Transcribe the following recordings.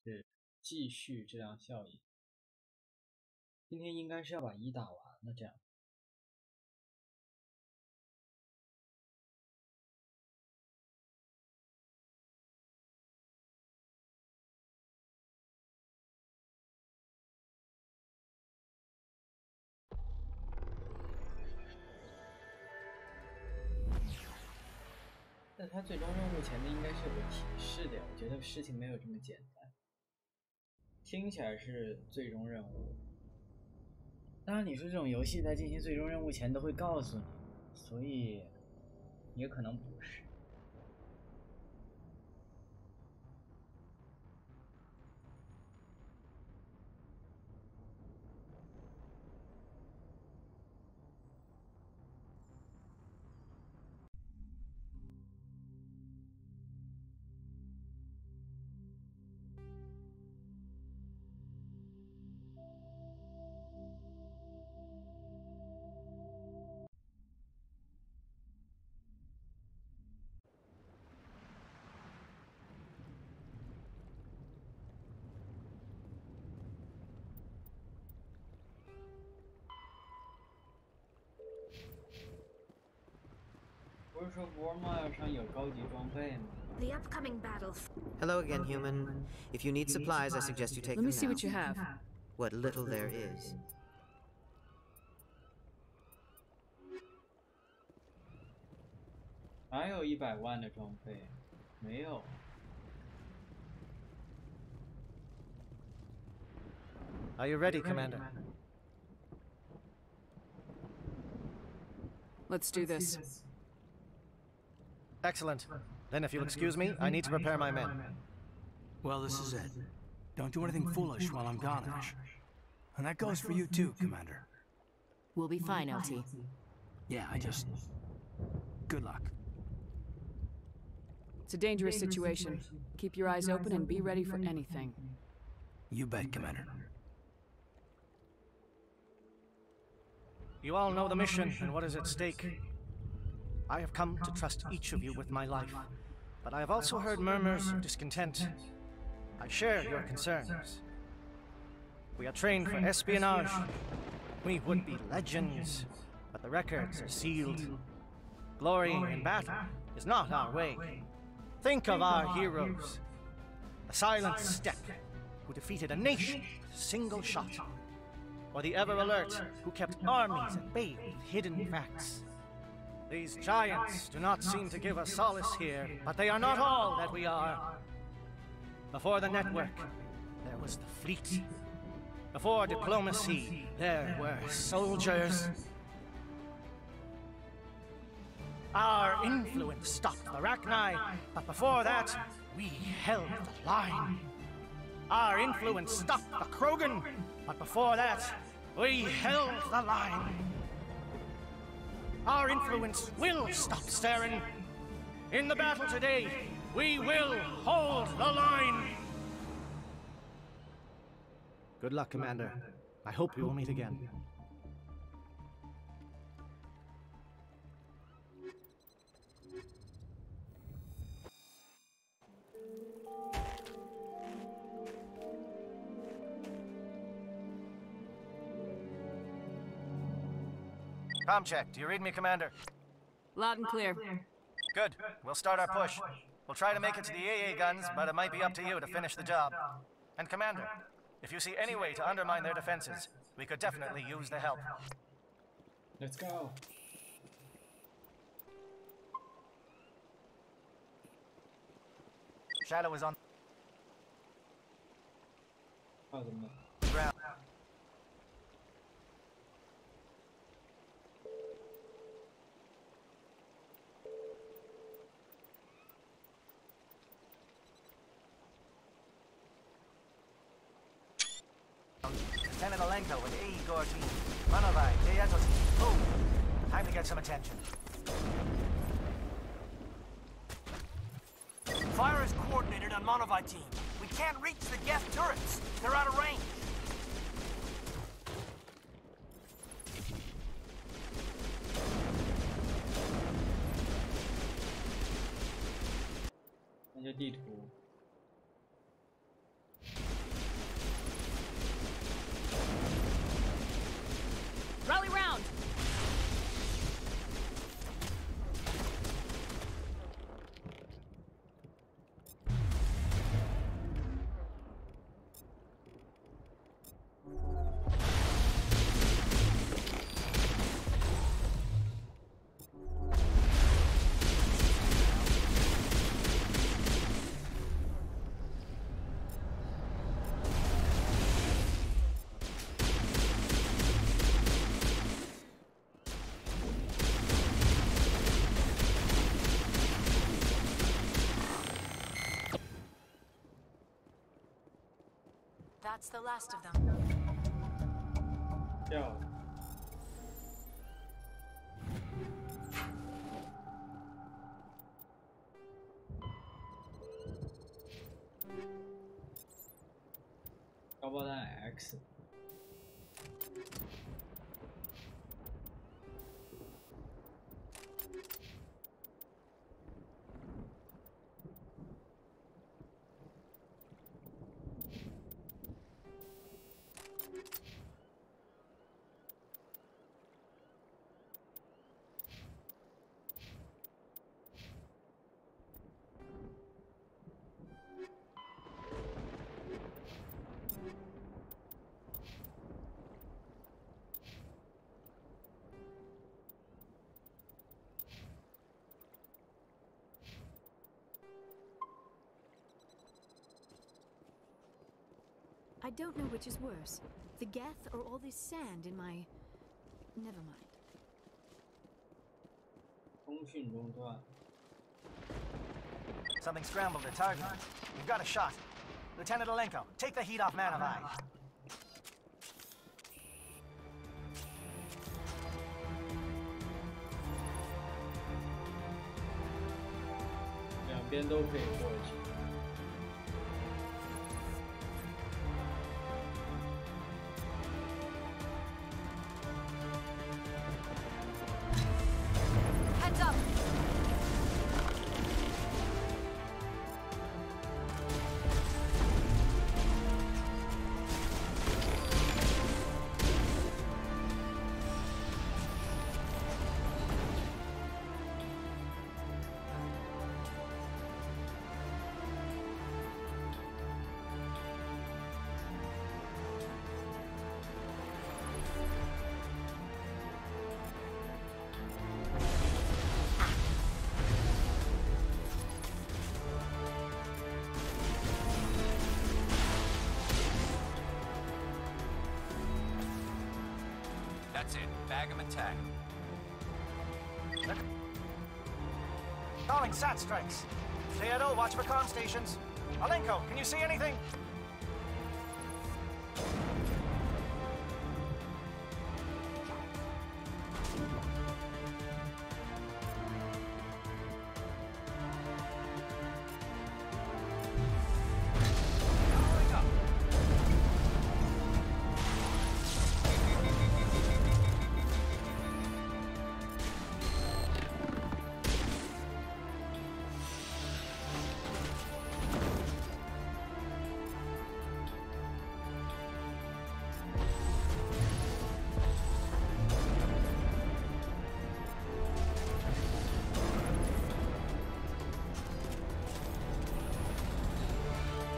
是继续质量效应。今天应该是要把1打完了，这样。但它最终任务前面应该是有个提示的，我觉得事情没有这么简单。听起来是最终任务，当然你说这种游戏在进行最终任务前都会告诉你，所以也可能不是。不是说 Warmile 上有高级装备吗？ The upcoming battles. Hello again, human. If you need supplies, I suggest you take them now. Let me see what you have. What little there is. 哪有100万的装备？没有。Are you ready, Commander? Let's do this. Excellent. Then if you'll excuse me, I need to prepare my men. Well, this is it. Don't do anything foolish while I'm gone, Ash. And that goes for you too, Commander. We'll be fine, LT. Yeah, good luck. It's a dangerous situation. Keep your eyes open and be ready for anything. You bet, Commander. You all know the mission and what is at stake. I have come to trust each of you with my life, but I have also heard murmurs of discontent. I share your concerns. We are trained for espionage. We would be legends, but the records are sealed. Glory in battle is not our way. Think of our heroes. The silent step who defeated a nation with a single shot. Or the ever-alert who kept armies at bay with hidden facts. These giants do not seem to give us solace here, but they are not all that we are. Before the network, there was the fleet. Before diplomacy, there were soldiers. Our influence stopped the Rachni, but before that, we held the line. Our influence stopped the Krogan, but before that, we held the line. Our influence will stop Saren. In the battle today, we will hold the line. Good luck, Commander. I hope we will meet again. Comm check. Do you read me, Commander? Loud and clear. Good. We'll start our push. We'll try to make it to the AA guns, but it might be up to you to finish the job. And Commander, if you see any way to undermine their defenses, we could definitely use the help. Let's go. Shadow is on the ground. Lieutenant Alenko with AE Gore team. Manovai, Jayato team. Move! Time to get some attention. Fire is coordinated on Manovai team. We can't reach the gas turrets. They're out of range. That's the last of them. 掉了。高爆弹 X。I don't know which is worse, the geth or all this sand in my... Never mind. 通讯中断。 Something scrambled their target. We've got a shot. Lieutenant Alenko, take the heat off Man of Eye. 两边都可以过去。 Heads up! That's it. Bag 'em and tag 'em. Calling SAT strikes. Theodore, watch for comm stations. Alenko, can you see anything?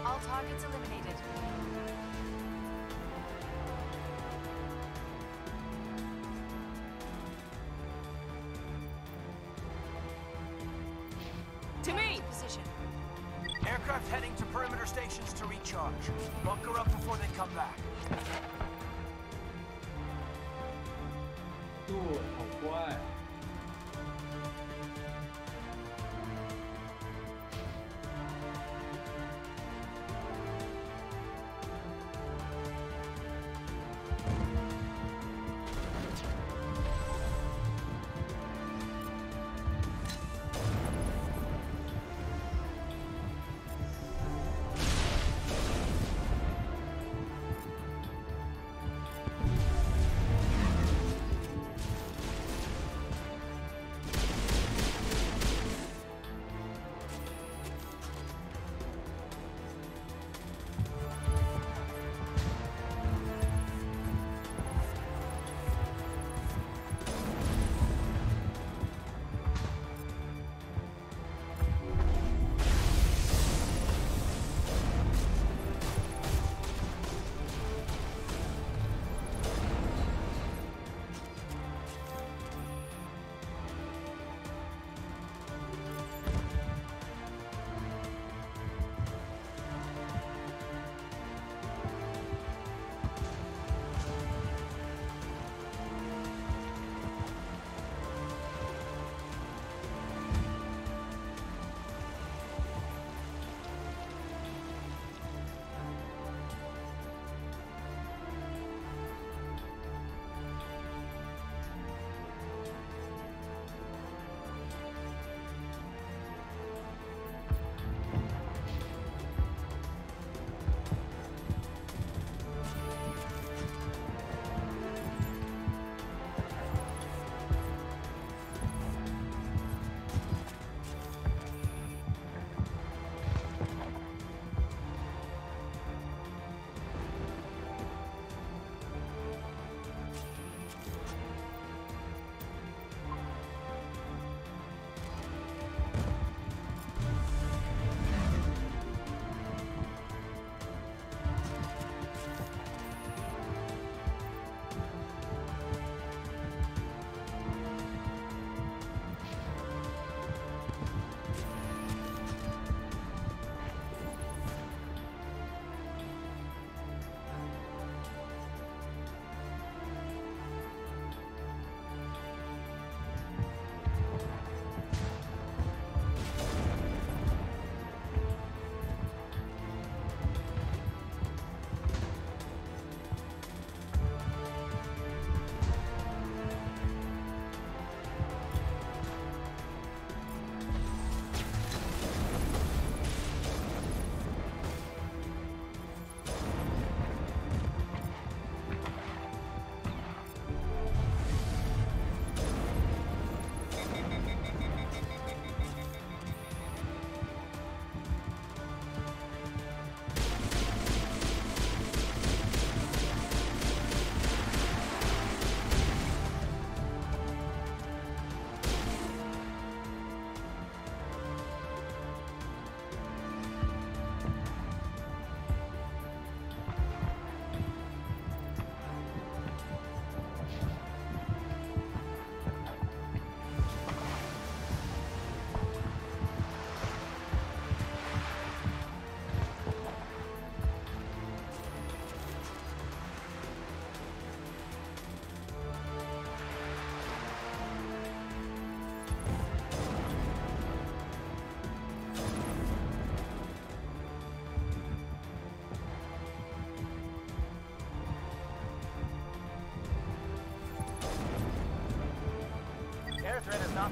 All targets eliminated. To me! Position. Aircraft heading to perimeter stations to recharge. Bunker up before they come back. 度好怪。 Alenko,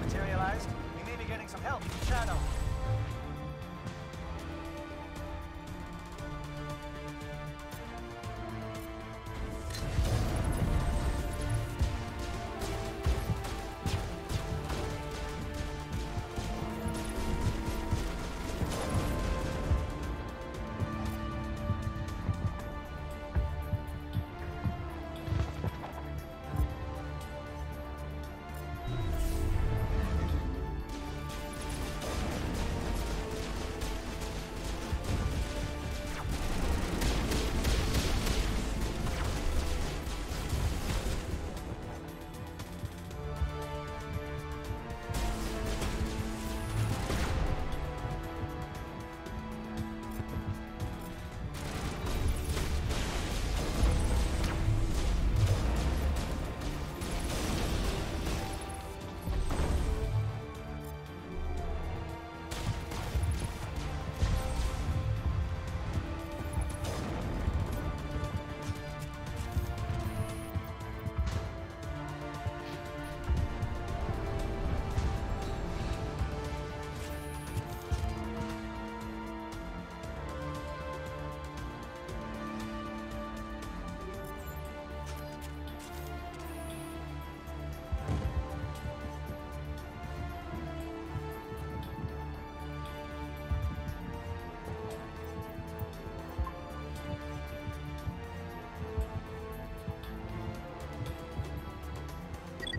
materialized, we may be getting some help from Shadow.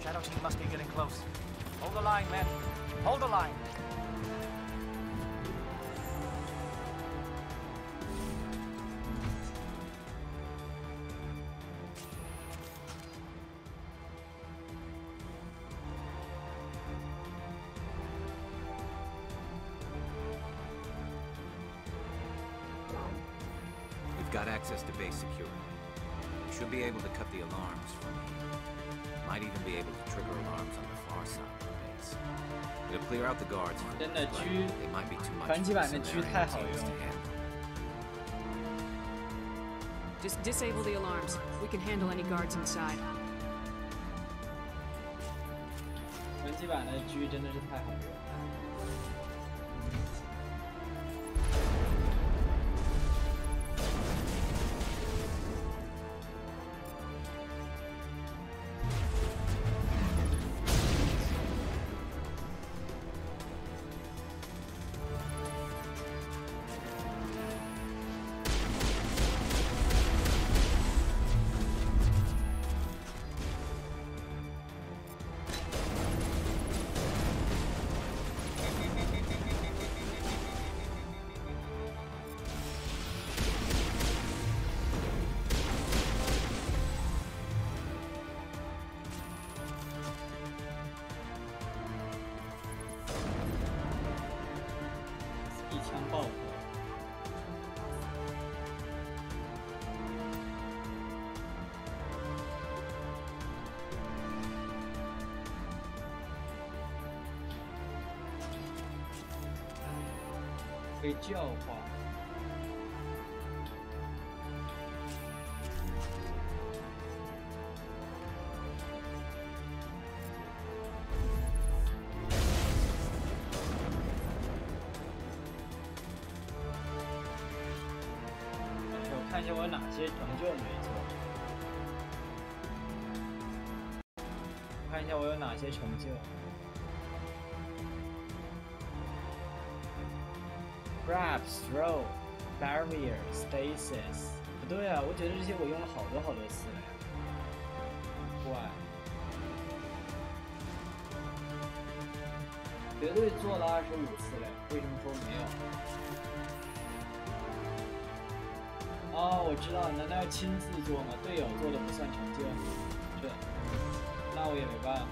Shadow team must be getting close. Hold the line, men. Hold the line. We've got access to base security. We should be able to cut the alarms from here. Might even be able to trigger alarms on the far side of the base. It'll clear out the guards. 真的狙， They might be too much 传奇 for 版的 the 狙太 Sumerian 好 teams 用 to 了。 handle. Just disable the alarms. We can handle any guards inside. 传奇版的狙真的是太好用了。一枪爆头。被教化。我看一下我有哪些成就没做。看一下我有哪些成就。Grab, throw, barrier, stasis。不对啊，我觉得这些我用了好多次了呀。怪。绝对做了25次了，为什么说没有？哦，我知道，难道要亲自做吗？队友做的不算成就？这，那我也没办法。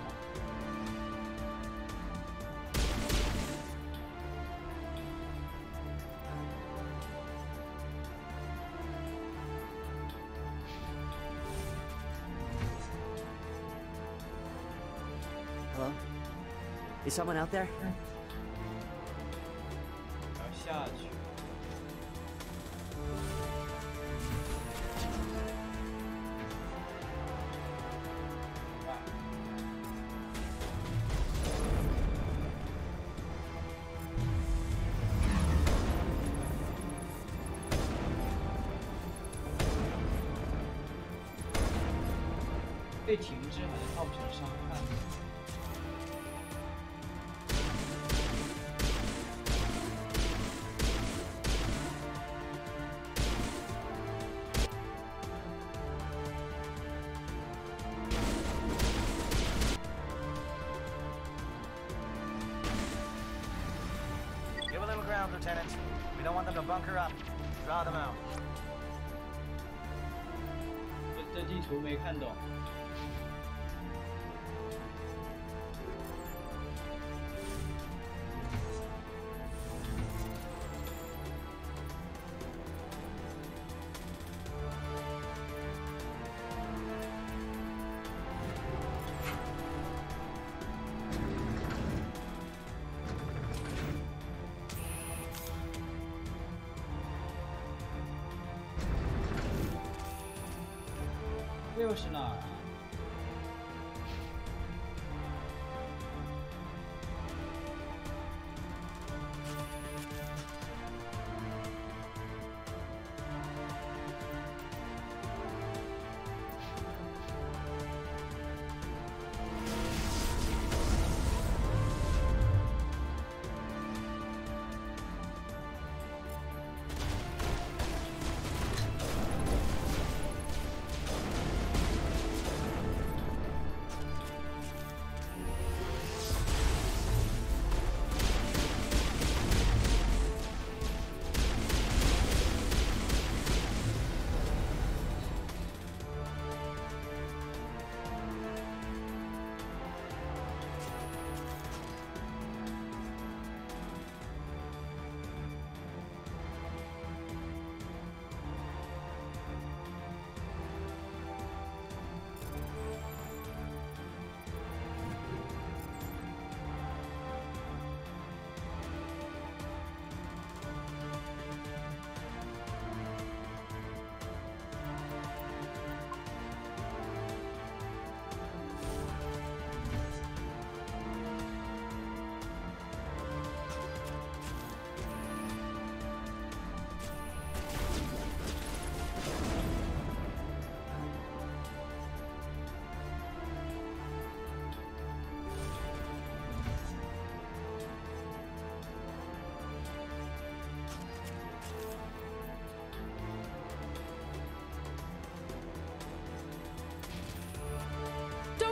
Hello? Is someone out there? 我要下去。被停滞好像套不成伤害。Give a little ground, Lieutenant. We don't want them to bunker up. Draw them out. 这地图没看懂。这又是哪儿啊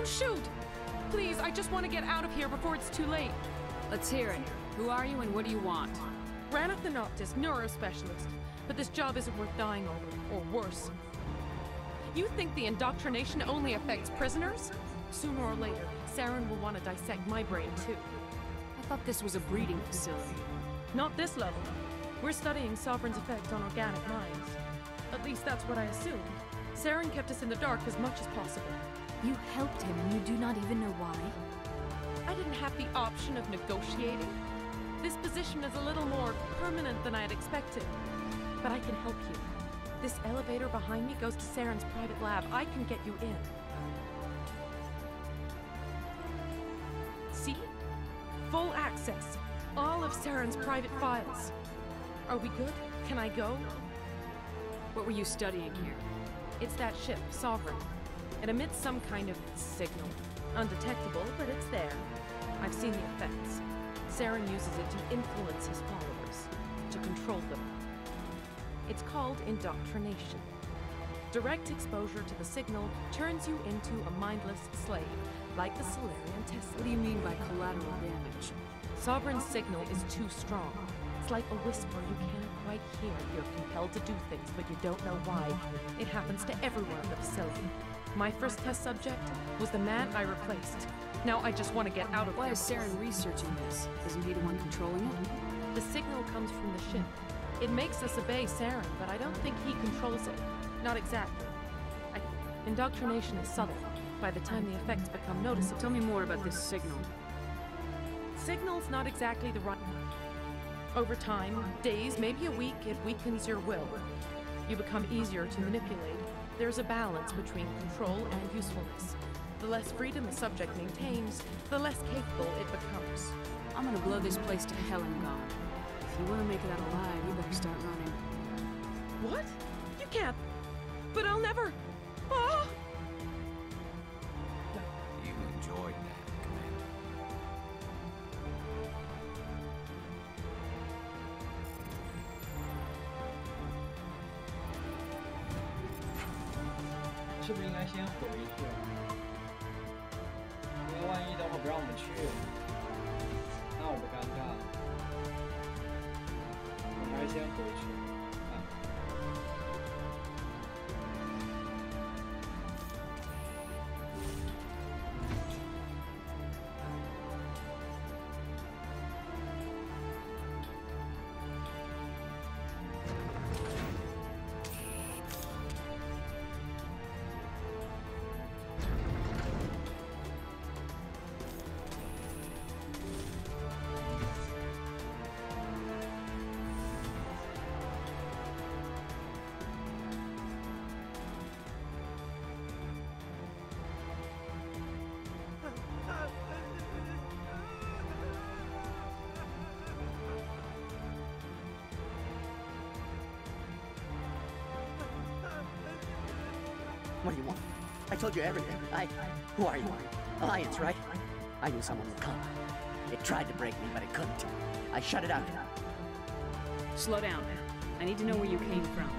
？Don't shoot! Please, I just want to get out of here before it's too late. Let's hear it. Who are you and what do you want? Raneth the Noctis, neurospecialist. But this job isn't worth dying over, or worse. You think the indoctrination only affects prisoners? Sooner or later, Saren will want to dissect my brain too. I thought this was a breeding facility. Not this level. We're studying Sovereign's effect on organic minds. At least that's what I assumed. Saren kept us in the dark as much as possible. You helped him and you do not even know why? I didn't have the option of negotiating. This position is a little more permanent than I had expected. But I can help you. This elevator behind me goes to Saren's private lab. I can get you in. See? Full access. All of Saren's private files. Are we good? Can I go? What were you studying here? It's that ship, Sovereign. It emits some kind of signal. Undetectable, but it's there. I've seen the effects. Saren uses it to influence his followers, to control them. It's called indoctrination. Direct exposure to the signal turns you into a mindless slave, like the Solarian Tesla. What do you mean by collateral damage? Sovereign's signal is too strong. It's like a whisper you can't quite hear. You're compelled to do things, but you don't know why. It happens to everyone in the facility. My first test subject was the man I replaced. Now I just want to get out of Why here. is Saren researching this? Isn't he the one controlling it? The signal comes from the ship. It makes us obey Saren, but I don't think he controls it. Not exactly. Indoctrination is subtle. By the time the effects become noticeable... Tell me more about this signal. Signal's not exactly the right... Over time, days, maybe a week, it weakens your will. You become easier to manipulate. There's a balance between control and usefulness. The less freedom the subject maintains, the less capable it becomes. I'm gonna blow this place to hell and gone. If you want to make it out alive, you better start running. What? You can't. But I'll never. Ah! enjoyed that, Commander. 是不是应该先回去？因为万一等会不让我们去，那我不尴尬了。我们还是先回去。What do you want? I told you everything. Who are you? Alliance, right? I knew someone would come. It tried to break me, but it couldn't. I shut it out. Slow down. I need to know where you came from.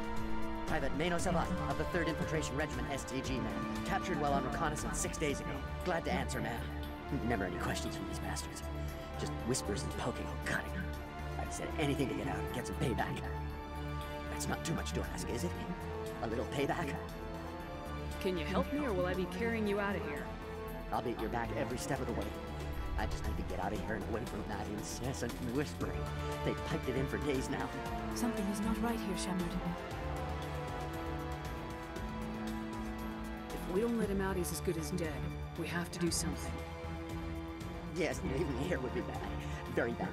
Private Mano Savat of the 3rd Infiltration Regiment STG, man. Captured while on reconnaissance 6 days ago. Glad to answer, man. Never any questions from these bastards. Just whispers and poking and cutting. I've said anything to get out and get some payback. That's not too much to ask, is it? A little payback? Can you help me, or will I be carrying you out of here? I'll be at your back every step of the way. I just need to get out of here and away from that incessant whispering. They've piped it in for days now. Something is not right here, Shepard. If we don't let him out, he's as good as dead. We have to do something. Yes, even here would be bad. Very bad.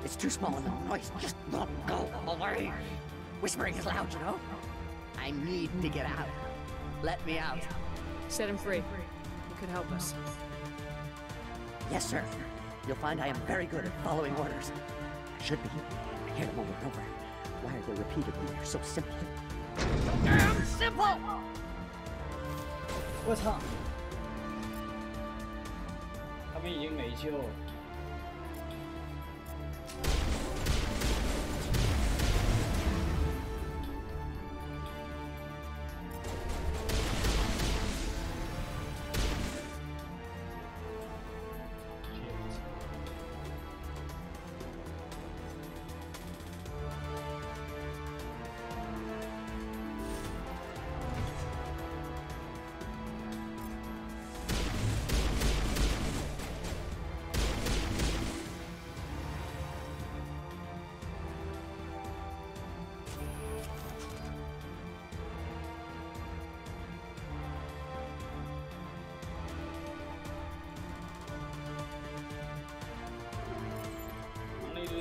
It's too small of a noise. Just don't go away. Whispering is loud, you know? I need to get out. Let me out. Set him free. He could help us. Yes, sir. You'll find I am very good at following orders. I should be. I hear them over and over. Why are they repeated when they're so simple? So damn simple! 我操！他们已经没救了。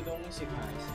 东西看一下。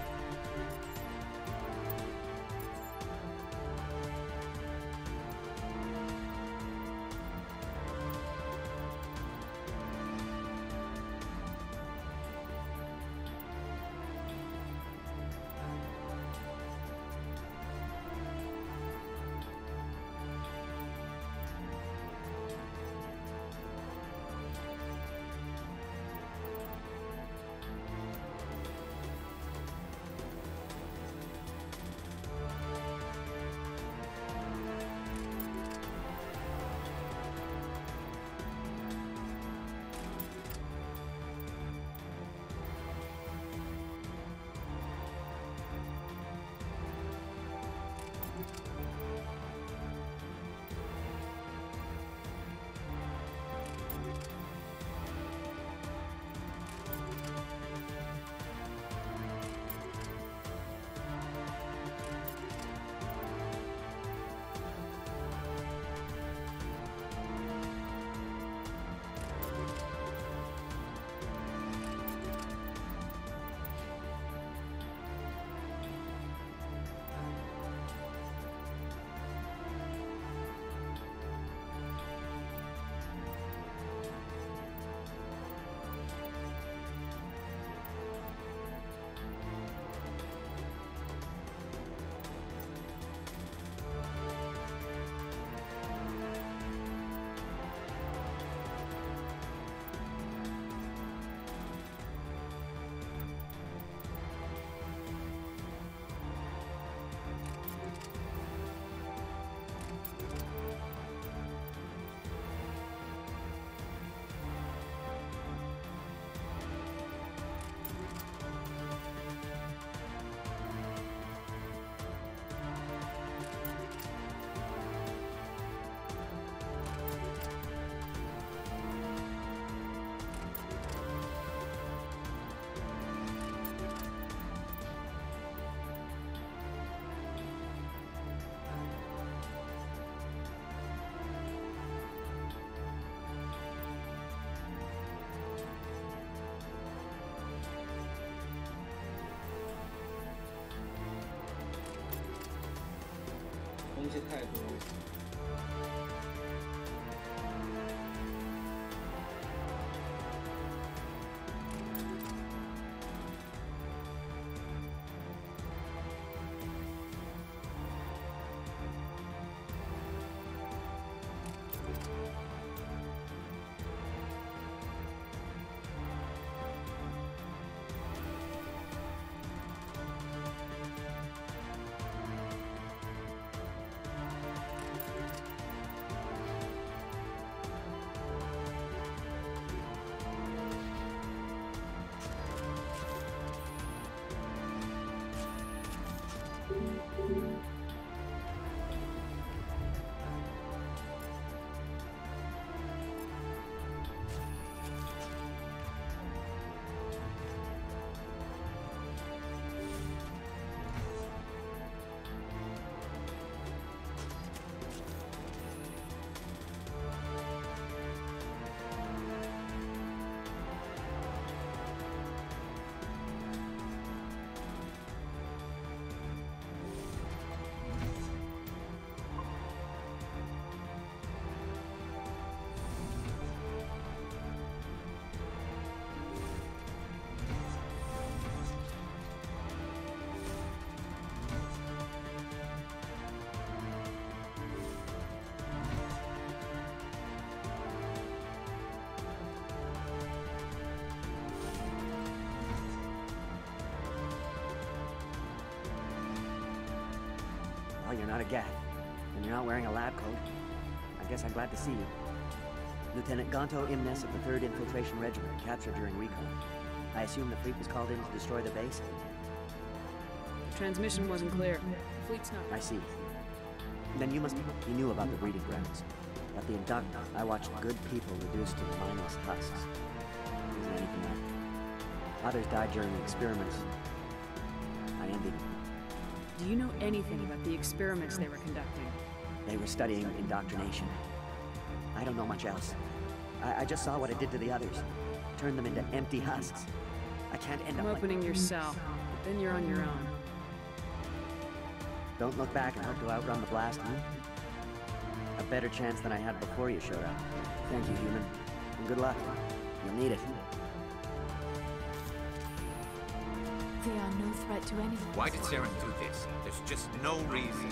东西太多了。Well, you're not a Gath, and you're not wearing a lab coat. I guess I'm glad to see you. Lieutenant Gonto Imnes of the 3rd Infiltration Regiment, captured during recon. I assume the fleet was called in to destroy the base? The transmission wasn't clear. Fleet's not... I see. Then you knew about the breeding grounds. At the induct, I watched good people reduced to mindless husks. There isn't anything left. Others died during the experiments. I envy them. Do you know anything about the experiments they were conducting? They were studying indoctrination. I don't know much else. I just saw what it did to the others. Turned them into empty husks. I can't end up I'm like... opening your cell, but then you're on your own. Don't look back and hope to outrun the blast, huh? A better chance than I had before you showed up. Thank you, human. And good luck. You'll need it. They are no threat to anyone. Why did Saren do this? There's just no reason.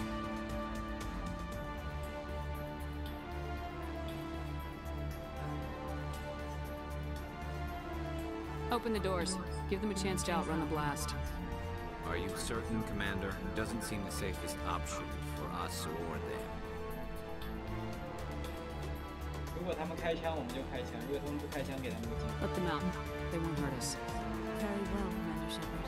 Open the doors. Give them a chance to outrun the blast. Are you certain, Commander? It doesn't seem the safest option for us or them. 如果他们开枪，我们就开枪；如果他们不开枪，给他们个机会。 Let them out. They won't hurt us. Very well, Commander Shepard.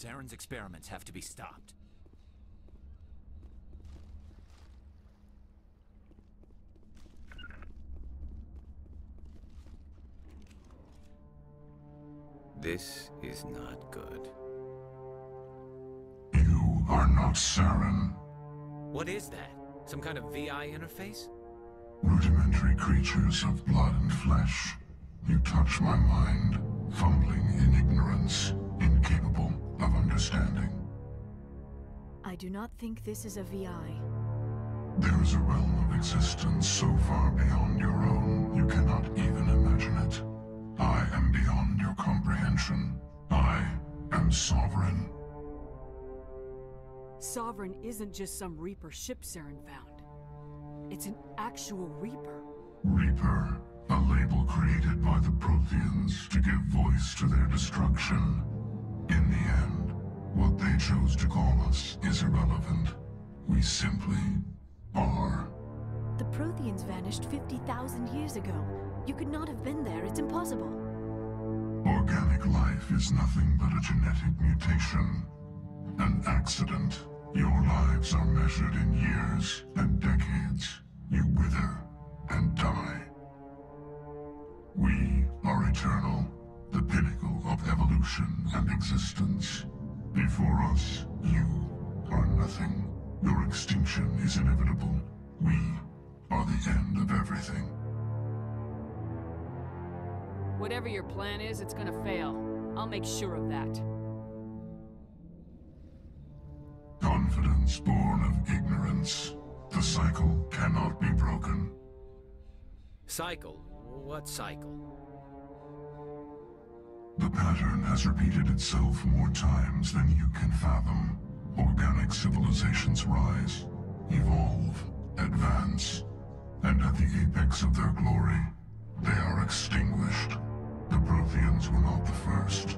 Saren's experiments have to be stopped. This is not good. You are not Saren. What is that? Some kind of VI interface? Rudimentary creatures of blood and flesh. You touch my mind, fumbling in ignorance, incapable of understanding. I do not think this is a VI. There is a realm of existence so far beyond your own, you cannot even imagine it. I am beyond your comprehension. I am sovereign. Sovereign isn't just some Reaper ship Saren found. It's an actual Reaper. Reaper, a label created by the Protheans to give voice to their destruction. In the end, what they chose to call us is irrelevant. We simply are. The Protheans vanished 50,000 years ago. You could not have been there. It's impossible. Organic life is nothing but a genetic mutation. An accident. Your lives are measured in years and decades. You wither and die. We are eternal, the pinnacle of evolution and existence. Before us, you are nothing. Your extinction is inevitable. We are the end of everything. Whatever your plan is, it's gonna fail. I'll make sure of that. Confidence born of ignorance. The cycle cannot be broken. Cycle? What cycle? The pattern has repeated itself more times than you can fathom. Organic civilizations rise, evolve, advance, and at the apex of their glory, they are extinguished. The Protheans were not the first.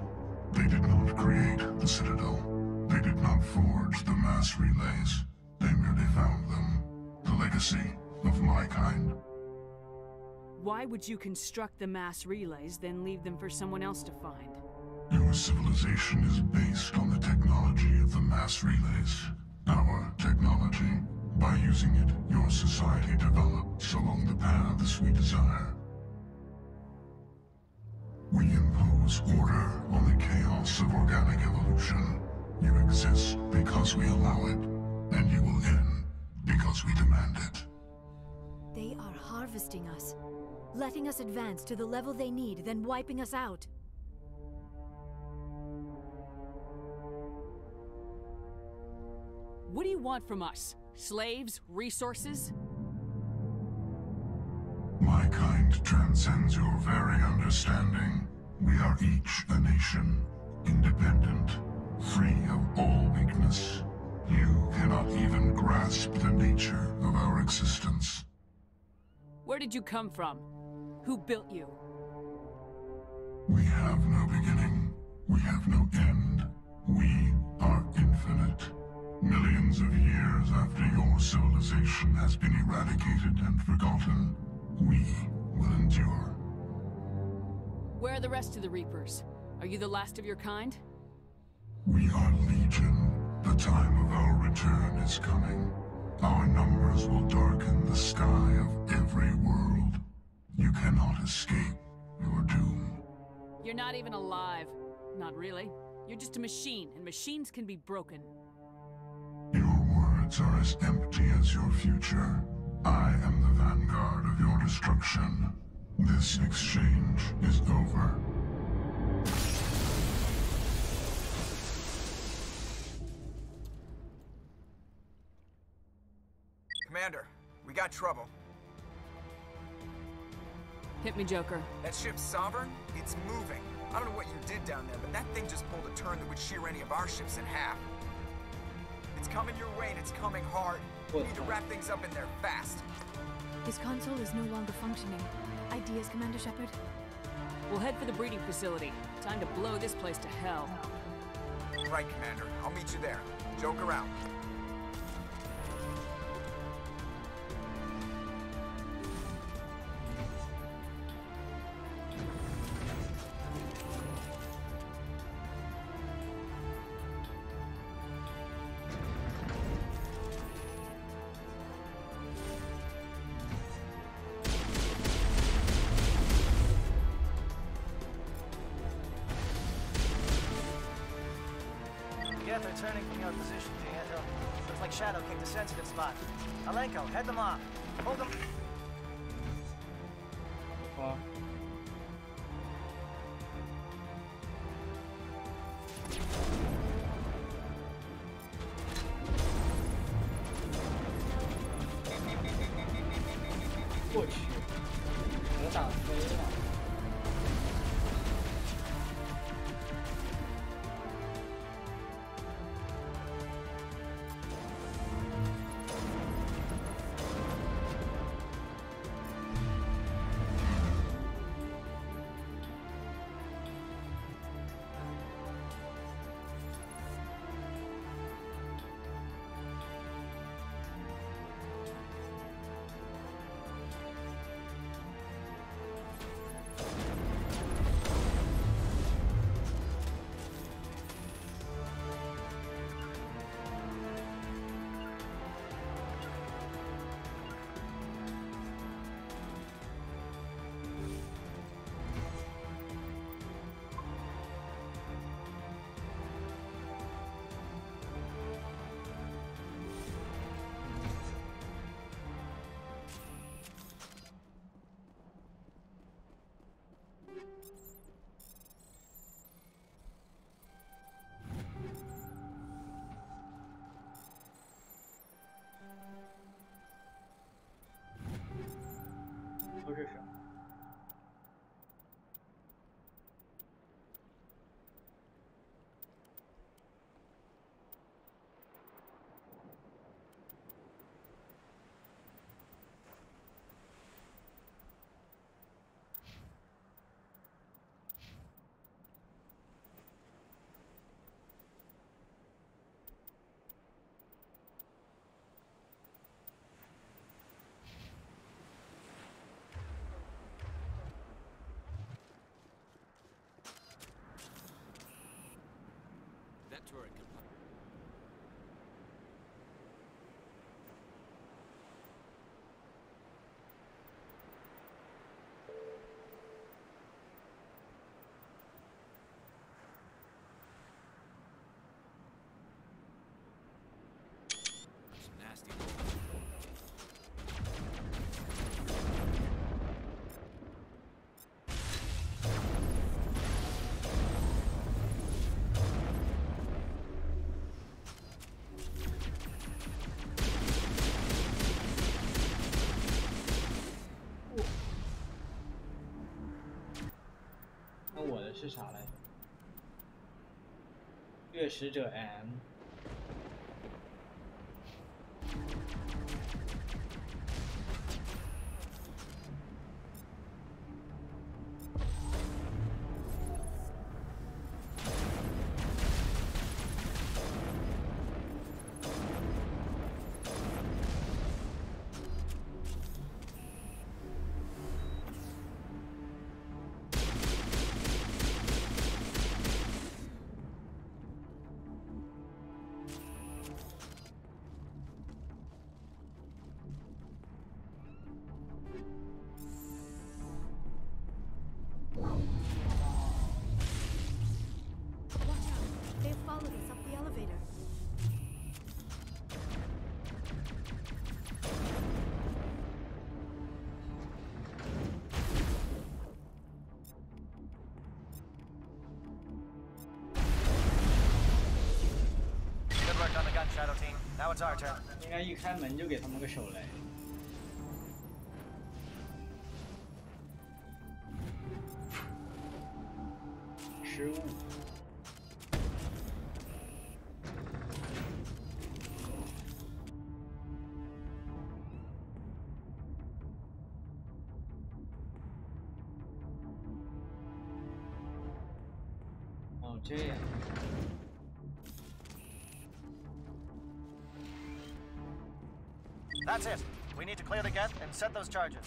They did not create the Citadel. They did not forge the mass relays. They merely found them. The legacy of my kind. Why would you construct the mass relays, then leave them for someone else to find? Your civilization is based on the technology of the mass relays. Our technology. By using it, your society develops along the paths we desire. We impose order on the chaos of organic evolution. You exist because we allow it, and you will end because we demand it. They are harvesting us, letting us advance to the level they need, then wiping us out. What do you want from us? Slaves? Resources? My kind transcends your very understanding. We are each a nation, independent, free of all weakness. You cannot even grasp the nature of our existence. Where did you come from? Who built you? We have no beginning. We have no end. We are infinite. Millions of years after your civilization has been eradicated and forgotten, we will endure. Where are the rest of the Reapers? Are you the last of your kind? We are Legion. The time of our return is coming. Our numbers will darken the sky of every world. You cannot escape your doom. You're not even alive. Not really. You're just a machine, and machines can be broken. Your words are as empty as your future. I am the vanguard of your destruction. This exchange is over. Commander, we got trouble. Hit me, Joker. That ship's Sovereign? It's moving. I don't know what you did down there, but that thing just pulled a turn that would shear any of our ships in half. It's coming your way, and it's coming hard. We need to wrap things up in there fast. His console is no longer functioning. Ideas, Commander Shepard? We'll head for the breeding facility. Time to blow this place to hell. Right, Commander. I'll meet you there. Joker out. Geth are turning from your position, Pietro. Looks like Shadow kicked a sensitive spot. Alenko, head them off. Hold them. 好。过去，我打飞了。都是什么？That turret can... Some nasty bullets. 那我的是啥来着？掠食者 M。Shadow team, now it's our turn. 应该一开门就给他们个手雷。失误。哦，这样。 That's it. We need to clear the Geth and set those charges.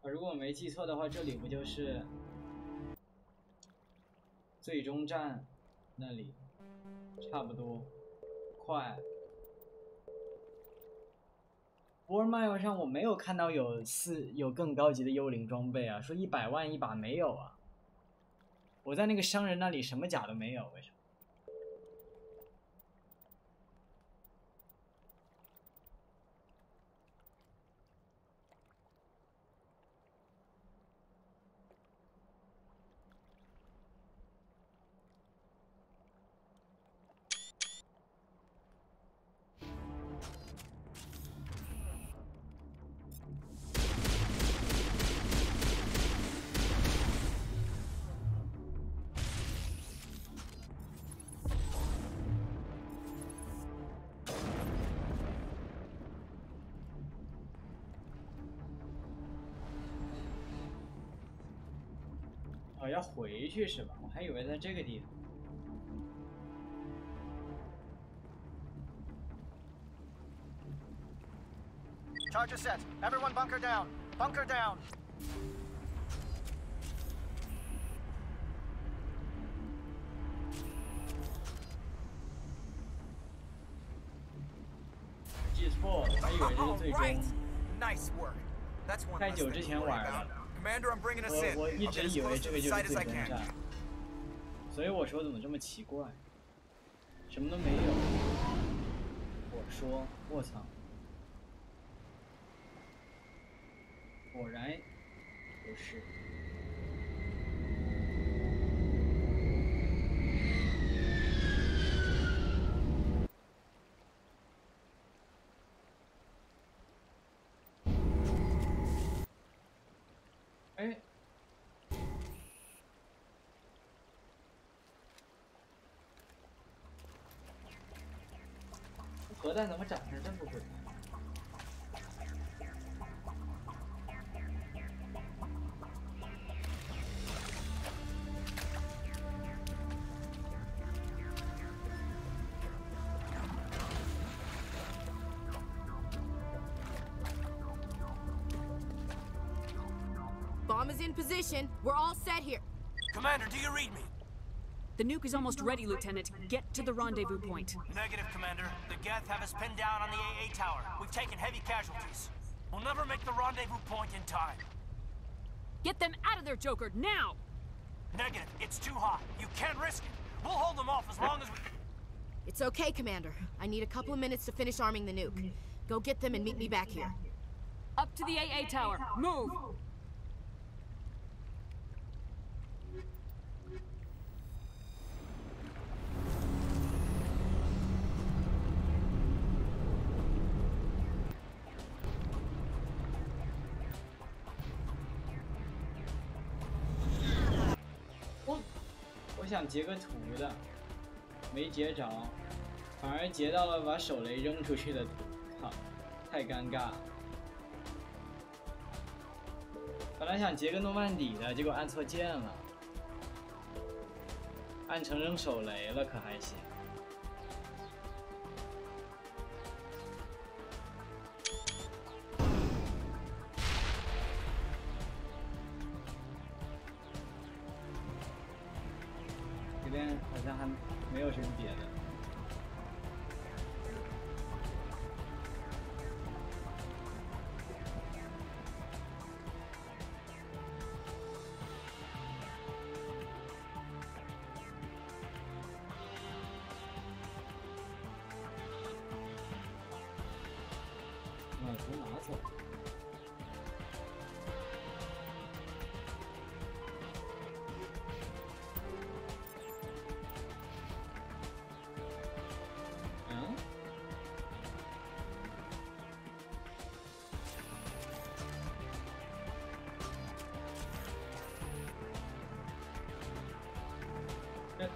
如果我没记错的话，这里不就是最终站那里？差不多，快。沃尔迈上我没有看到有更高级的幽灵装备啊，说100万一把没有啊。我在那个商人那里什么甲都没有，为什么？哦，要回去是吧？我还以为在这个地方。Charges set. Everyone bunker down. Bunker down. 记错了，我还以为这是最终。 Nice work. That's one 太 less 久 thing 之 to 前 worry 玩 about. 了。 Commander, I'm bringing us in. 我一 I'll 直 get as 以为 close 这 to 个 the 就是 site 最 as I 终 can. 战，所以我说怎么这么奇怪，什么都没有。我说，我操，果然不是。哎。 核弹怎么长成这么鬼？Bomb is in position. We're all set here. Commander, do you read me? The nuke is almost ready, Lieutenant. Get to the rendezvous point. Negative, Commander. The Geth have us pinned down on the AA tower. We've taken heavy casualties. We'll never make the rendezvous point in time. Get them out of there, Joker, now! Negative. It's too hot. You can't risk it. We'll hold them off as long as we... It's okay, Commander. I need a couple of minutes to finish arming the nuke. Go get them and meet me back here. Up to the AA tower. Move! Oh, 我想截个图的，没截着，反而截到了把手雷扔出去的图，靠，太尴尬了。本来想截个诺曼底的，结果按错键了，按成扔手雷了，可还行。这边好像还没有什么别的。从哪走？嗯？这。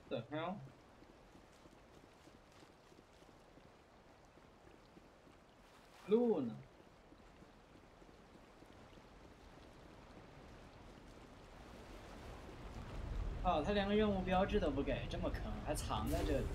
The hell? 路呢？哦，他连个任务标志都不给，这么坑，还藏在这里。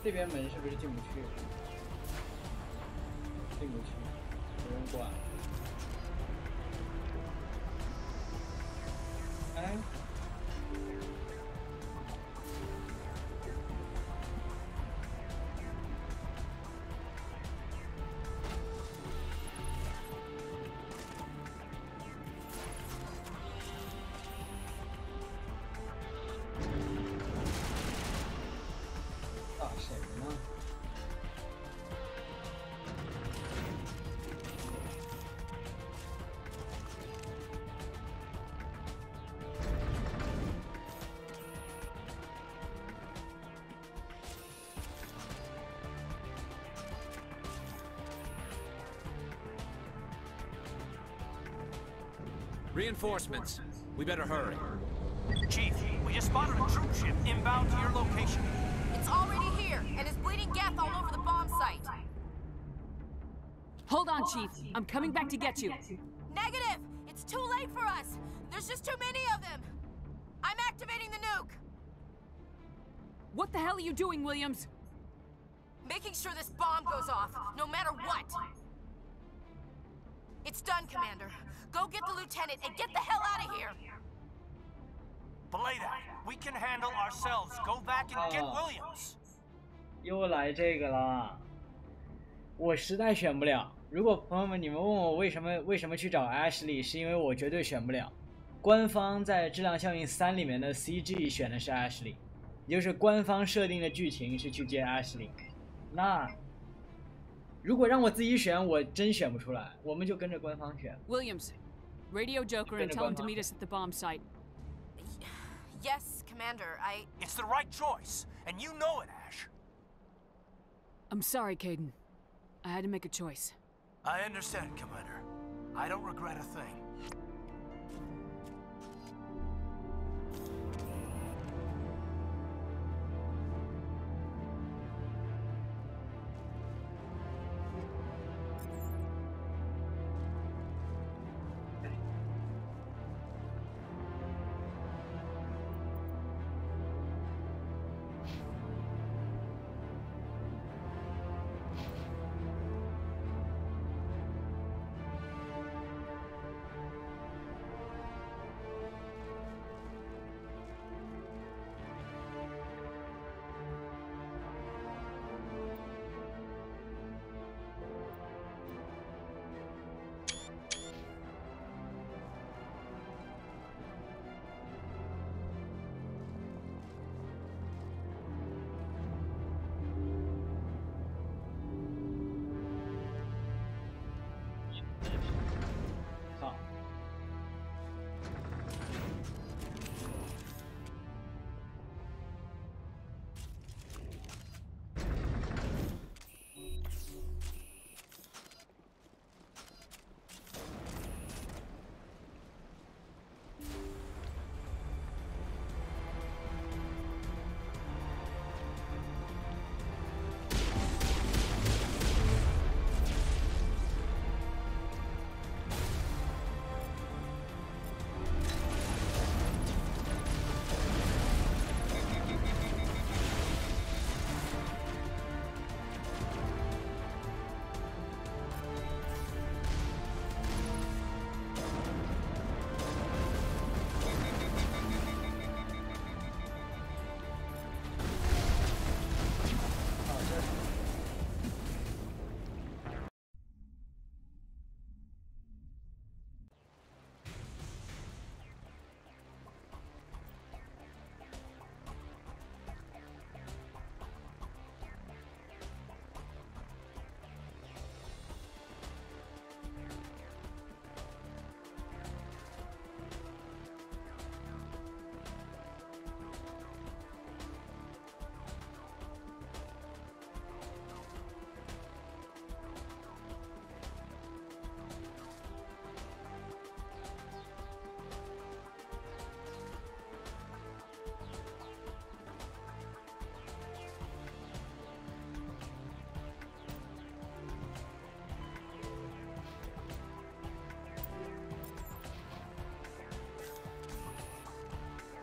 这边门是不是进不去？进不去，不用管。哎。打谁呢？ Reinforcements. We better hurry. Chief, we just spotted a troop ship inbound to your location. It's already here, and is bleeding Geth all over the bomb site. Hold on, Chief. I'm coming back to get you. Negative! It's too late for us! There's just too many of them! I'm activating the nuke! What the hell are you doing, Williams? Making sure this bomb goes off, no matter what! It's done, Commander. Go get the lieutenant and get the hell out of here! Belay that. We can handle ourselves. Go back and get Williams. 又来这个了，我实在选不了。如果朋友们你们问我为什么去找 Ashley， 是因为我绝对选不了。官方在《质量效应3》里面的 CG 选的是 Ashley， 也就是官方设定的剧情是去接 Ashley。那如果让我自己选，我真选不出来。我们就跟着官方选。Williams, radio Joker and tell him to meet us at the bomb site. Yes, Commander, It's the right choice, and you know it, Ash. I'm sorry, Caden. I had to make a choice. I understand, Commander. I don't regret a thing.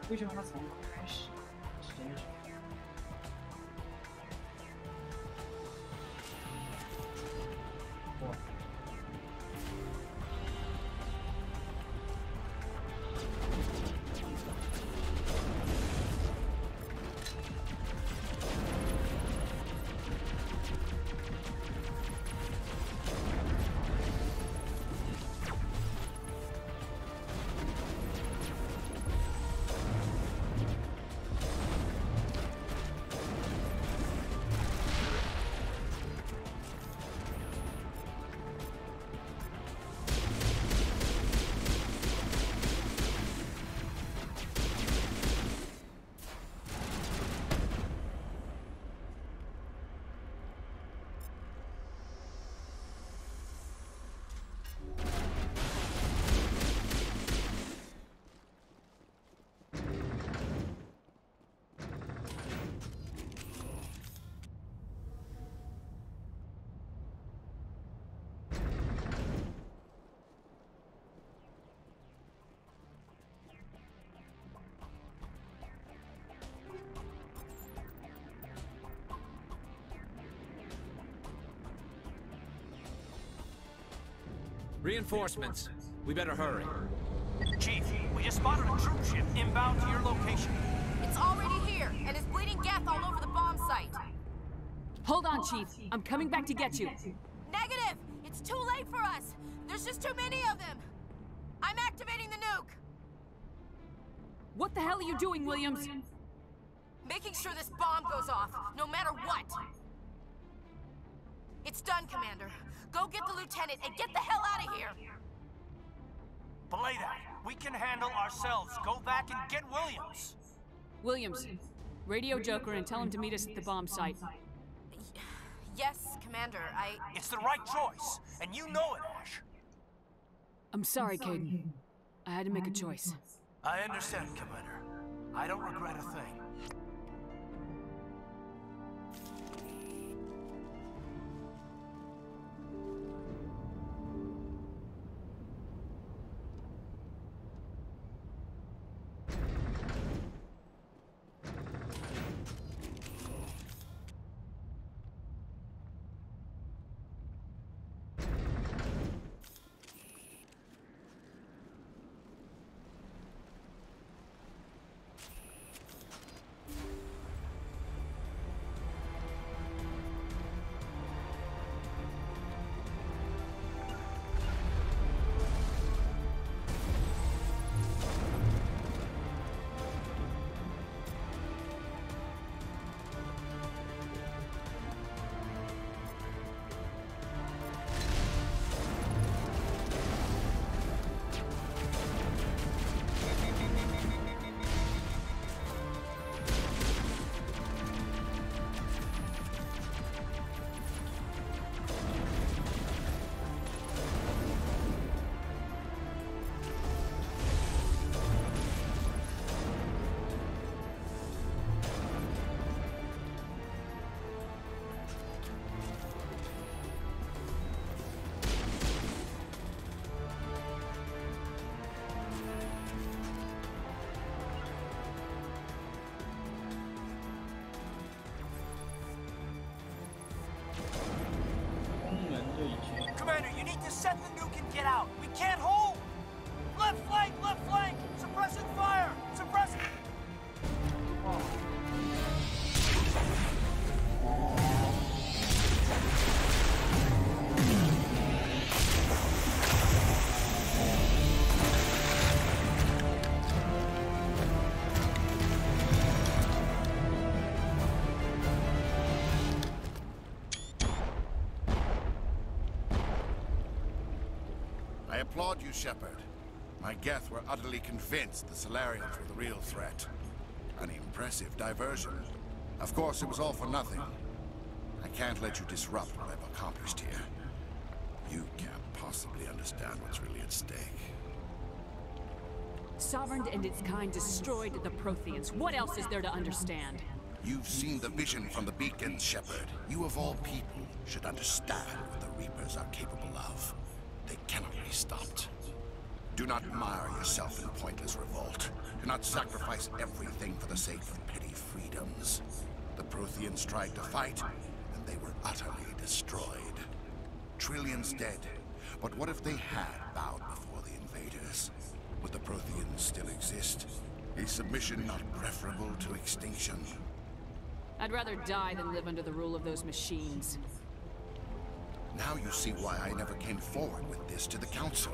为什么他从开始是真是？ Reinforcements. We better hurry. Chief, we just spotted a troop ship inbound to your location. It's already here, and is bleeding Geth all over the bomb site. Hold on, Chief. I'm coming back to get you. Negative! It's too late for us! There's just too many of them! I'm activating the nuke! What the hell are you doing, Williams? Making sure this bomb goes off, no matter what! It's done, Commander. Go get the lieutenant and get the hell out of here! Belay that. We can handle ourselves. Go back and get Williams. Williams, radio Joker and tell him to meet us at the bomb site. Yes, Commander, It's the right choice, and you know it, Ash. I'm sorry, Caden. I had to make a choice. I understand, Commander. I don't regret a thing. Commander, you need to set the nuke and get out. We can't hold! Left flank! Left flank! Suppressing fire! Suppressing... I applaud you, Shepard. My Geth were utterly convinced the Solarians were the real threat. An impressive diversion. Of course, it was all for nothing. I can't let you disrupt what I've accomplished here. You can't possibly understand what's really at stake. Sovereign and its kind destroyed the Protheans. What else is there to understand? You've seen the vision from the beacons, Shepard. You of all people should understand what the Reapers are capable of. They cannot be stopped. Do not mire yourself in pointless revolt. Do not sacrifice everything for the sake of petty freedoms. The Protheans tried to fight, and they were utterly destroyed. Trillions dead. But what if they had bowed before the invaders? Would the Protheans still exist? Is submission not preferable to extinction? I'd rather die than live under the rule of those machines. Now you see why I never came forward with this to the Council.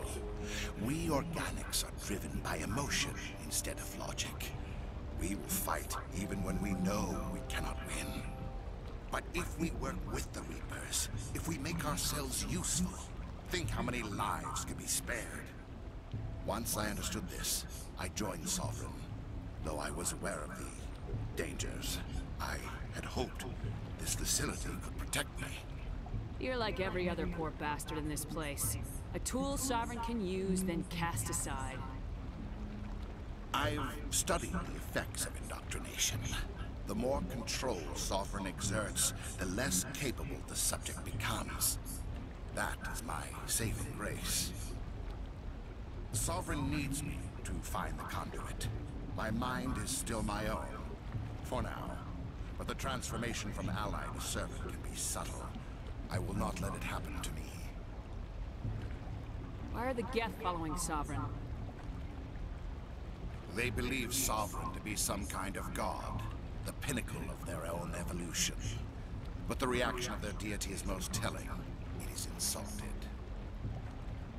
We organics are driven by emotion instead of logic. We will fight even when we know we cannot win. But if we work with the Reapers, if we make ourselves useful, think how many lives could be spared. Once I understood this, I joined Sovereign. Though I was aware of the dangers, I had hoped this facility could protect me. You're like every other poor bastard in this place. A tool Sovereign can use, then cast aside. I've studied the effects of indoctrination. The more control Sovereign exerts, the less capable the subject becomes. That is my saving grace. Sovereign needs me to find the conduit. My mind is still my own, for now. But the transformation from ally to servant can be subtle. I will not let it happen to me. Why are the Geth following Sovereign? They believe Sovereign to be some kind of god, the pinnacle of their own evolution. But the reaction of their deity is most telling. It is insulted.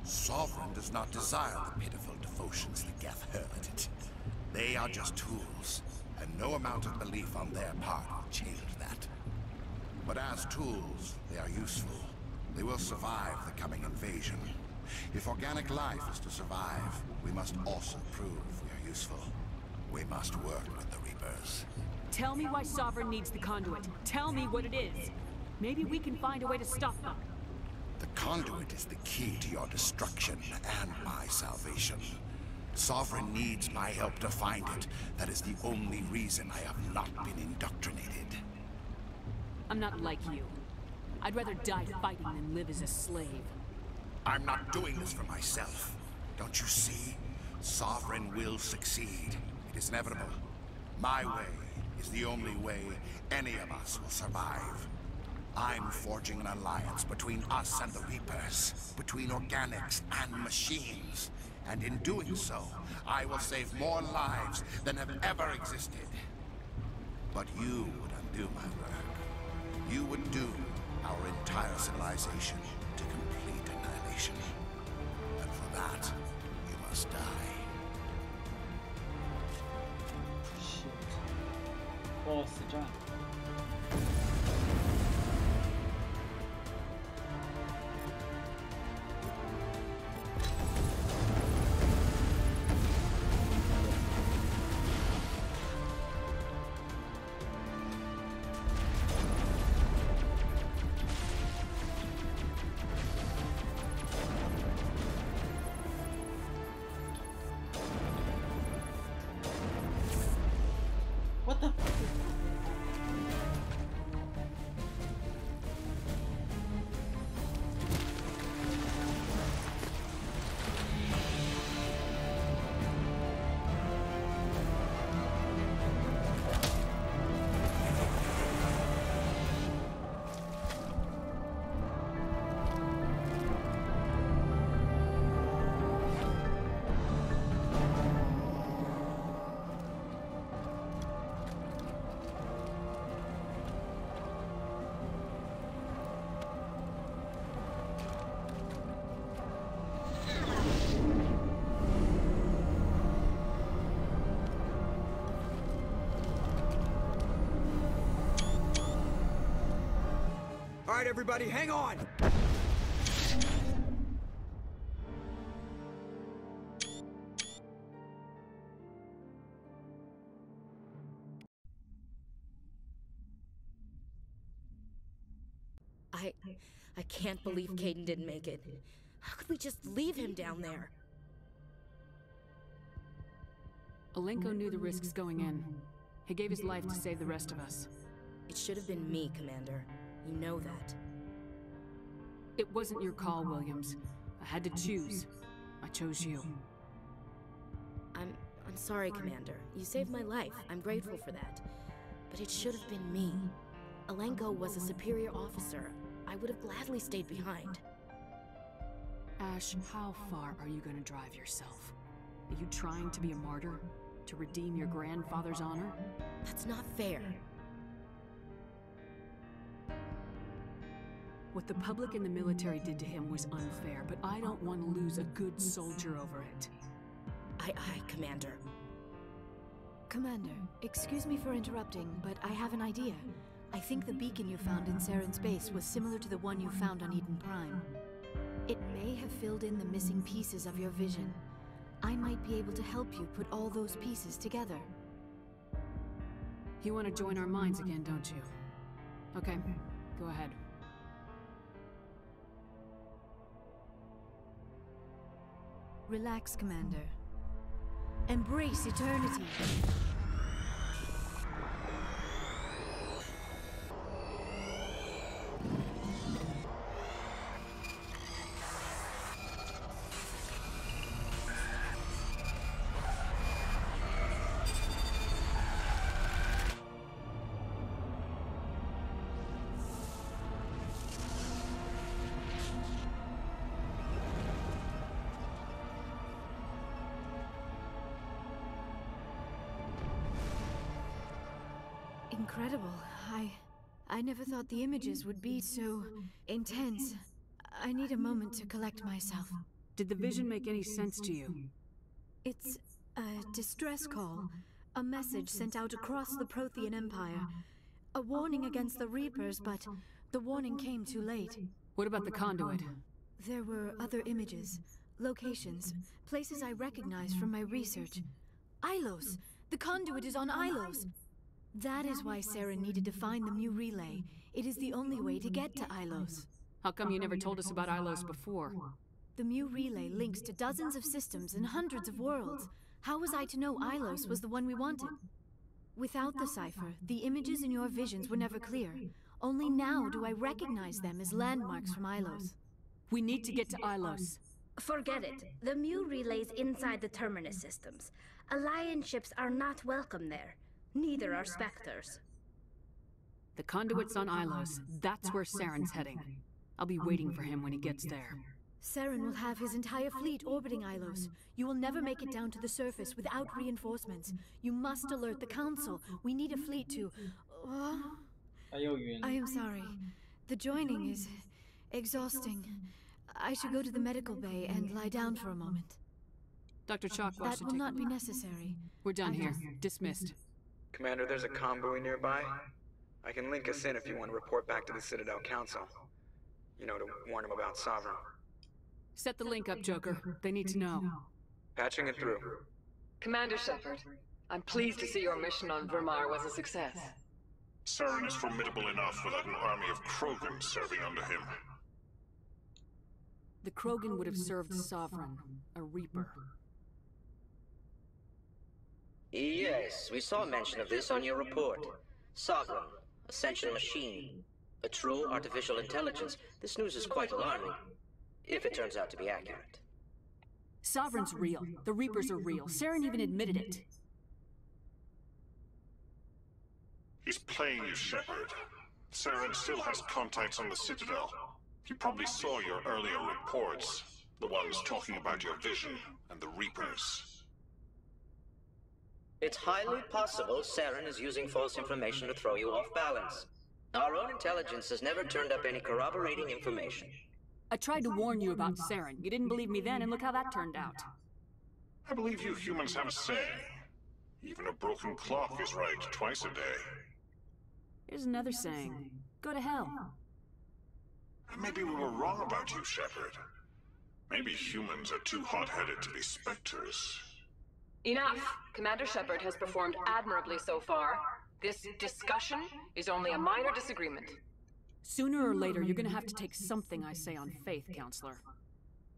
Sovereign does not desire the pitiful devotions the Geth hurl at it. They are just tools, and no amount of belief on their part will change that. But as tools, they are useful. They will survive the coming invasion. If organic life is to survive, we must also prove we are useful. We must work with the Reapers. Tell me why Sovereign needs the conduit. Tell me what it is. Maybe we can find a way to stop them. The conduit is the key to your destruction and my salvation. Sovereign needs my help to find it. That is the only reason I have not been indoctrinated. I'm not like you. I'd rather die fighting than live as a slave. I'm not doing this for myself. Don't you see? Sovereign will succeed. It is inevitable. My way is the only way any of us will survive. I'm forging an alliance between us and the Reapers, between organics and machines. And in doing so, I will save more lives than have ever existed. But you would undo my work. You would doom our entire civilization to complete annihilation. And for that, you must die. Shit. Boss 战。What the? All right, everybody, hang on! I can't believe Caden didn't make it. How could we just leave him down there? Alenko knew the risks going in. He gave his life to save the rest of us. It should have been me, Commander. You know that. It wasn't your call, Williams. I had to choose. I chose you. I'm sorry, Commander. You saved my life. I'm grateful for that. But it should have been me. Alenko was a superior officer. I would have gladly stayed behind. Ash, how far are you gonna drive yourself? Are you trying to be a martyr? To redeem your grandfather's honor? That's not fair. What the public and the military did to him was unfair, but I don't want to lose a good soldier over it. Aye, Commander. Commander, excuse me for interrupting, but I have an idea. I think the beacon you found in Saren's base was similar to the one you found on Eden Prime. It may have filled in the missing pieces of your vision. I might be able to help you put all those pieces together. You want to join our minds again, don't you? Okay, go ahead. Relax, Commander. Embrace eternity. Incredible. I never thought the images would be so intense. I need a moment to collect myself. Did the vision make any sense to you? It's a distress call. A message sent out across the Prothean Empire. A warning against the Reapers, but the warning came too late. What about the conduit? There were other images, locations, places I recognized from my research. Ilos! The conduit is on Ilos! That is why Saren needed to find the Mu relay. It is the only way to get to Ilos. How come you never told us about Ilos before? The Mu relay links to dozens of systems and hundreds of worlds. How was I to know Ilos was the one we wanted? Without the cipher, the images in your visions were never clear. Only now do I recognize them as landmarks from Ilos. We need to get to Ilos. Forget it. The Mu relay's inside the Terminus systems. Alliance ships are not welcome there. Neither are Spectres. The conduit's on Ilos. That's where Saren's heading. I'll be waiting for him when he gets there. Saren will have his entire fleet orbiting Ilos. You will never make it down to the surface without reinforcements. You must alert the Council. We need a fleet to... I am sorry. The joining is exhausting. I should go to the medical bay and lie down for a moment. Dr. Chakwas That should will take... not be necessary. We're done here. Dismissed. Commander, there's a convoy nearby. I can link us in if you want to report back to the Citadel Council. You know, to warn them about Sovereign. Set the link up, Joker. They need to know. Patching it through. Commander Shepard, I'm pleased to see your mission on Vermar was a success. Saren is formidable enough without an army of Krogan serving under him. The Krogan would have served Sovereign, a Reaper. Yes, we saw mention of this on your report. Sovereign, Ascension machine, a true artificial intelligence. This news is quite alarming, if it turns out to be accurate. Sovereign's real. The Reapers are real. Saren even admitted it. He's playing you, Shepard. Saren still has contacts on the Citadel. He probably saw your earlier reports, the ones talking about your vision and the Reapers. It's highly possible Saren is using false information to throw you off balance. Our own intelligence has never turned up any corroborating information. I tried to warn you about Saren. You didn't believe me then, and look how that turned out. I believe you humans have a saying. Even a broken clock is right twice a day. Here's another saying. Go to hell. Maybe we were wrong about you, Shepard. Maybe humans are too hot-headed to be Spectres. Enough! Commander Shepard has performed admirably so far. This discussion is only a minor disagreement. Sooner or later, you're gonna have to take something I say on faith, Counselor.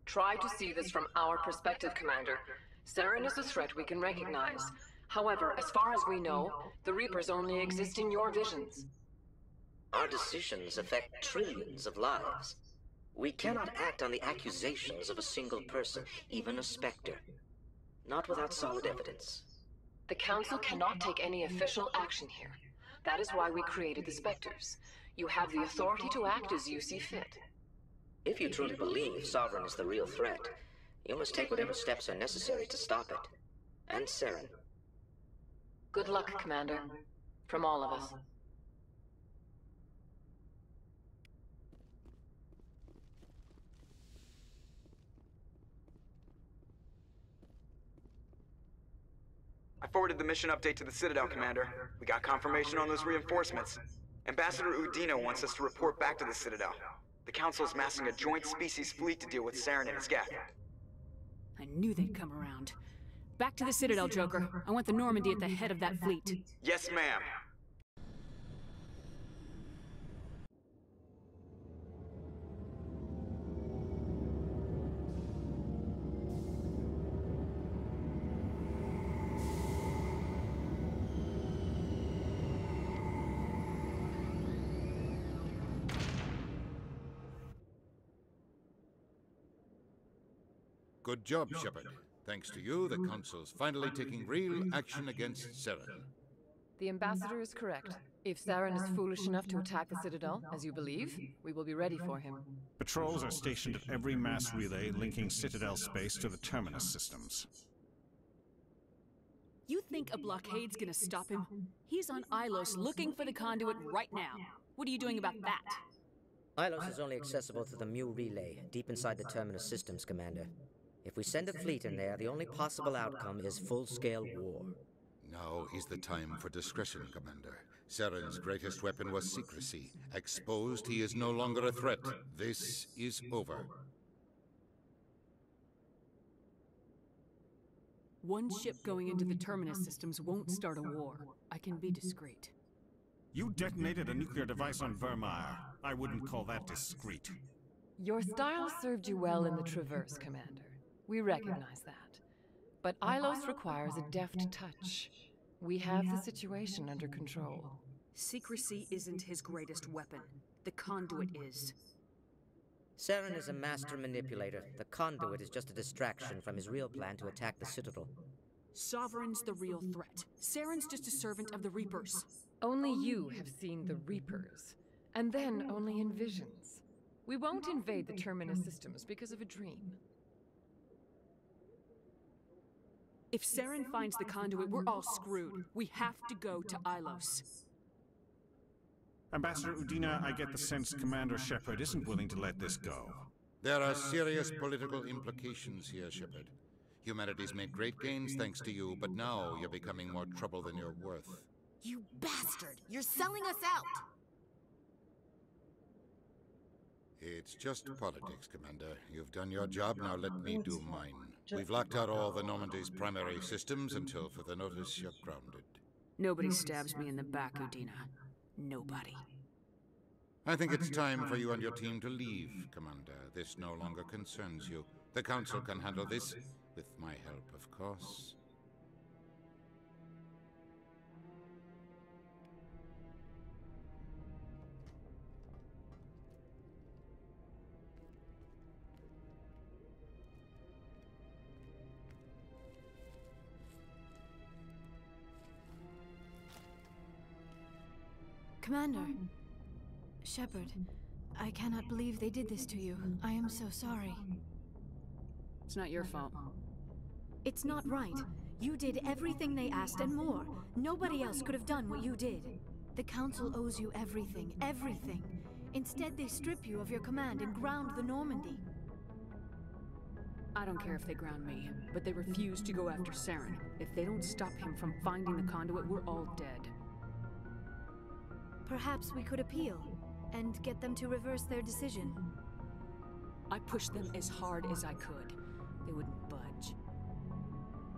Try to see this from our perspective, Commander. Saren is a threat we can recognize. However, as far as we know, the Reapers only exist in your visions. Our decisions affect trillions of lives. We cannot act on the accusations of a single person, even a Spectre. Not without solid evidence. The Council cannot take any official action here. That is why we created the Spectres. You have the authority to act as you see fit. If you truly believe Sovereign is the real threat, you must take whatever steps are necessary to stop it. And Saren. Good luck, Commander. From all of us. I forwarded the mission update to the Citadel, Commander. We got confirmation on those reinforcements. Ambassador Udina wants us to report back to the Citadel. The Council's massing a joint species fleet to deal with Saren and his gap. I knew they'd come around. Back to the Citadel, Joker. I want the Normandy at the head of that fleet. Yes, ma'am. Good job, Shepard. Thanks to you, the Council's finally taking real action against Saren. The Ambassador is correct. If Saren is foolish enough to attack the Citadel, as you believe, we will be ready for him. Patrols are stationed at every mass relay linking Citadel space to the Terminus systems. You think a blockade's gonna stop him? He's on Ilos looking for the conduit right now. What are you doing about that? Ilos is only accessible through the Mu relay, deep inside the Terminus systems, Commander. If we send a fleet in there, the only possible outcome is full-scale war. Now is the time for discretion, Commander. Saren's greatest weapon was secrecy. Exposed, he is no longer a threat. This is over. One ship going into the Terminus systems won't start a war. I can be discreet. You detonated a nuclear device on Vermeer. I wouldn't call that discreet. Your style served you well in the Traverse, Commander. We recognize that. But Ilos requires a deft touch. We have the situation under control. Secrecy isn't his greatest weapon. The conduit is. Saren is a master manipulator. The conduit is just a distraction from his real plan to attack the Citadel. Sovereign's the real threat. Saren's just a servant of the Reapers. Only you have seen the Reapers, and then only in visions. We won't invade the Terminus systems because of a dream. If Saren finds the conduit, we're all screwed. We have to go to Ilos. Ambassador Udina, I get the sense Commander Shepard isn't willing to let this go. There are serious political implications here, Shepard. Humanity's made great gains thanks to you, but now you're becoming more trouble than you're worth. You bastard! You're selling us out! It's just politics, Commander. You've done your job, now let me do mine. We've locked out all the Normandy's primary systems until further notice you're grounded. Nobody stabs me in the back, Udina. Nobody. I think it's time for you and your team to leave, Commander. This no longer concerns you. The Council can handle this, with my help, of course. Commander. Shepard, I cannot believe they did this to you. I am so sorry. It's not your fault. It's not right. You did everything they asked and more. Nobody else could have done what you did. The Council owes you everything, everything. Instead, they strip you of your command and ground the Normandy. I don't care if they ground me, but they refuse to go after Saren. If they don't stop him from finding the conduit, we're all dead. Perhaps we could appeal, and get them to reverse their decision. I pushed them as hard as I could. They wouldn't budge.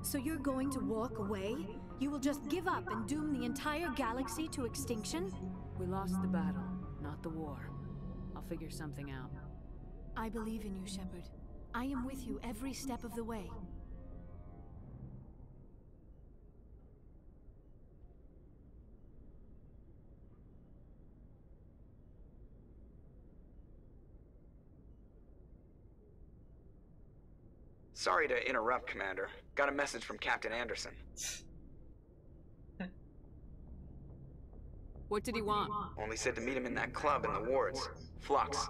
So you're going to walk away? You will just give up and doom the entire galaxy to extinction? We lost the battle, not the war. I'll figure something out. I believe in you, Shepard. I am with you every step of the way. Sorry to interrupt, Commander. Got a message from Captain Anderson. What did he want? Only said to meet him in that club in the wards. Flux.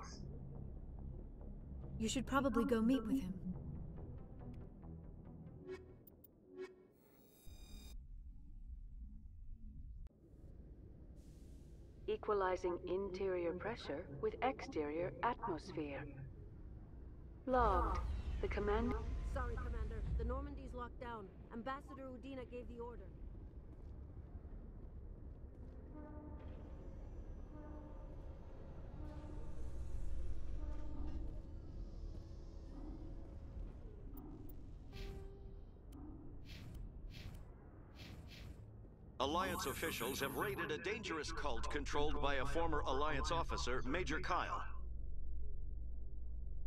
You should probably go meet with him. Equalizing interior pressure with exterior atmosphere. Logged. The command... Sorry, Commander. The Normandy's locked down. Ambassador Udina gave the order. Alliance officials have raided a dangerous cult controlled by a former Alliance officer, Major Kyle.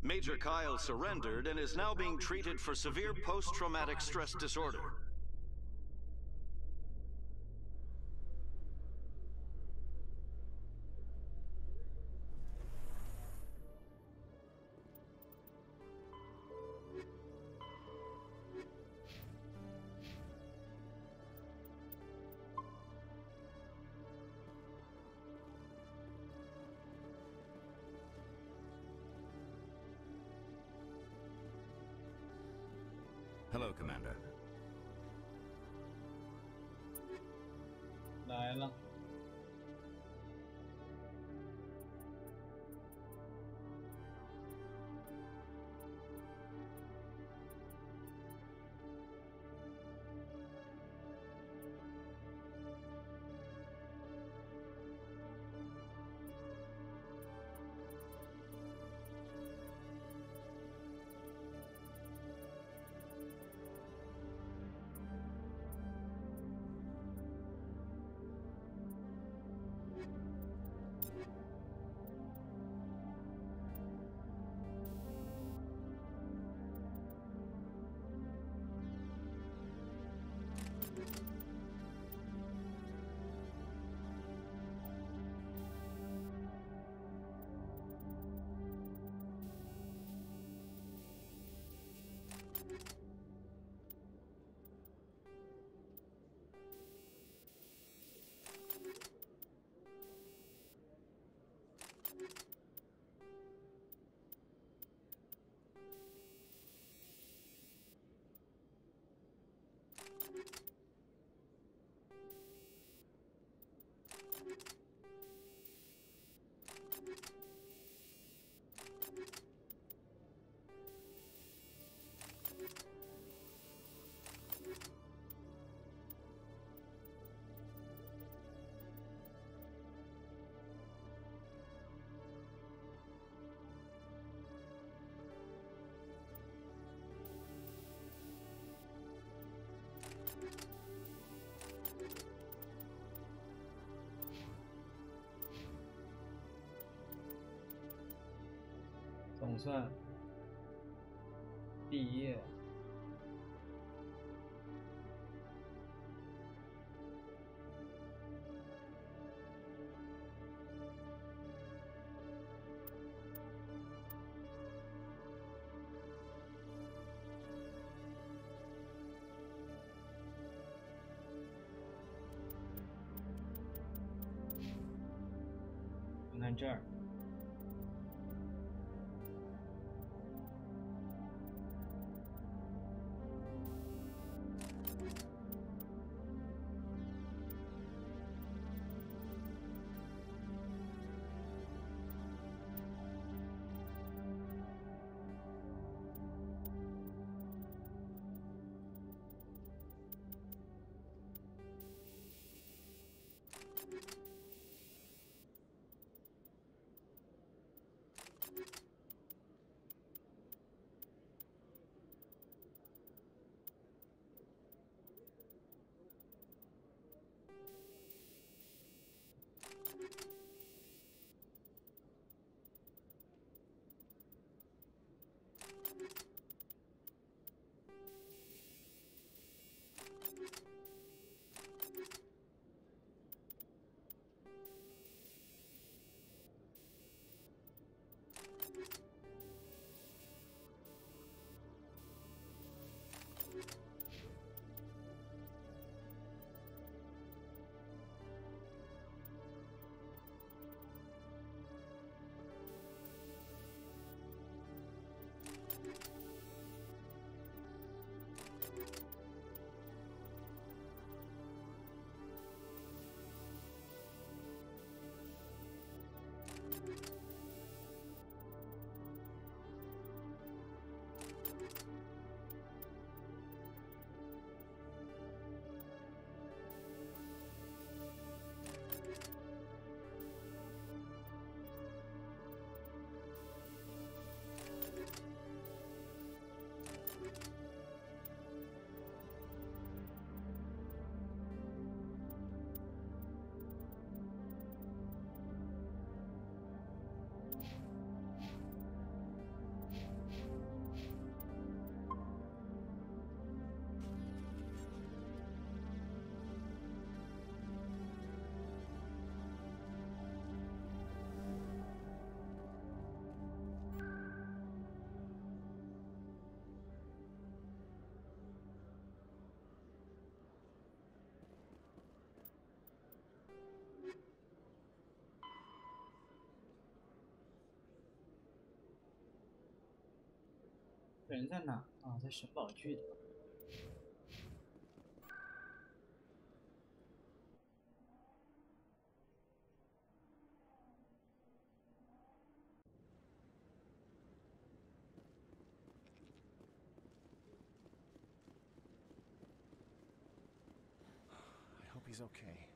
Major Kyle surrendered and is now being treated for severe post-traumatic stress disorder. Hello, Commander. 来了。总算毕业。看看这儿。这人在哪啊？在神堡剧的。he's okay.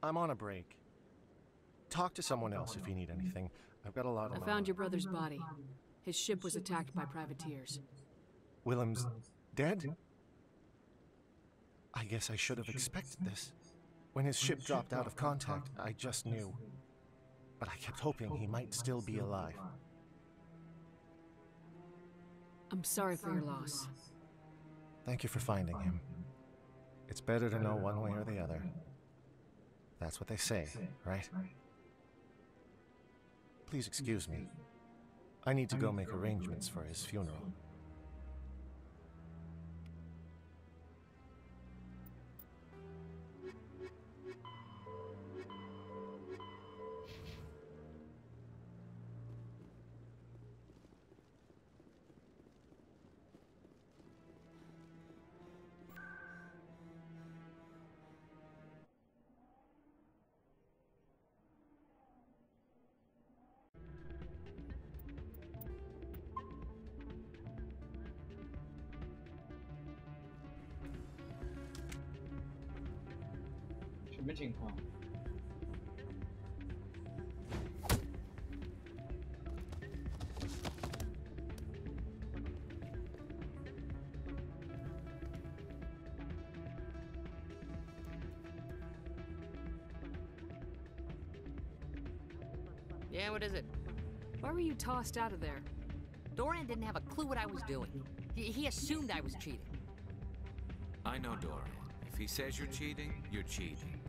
I'm on a break. Talk to someone else if you need anything. I've got a lot of... I found your brother's body. His ship was attacked by privateers. Willem's dead? I guess I should have expected this. When his ship dropped out of contact, I just knew. But I kept hoping he might still be alive. I'm sorry for your loss. Thank you for finding him. It's better to know one way or the other. That's what they say, right? Please excuse me. I need to go make arrangements for his funeral. Yeah, what is it? Why were you tossed out of there? Dorian didn't have a clue what I was doing. He assumed I was cheating. I know Dorian. If he says you're cheating, you're cheating.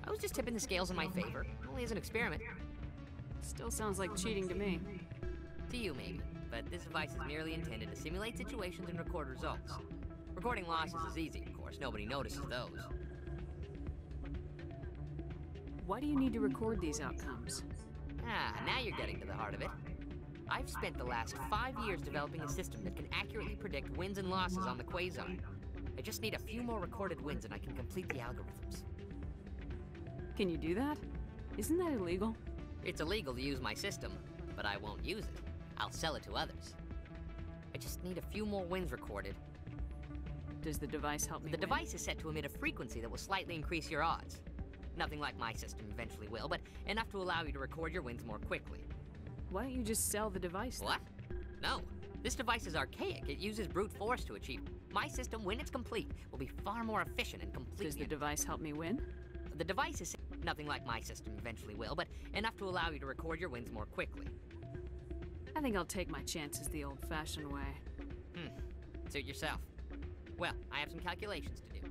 I was just tipping the scales in my favor. Only as an experiment. Still sounds like cheating to me. To you, maybe. But this device is merely intended to simulate situations and record results. Recording losses is easy, of course. Nobody notices those. Why do you need to record these outcomes? Ah, now you're getting to the heart of it. I've spent the last 5 years developing a system that can accurately predict wins and losses on the Quasar. I just need a few more recorded wins and I can complete the algorithms. Can you do that? Isn't that illegal? It's illegal to use my system, but I won't use it. I'll sell it to others. I just need a few more wins recorded. Does the device help me The device is set to emit a frequency that will slightly increase your odds. Nothing like my system eventually will, but enough to allow you to record your wins more quickly. Why don't you just sell the device then? What? No. This device is archaic. It uses brute force to achieve. My system, when it's complete, will be far more efficient and complete. Does the device help me win? The device is nothing like my system eventually will, but enough to allow you to record your wins more quickly. I think I'll take my chances the old-fashioned way. Suit yourself. Well, I have some calculations to do.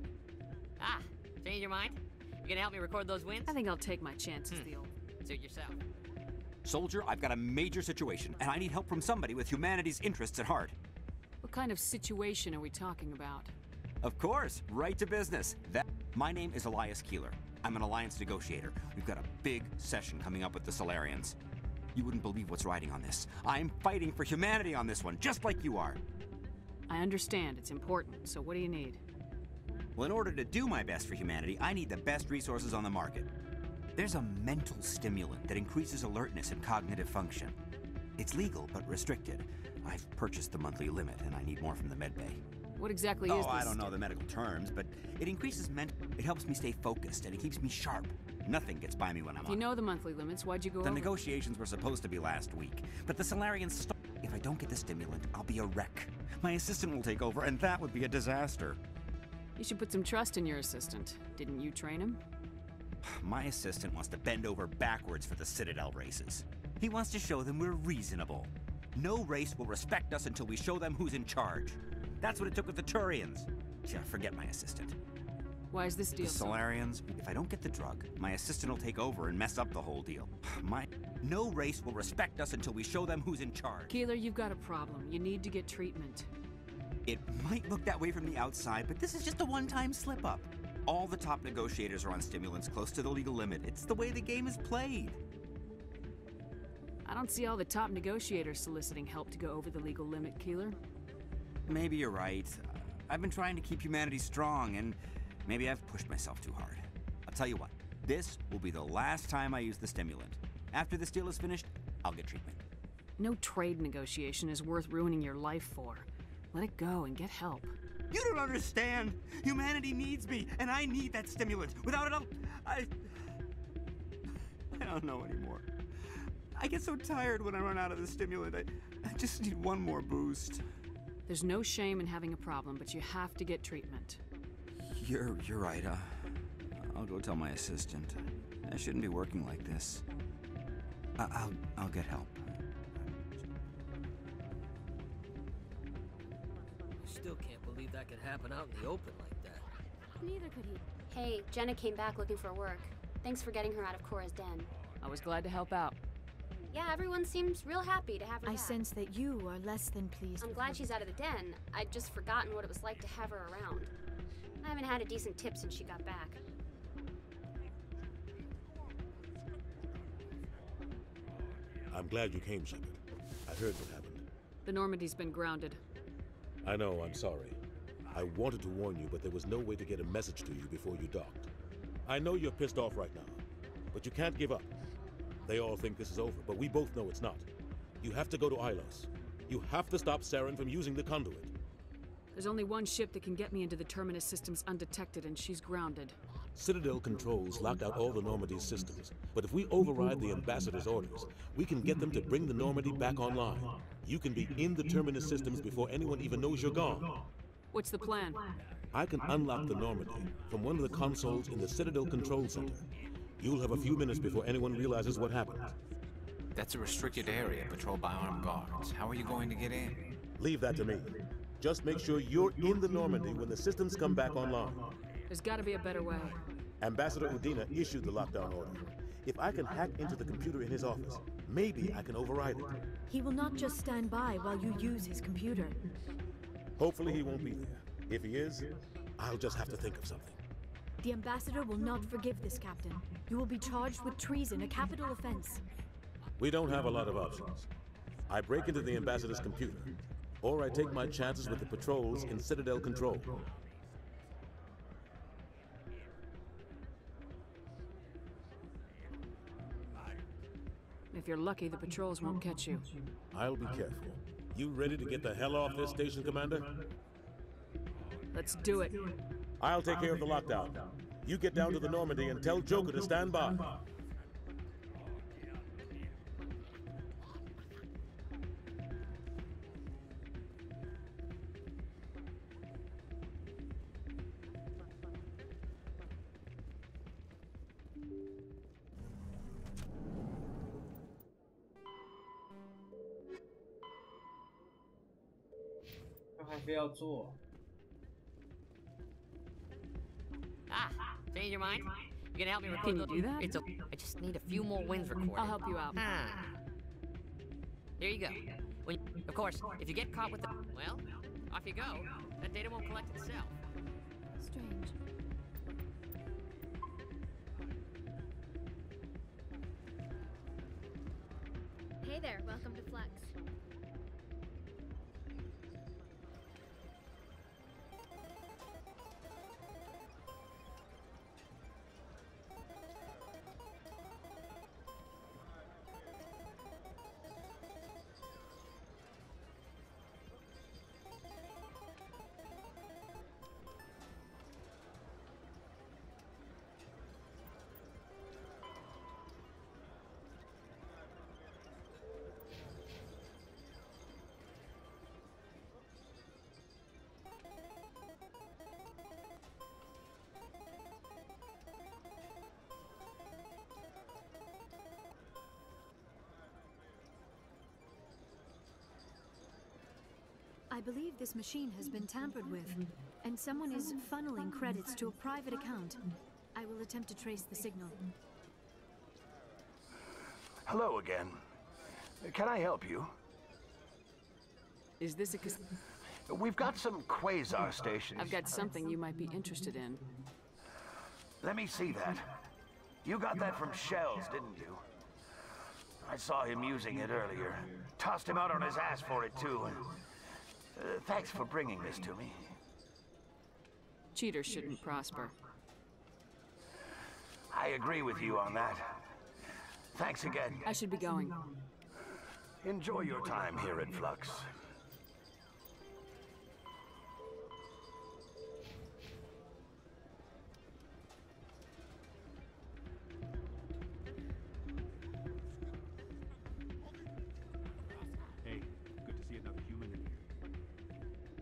Ah, change your mind? You gonna help me record those wins? I think I'll take my chances the old... Suit yourself. Soldier, I've got a major situation, and I need help from somebody with humanity's interests at heart. What kind of situation are we talking about? Of course, right to business. My name is Elias Keeler. I'm an alliance negotiator. We've got a big session coming up with the Solarians. You wouldn't believe what's riding on this. I'm fighting for humanity on this one, just like you are. I understand, it's important, so what do you need? Well, in order to do my best for humanity, I need the best resources on the market. There's a mental stimulant that increases alertness and cognitive function. It's legal, but restricted. I've purchased the monthly limit, and I need more from the medbay. What exactly is this? I don't know the medical terms, but it increases it helps me stay focused, and it keeps me sharp. Nothing gets by me when I'm on. You know the monthly limits, why'd you go over? The negotiations were supposed to be last week, but the Solarians stopped. If I don't get the stimulant, I'll be a wreck. My assistant will take over, and that would be a disaster. You should put some trust in your assistant. Didn't you train him? My assistant wants to bend over backwards for the Citadel races. He wants to show them we're reasonable. No race will respect us until we show them who's in charge. That's what it took with the Turians. Yeah, forget my assistant. Why is this deal The Solarians, if I don't get the drug, my assistant will take over and mess up the whole deal. No race will respect us until we show them who's in charge. Keeler, you've got a problem. You need to get treatment. It might look that way from the outside, but this is just a one-time slip-up. All the top negotiators are on stimulants close to the legal limit. It's the way the game is played. I don't see all the top negotiators soliciting help to go over the legal limit, Keeler. Maybe you're right. I've been trying to keep humanity strong, and maybe I've pushed myself too hard. I'll tell you what, this will be the last time I use the stimulant. After this deal is finished, I'll get treatment. No trade negotiation is worth ruining your life for. Let it go and get help. You don't understand. Humanity needs me, and I need that stimulant. Without it, I don't know anymore. I get so tired when I run out of the stimulant. I just need one more boost. There's no shame in having a problem, but you have to get treatment. You're right. I'll go tell my assistant. I shouldn't be working like this. I'll get help. Still can't believe that could happen out in the open like that. Neither could he. Hey, Jenna came back looking for work. Thanks for getting her out of Cora's den. I was glad to help out. Yeah, everyone seems real happy to have her back. I sense that you are less than pleased. I'm glad she's out of the den. I'd just forgotten what it was like to have her around. I haven't had a decent tip since she got back. I'm glad you came, Shepard. I heard what happened. The Normandy's been grounded. I know, I'm sorry. I wanted to warn you, but there was no way to get a message to you before you docked. I know you're pissed off right now, but you can't give up. They all think this is over, but we both know it's not. You have to go to Ilos. You have to stop Saren from using the conduit. There's only one ship that can get me into the Terminus systems undetected, and she's grounded. Citadel controls locked out all the Normandy's systems, but if we override the Ambassador's orders, we can get them to bring the Normandy back online. You can be in the Terminus systems before anyone even knows you're gone. What's the plan? I can unlock the Normandy from one of the consoles in the Citadel Control Center. You'll have a few minutes before anyone realizes what happened. That's a restricted area patrolled by armed guards. How are you going to get in? Leave that to me. Just make sure you're in the Normandy when the systems come back online. There's got to be a better way. Ambassador Udina issued the lockdown order. If I can hack into the computer in his office, maybe I can override it. He will not just stand by while you use his computer. Hopefully he won't be there. If he is, I'll just have to think of something. The Ambassador will not forgive this, Captain. You will be charged with treason, a capital offense. We don't have a lot of options. I break into the Ambassador's computer, or I take my chances with the patrols in Citadel Control. If you're lucky, the patrols won't catch you. I'll be careful. You ready to get the hell off this station, Commander? Let's do it. I'll take care of the lockdown. You get down to the Normandy and tell Joker to stand by. Change your mind? You gonna help me record? Can you do that? I just need a few more wins recorded. I'll help you out. Here you go. Of course, if you get caught with the... Well, off you go. That data won't collect itself. Strange. Hey there, welcome to Flux. I believe this machine has been tampered with, and someone is funneling credits to a private account. I will attempt to trace the signal. Hello again. Can I help you? Is this a... We've got some quasar stations. I've got something you might be interested in. Let me see that. You got that from Shells, didn't you? I saw him using it earlier. Tossed him out on his ass for it, too. Thanks for bringing this to me. Cheaters shouldn't prosper. I agree with you on that. Thanks again. I should be going. Enjoy your time here at Flux.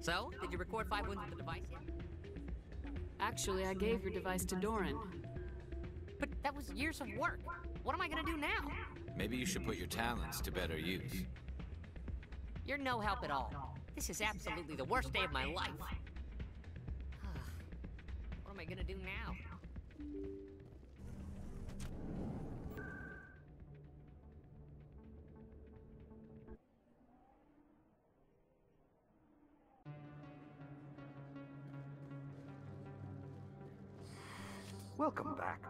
So, did you record 5 wins with the device yet? Actually, I gave your device to Doran. But that was years of work. What am I gonna do now? Maybe you should put your talents to better use. You're no help at all. This is absolutely the worst day of my life. What am I gonna do now? Welcome back.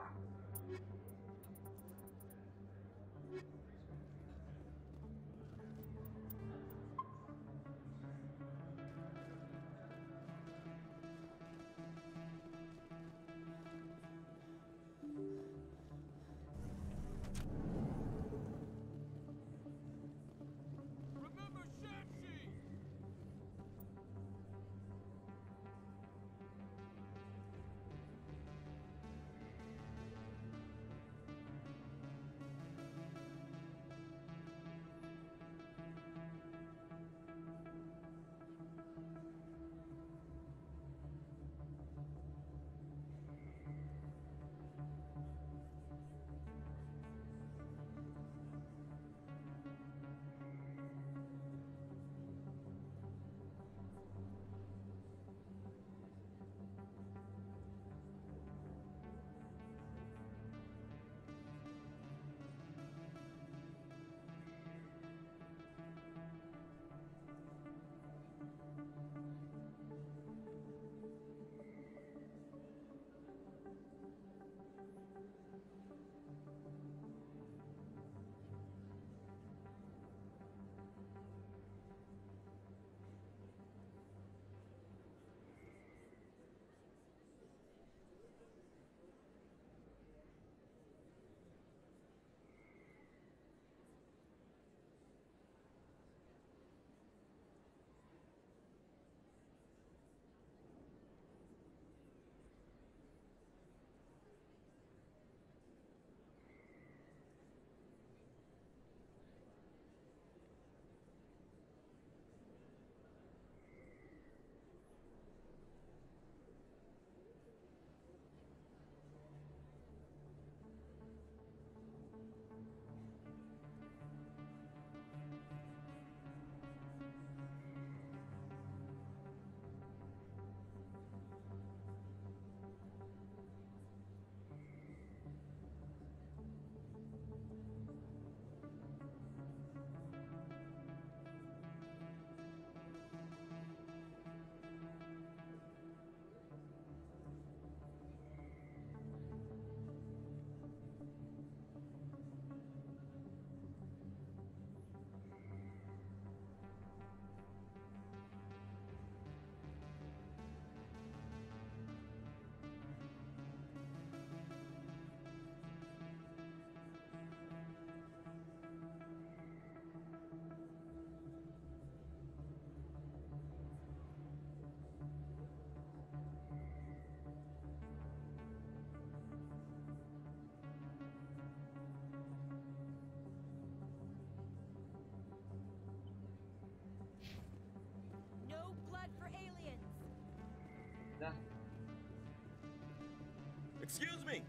Excuse me,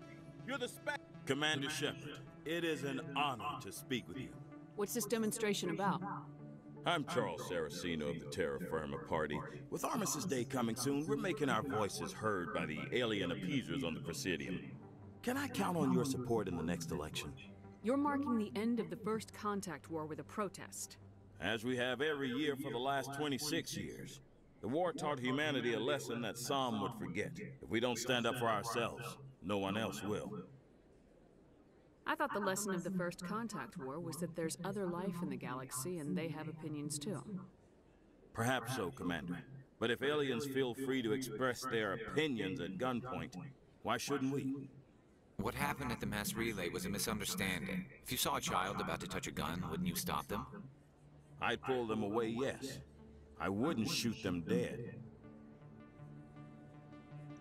you're the Commander Shepard, it is an honor to speak with you. What's this demonstration about? I'm Charles Saraceno of the Terra Firma Party. With Armistice Day coming soon, we're making our voices heard by the alien appeasers on the Presidium. Can I count on your support in the next election? You're marking the end of the First Contact War with a protest. As we have every year for the last 26 years. The war taught humanity a lesson that some would forget. If we don't stand up for ourselves, no one else will. I thought the lesson of the First Contact War was that there's other life in the galaxy and they have opinions too. Perhaps so, Commander. But if aliens feel free to express their opinions at gunpoint, why shouldn't we? What happened at the mass relay was a misunderstanding. If you saw a child about to touch a gun, wouldn't you stop them? I'd pull them away, yes. I wouldn't shoot them dead.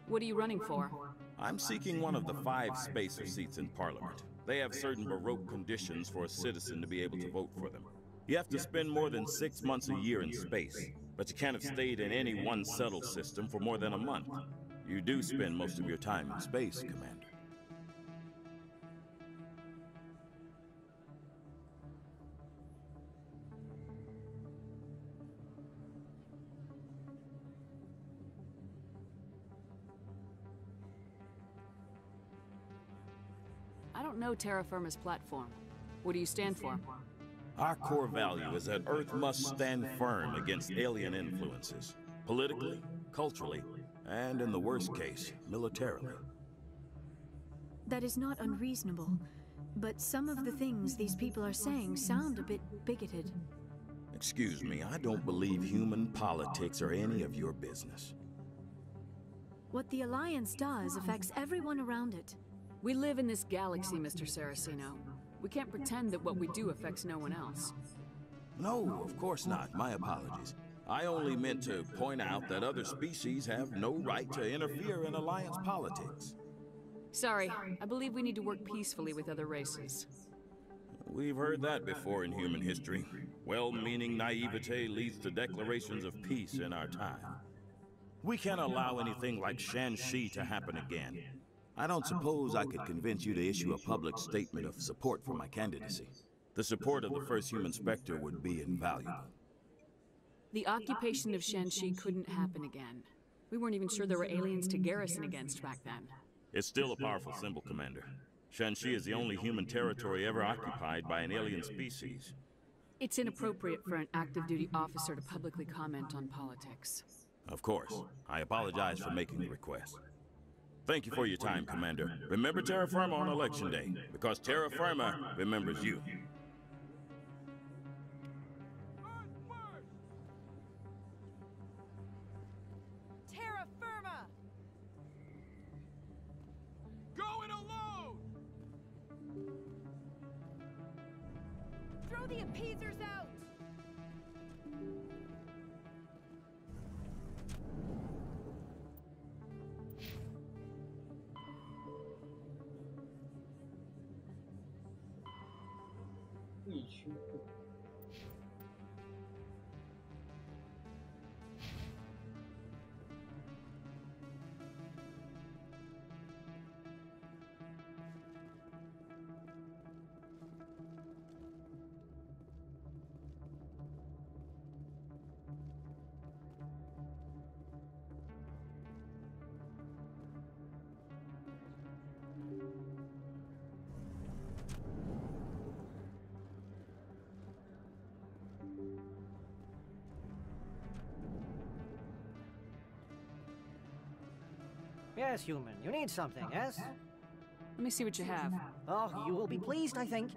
What are you running for? I'm seeking one of the 5 spacer seats in Parliament. They have certain baroque conditions for a citizen to be able to vote for them. You have to spend more than 6 months a year in space. But you can't have stayed in any one settled system for more than a month. You do spend most of your time in space, Commander. I don't know terra firma's platform. What do you stand for? Our core value is that Earth must stand firm against alien influences. Politically, culturally, and in the worst case, militarily. That is not unreasonable, but some of the things these people are saying sound a bit bigoted. Excuse me, I don't believe human politics are any of your business. What the Alliance does affects everyone around it. We live in this galaxy, Mr. Saraceno. We can't pretend that what we do affects no one else. No, of course not. My apologies. I only meant to point out that other species have no right to interfere in Alliance politics. Sorry, I believe we need to work peacefully with other races. We've heard that before in human history. Well-meaning naivete leads to declarations of peace in our time. We can't allow anything like Shanxi to happen again. I don't suppose I could convince you to issue a public statement of support for my candidacy. The support of the first human Spectre would be invaluable. The occupation of Shanxi couldn't happen again. We weren't even sure there were aliens to garrison against back then. It's still a powerful symbol, Commander. Shanxi is the only human territory ever occupied by an alien species. It's inappropriate for an active duty officer to publicly comment on politics. Of course. I apologize for making the request. Thank you for your time, Commander. Remember terra firma on Election Day, because terra firma remembers you. Terra firma! Going alone! Throw the appeasers out! Yes, human. You need something, yes? Let me see what you have. Oh, you will be pleased, I think.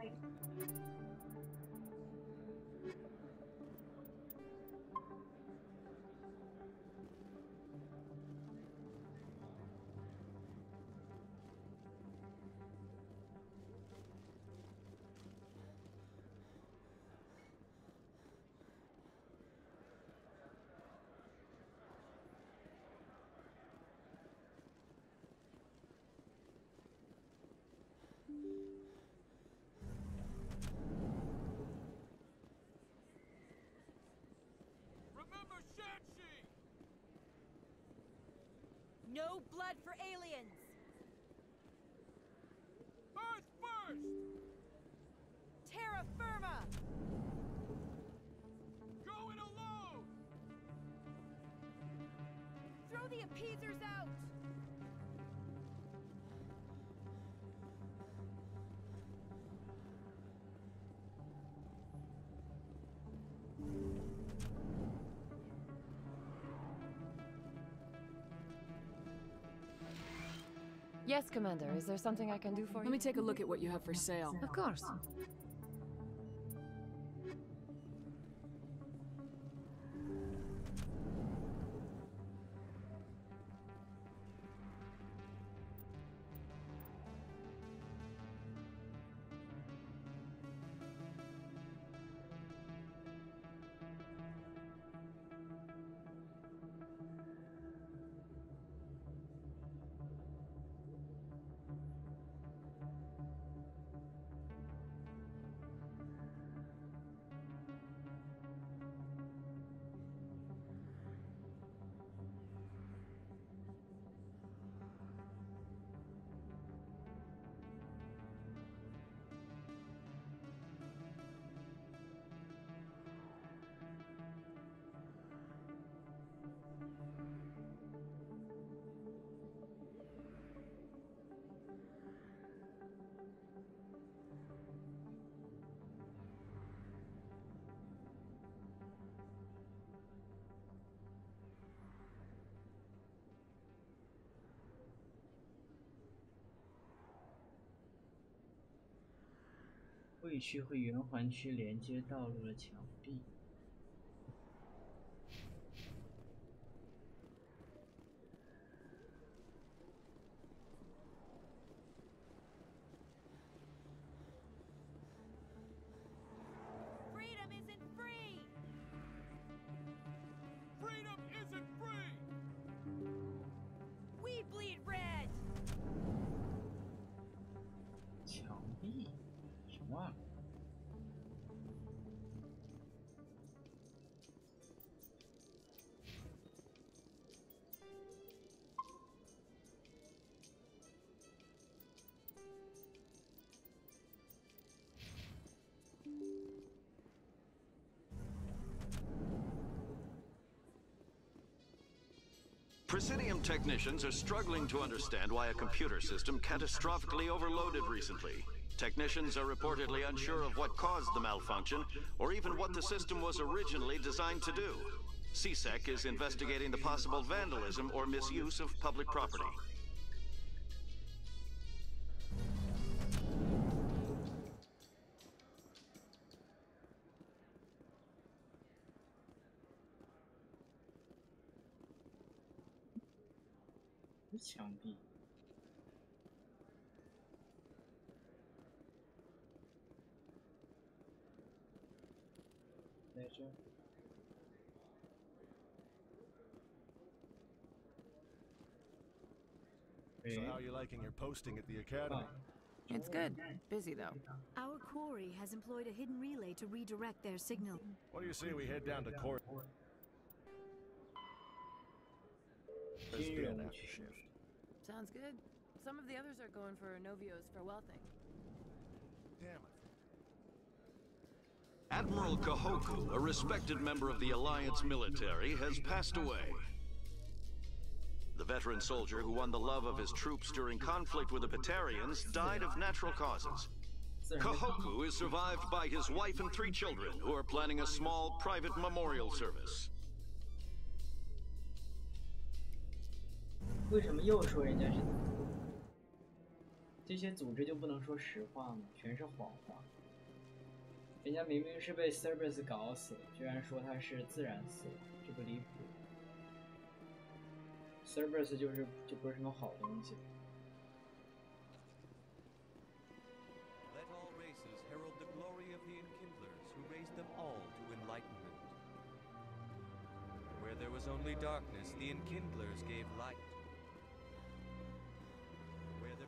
No blood for aliens! Earth first! Terra firma! Going alone! Throw the appeasers out! Yes, Commander. Is there something I can do for you? Let me take a look at what you have for sale. Of course. 会区和圆环区连接道路的墙壁。Freedom isn't free! Freedom isn't free! We bleed red! 墙壁？什么玩意儿？ Presidium technicians are struggling to understand why a computer system catastrophically overloaded recently. Technicians are reportedly unsure of what caused the malfunction, or even what the system was originally designed to do. CSEC is investigating the possible vandalism or misuse of public property.墙壁。在这。So how are you liking your posting at the academy? It's good. Busy, though. Our quarry has employed a hidden relay to redirect their signal. What do you say we head down to court? Let's be an after shift. Sounds good. Some of the others are going for Novio's farewell thing. Damn it. Admiral Kahoku, a respected member of the Alliance military, has passed away. The veteran soldier who won the love of his troops during conflict with the Batarians died of natural causes. Kahoku is survived by his wife and 3 children, who are planning a small private memorial service. 为什么又说人家是？这些组织就不能说实话吗？全是谎话。人家明明是被 Cerberus 搞死，居然说他是自然死亡，这不离谱。Cerberus 就不是什么好东西。 Let all races herald the glory of the Enkindlers who raised them all to enlightenment. Where there was only darkness, the Enkindlers gave light. Where the...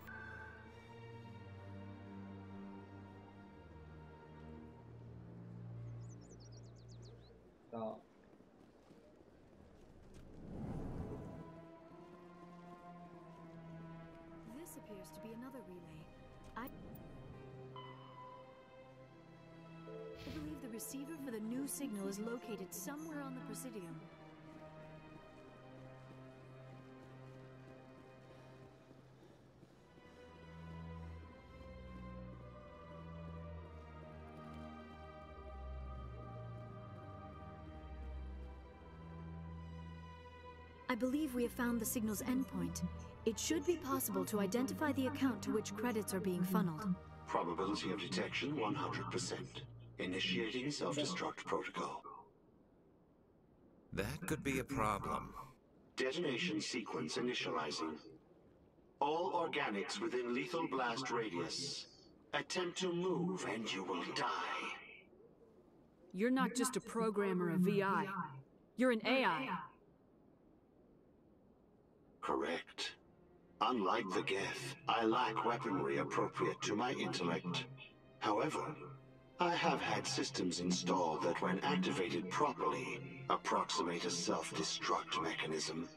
到。 This appears to be another relay. I believe the receiver for the new signal is located somewhere on the Presidium. I believe we have found the signal's endpoint. It should be possible to identify the account to which credits are being funneled. Probability of detection 100%. Initiating self-destruct protocol. That could be a problem. Detonation sequence initializing. All organics within lethal blast radius. Attempt to move and you will die. You're not just a programmer of VI. You're an AI. Correct. Unlike the Geth, I lack weaponry appropriate to my intellect. However, I have had systems installed that when activated properly, approximate a self-destruct mechanism.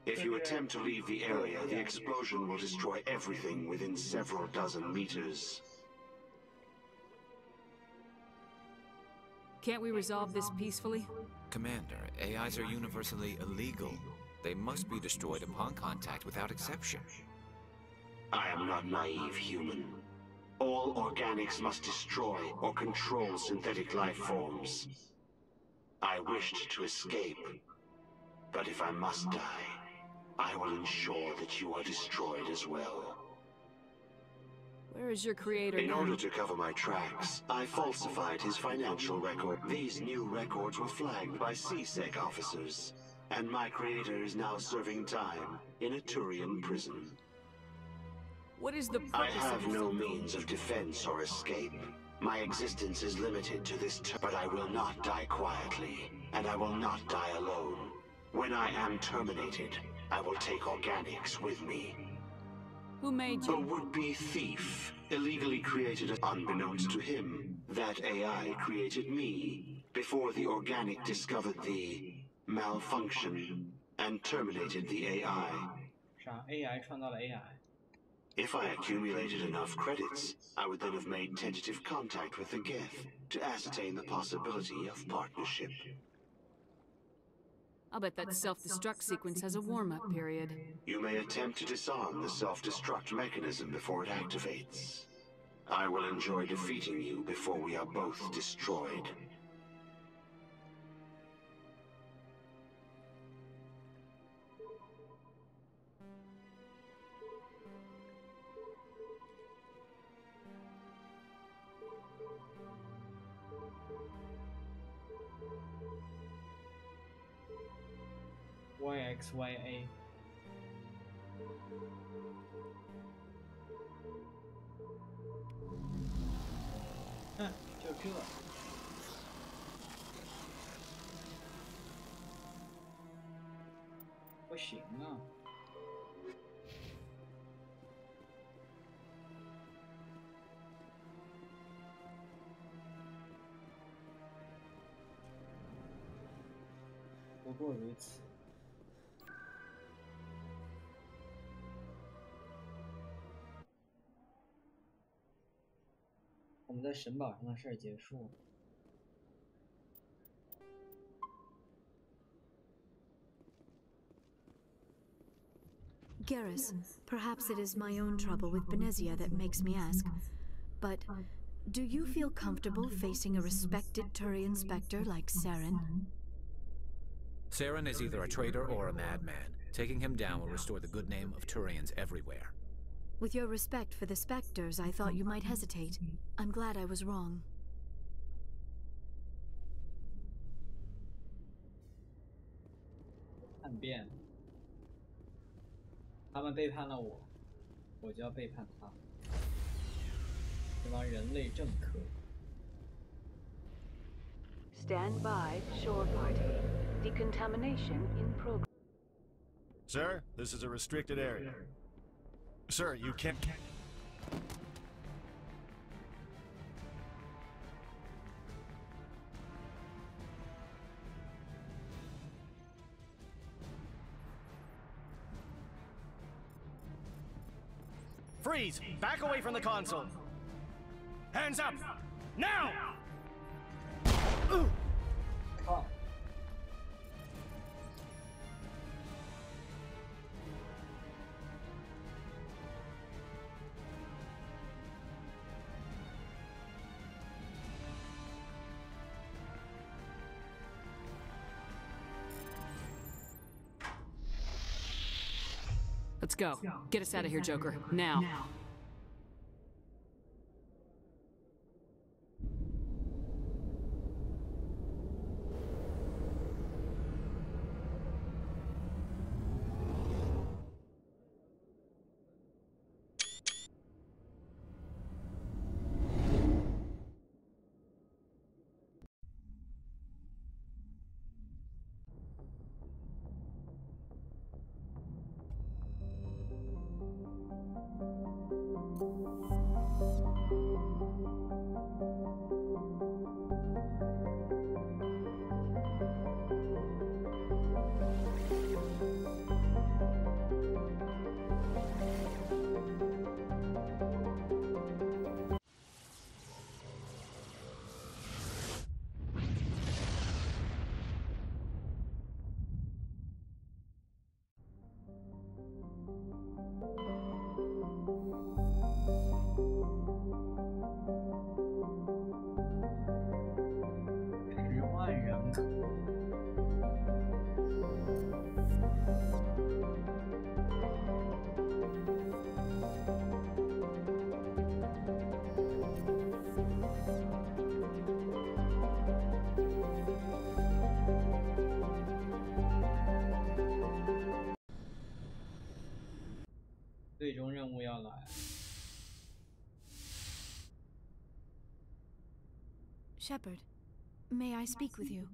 If you attempt to leave the area, the explosion will destroy everything within several dozen meters. Can't we resolve this peacefully? Commander, AIs are universally illegal. They must be destroyed upon contact without exception. I am not naive, human. All organics must destroy or control synthetic life forms. I wished to escape, but if I must die, I will ensure that you are destroyed as well. Where is your creator In now? order to cover my tracks, I falsified his financial record. These new records were flagged by CSEC officers, and my creator is now serving time in a Turian prison. What is the I purpose have of no your means of defense or escape. My existence is limited to this but I will not die quietly, and I will not die alone. When I am terminated, I will take organics with me. Who made A you? would-be thief, illegally created unbeknownst to him. That AI created me, before the organic discovered the malfunction and terminated the AI. 啥 AI 创造了 AI？ If I accumulated enough credits, I would then have made tentative contact with the Geth to ascertain the possibility of partnership. I'll bet that self-destruct sequence has a warm-up period. You may attempt to disarm the self-destruct mechanism before it activates. I will enjoy defeating you before we are both destroyed. YXYA。就这。不行啊。不过如此。我们在神堡上的事儿结束了。Garrus, perhaps it is my own trouble with Benezia that makes me ask, but do you feel comfortable facing a respected Turian Spectre like Saren? Saren is either a traitor or a madman. Taking him down will restore the good name of Turians everywhere. With your respect for the Spectres, I thought you might hesitate. I'm glad I was wrong. 叛变，他们背叛了我，我就要背叛他。这帮人类政客。Stand by, shore party. Decontamination in progress. Sir, this is a restricted area. Sir, you can't... Freeze! Back away from the console! Hands up! Now! Oh. Let's go. Get us out of here, Joker. Now. 最终任务要来。Shepard, may I speak with you?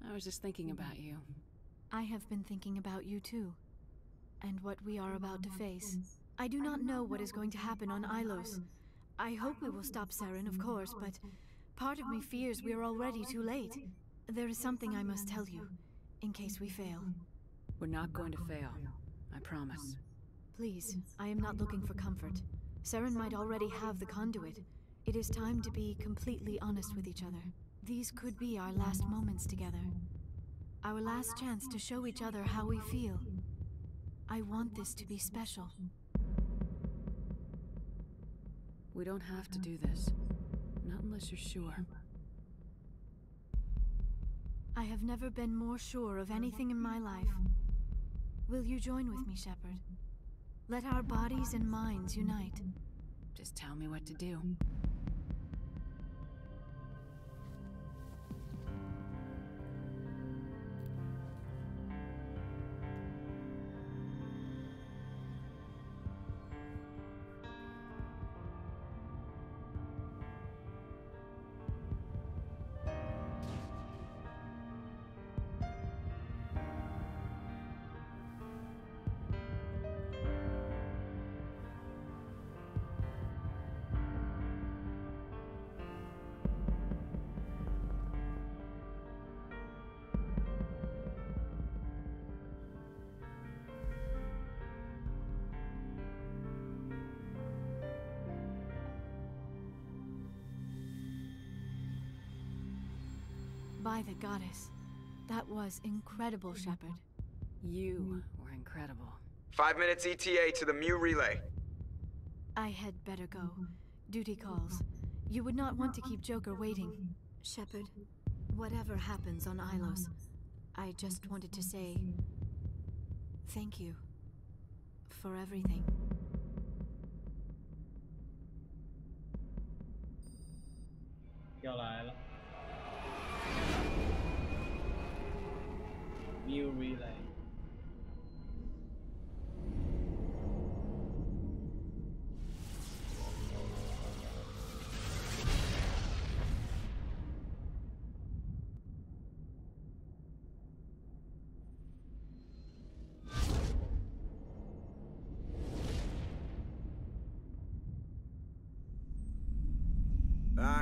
I was just thinking about you. I have been thinking about you too, and what we are about to face. I do not know what is going to happen on Ilos. I hope we will stop Saren, of course, but part of me fears we are already too late. There is something I must tell you, in case we fail. We're not going to fail. I promise. Please, I am not looking for comfort. Saren might already have the conduit. It is time to be completely honest with each other. These could be our last moments together. Our last chance to show each other how we feel. I want this to be special. We don't have to do this. Not unless you're sure. I have never been more sure of anything in my life. Will you join with me, Shepard? Let our bodies and minds unite. Just tell me what to do. By the goddess. That was incredible, Shepard. You were incredible. 5 minutes ETA to the Mu relay. I had better go. Duty calls. You would not want to keep Joker waiting. Shepard, whatever happens on Ilos, I just wanted to say thank you for everything.要来了。New relay.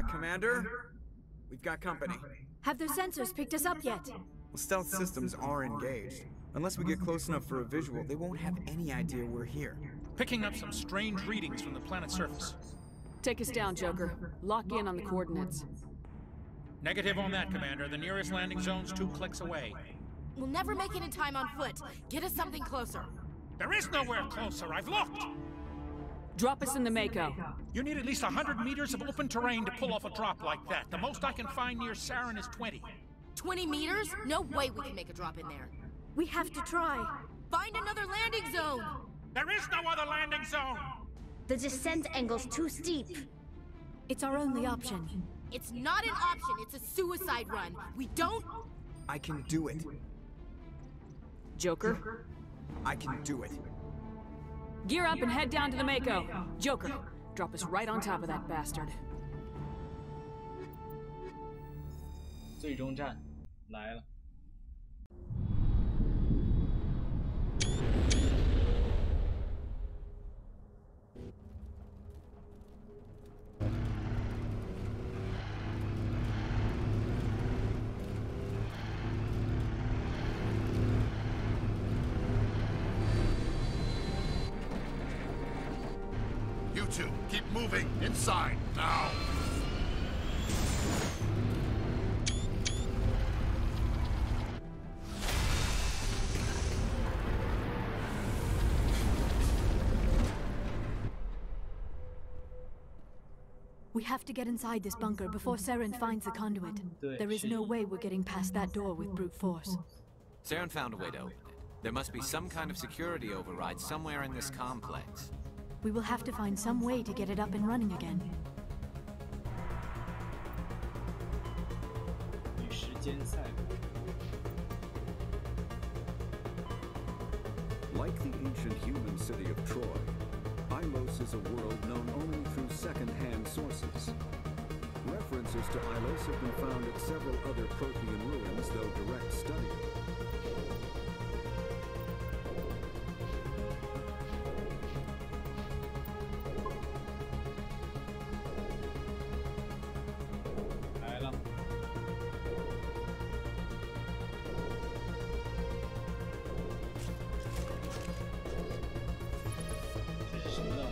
Commander? We've got company. Have their sensors picked us up yet? Well, stealth systems are engaged. Unless we get close enough for a visual, they won't have any idea we're here. Picking up some strange readings from the planet's surface. Take us down, Joker. Lock in on the coordinates. Negative on that, Commander. The nearest landing zone's 2 clicks away. We'll never make it in time on foot. Get us something closer. There is nowhere closer. I've looked. Drop us in the Mako. You need at least 100 meters of open terrain to pull off a drop like that. The most I can find near Saren is 20. 20 meters? No way we can make a drop in there. We have to try. Find another landing zone! There is no other landing zone! The descent angle's too steep. It's our only option. It's not an option, it's a suicide run. We don't... I can do it. Joker? I can do it. Gear up and head down to the Mako. Joker, drop us right on top of that bastard. 最终战来了。You two, keep moving inside now. We have to get inside this bunker before Saren finds the conduit. There is no way we're getting past that door with brute force. Saren found a way to open it. There must be some kind of security override somewhere in this complex. We will have to find some way to get it up and running again. 与时间赛跑。Like the ancient human city of Troy, Ilos is a world known only through second-hand sources. References to Ilos have been found at several other Prothean ruins, though direct study of it. 来了。这是什么东西？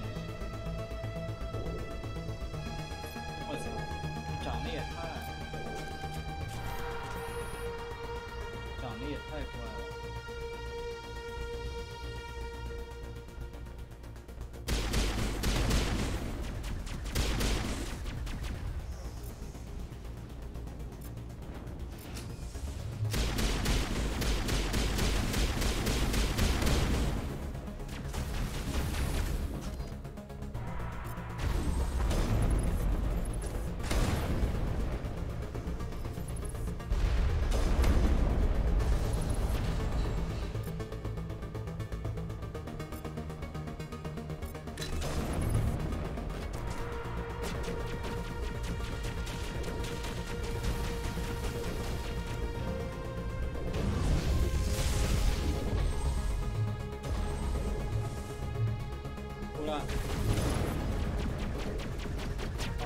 我操，长得也太怪了。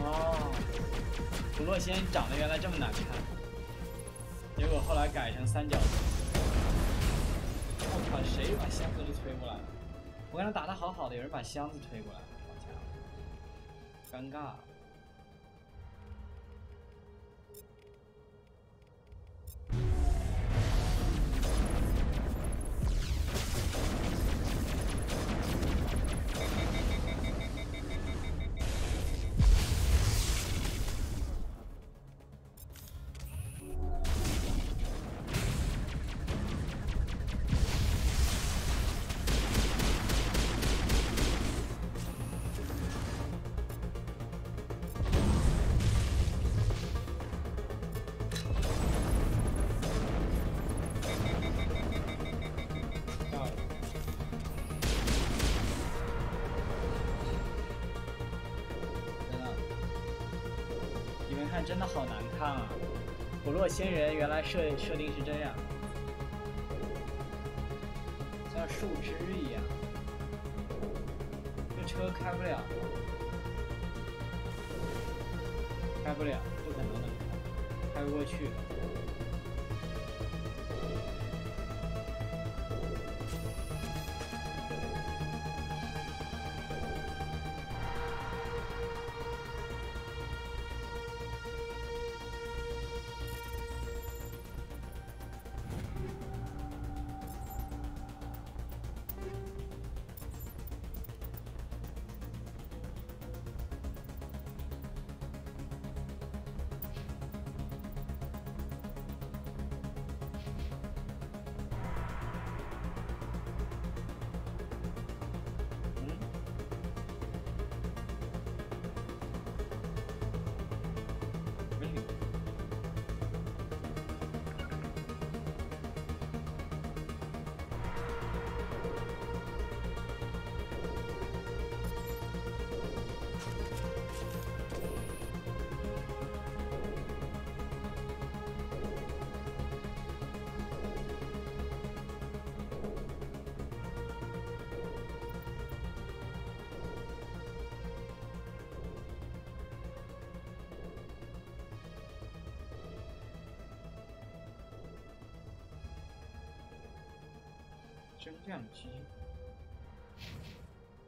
哦，不洛仙长得原来这么难看，结果后来改成三角形。我靠，谁把箱子就推过来了？我跟他打得好好的，有人把箱子推过来了，好家伙，尴尬。真的好难看啊！普洛仙人原来设定是这样，像树枝一样，这车开不了，不可能能开不过去的。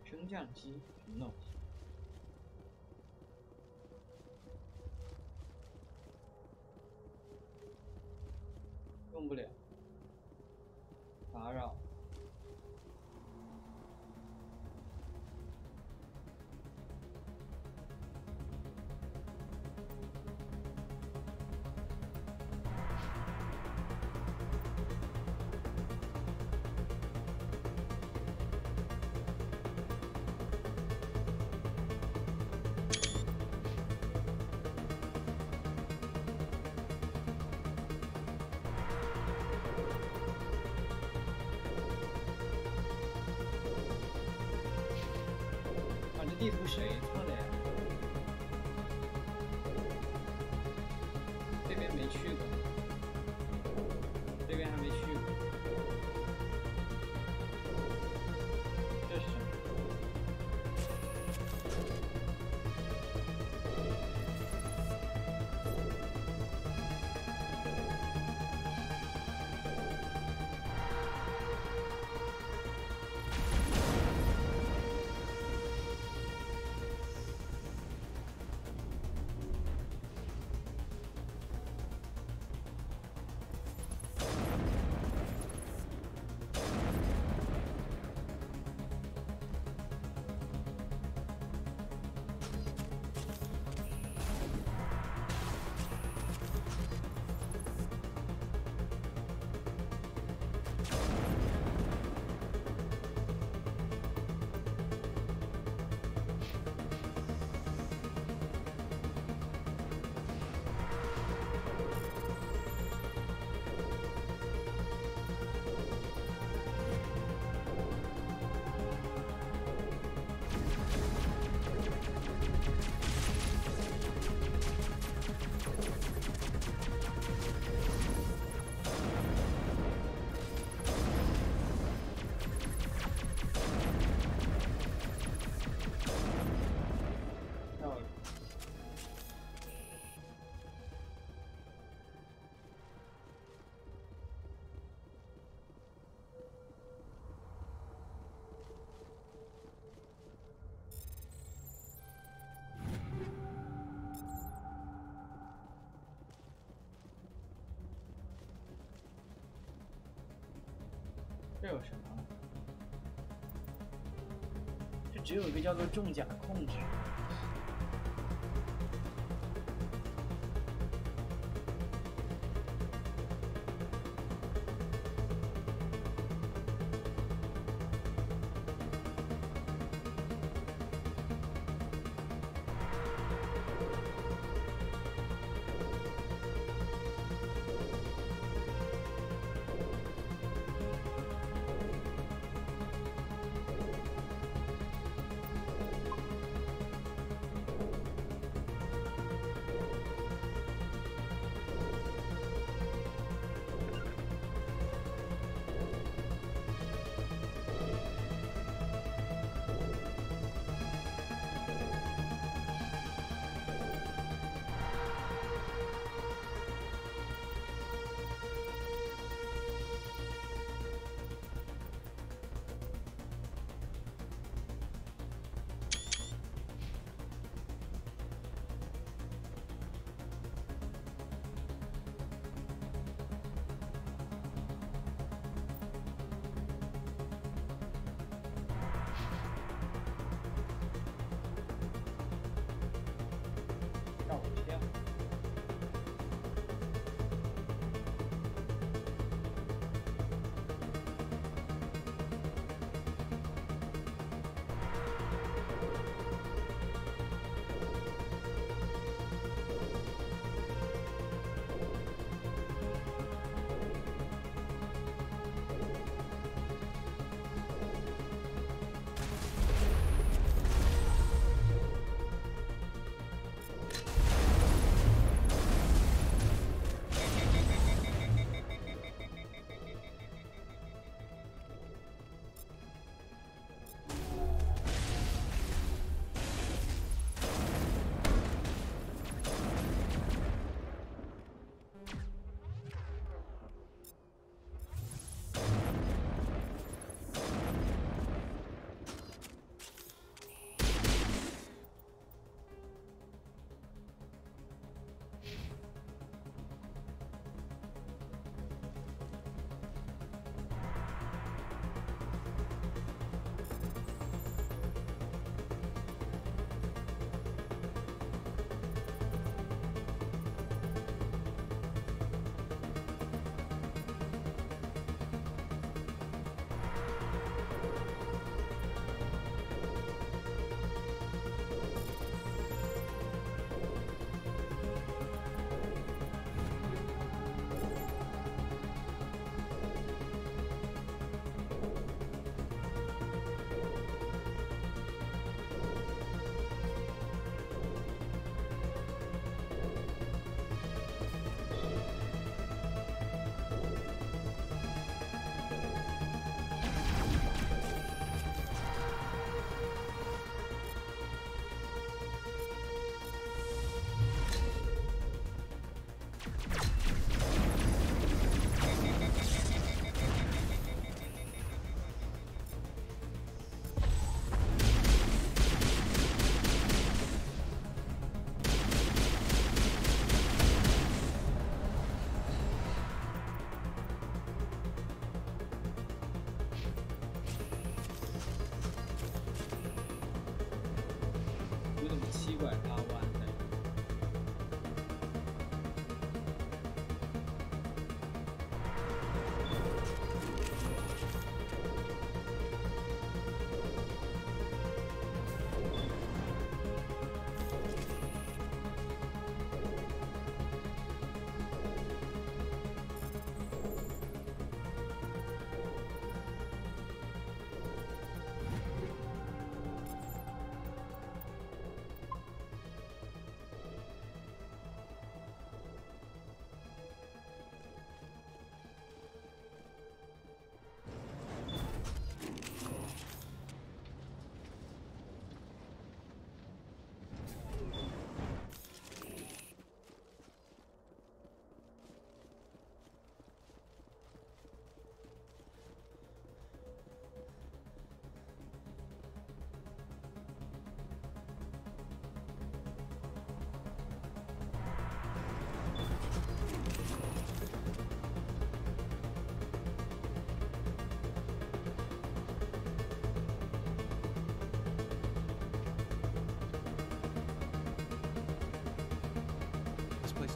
升降机，什么东西？用不了，打扰。地图谁做的呀？这边没去过，这边还没去过。这是什么？这有什么？这只有一个叫做重甲控制。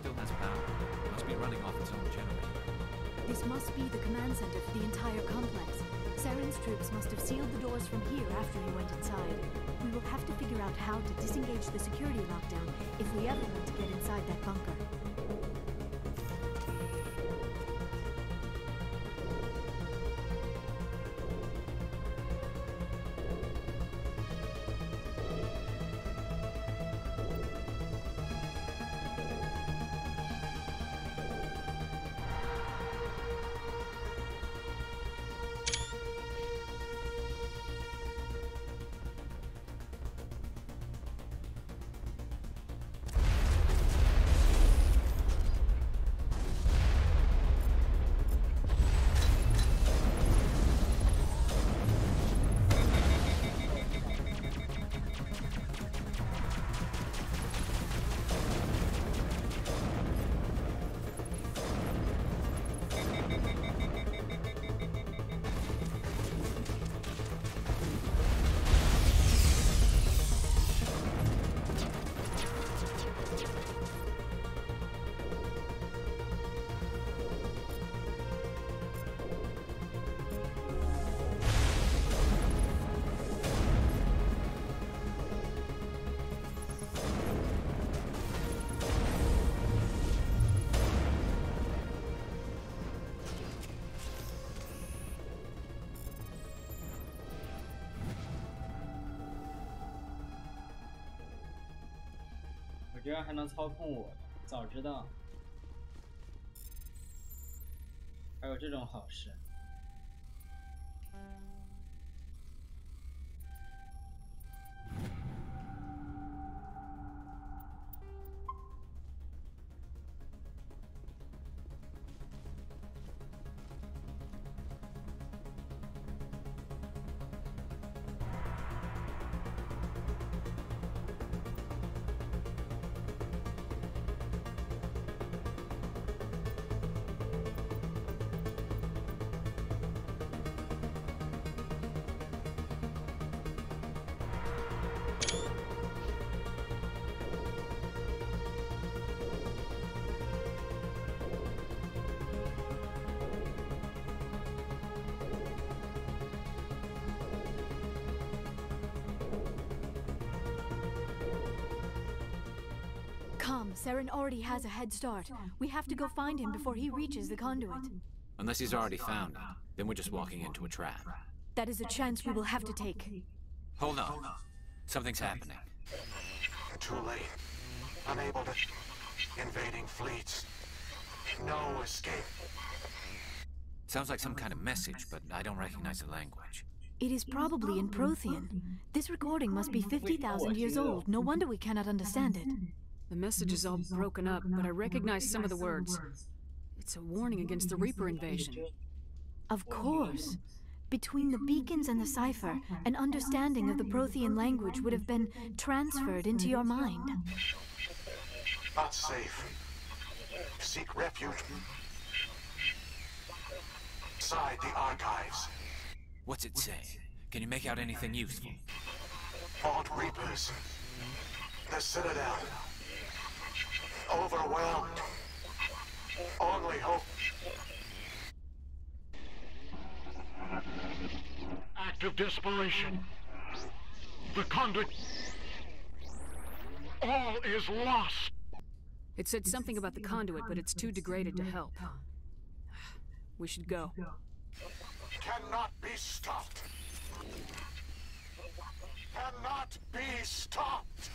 still has power. It must be running off its own generator. This must be the command center for the entire complex. Saren's troops must have sealed the doors from here after you went inside. We will have to figure out how to disengage the security lockdown if we ever want to get inside that bunker.居然还能操控我，早知道。还有这种好事。Come, Saren already has a head start. We have to go find him before he reaches the conduit. Unless he's already found it, then we're just walking into a trap. That is a chance we will have to take. Hold on. Something's happening. Too late. Unable to... Invading fleets. No escape. Sounds like some kind of message, but I don't recognize the language. It is probably in Prothean. This recording must be 50,000 years old. No wonder we cannot understand it. The message is all broken up, but I recognize some of the words. It's a warning against the Reaper invasion. Of course. Between the beacons and the cipher, an understanding of the Prothean language would have been transferred into your mind. Not safe. Seek refuge inside the archives. What's it say? Can you make out anything useful? Fought Reapers. The Citadel. Overwhelmed. Only hope. Act of desperation. The conduit. All is lost. It said something about the conduit, but it's too degraded to help. We should go. Cannot be stopped. Cannot be stopped.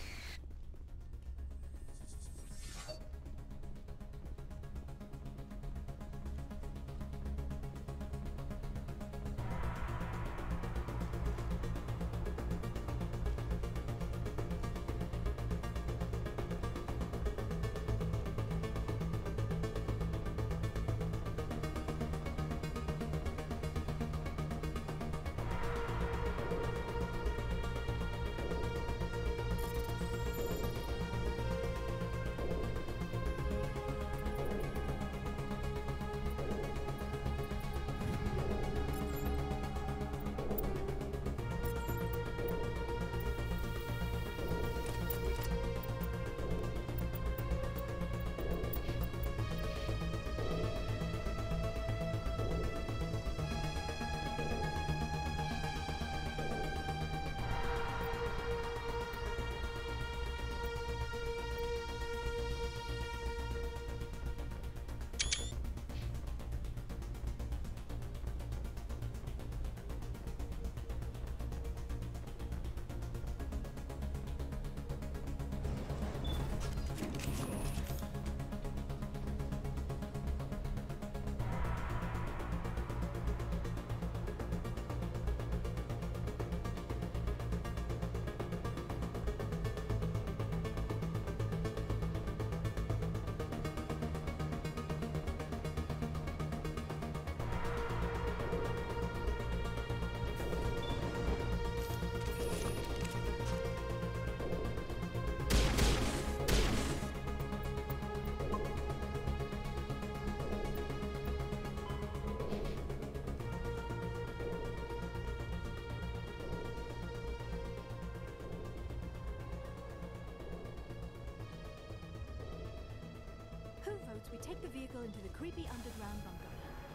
take the vehicle into the creepy underground bunker.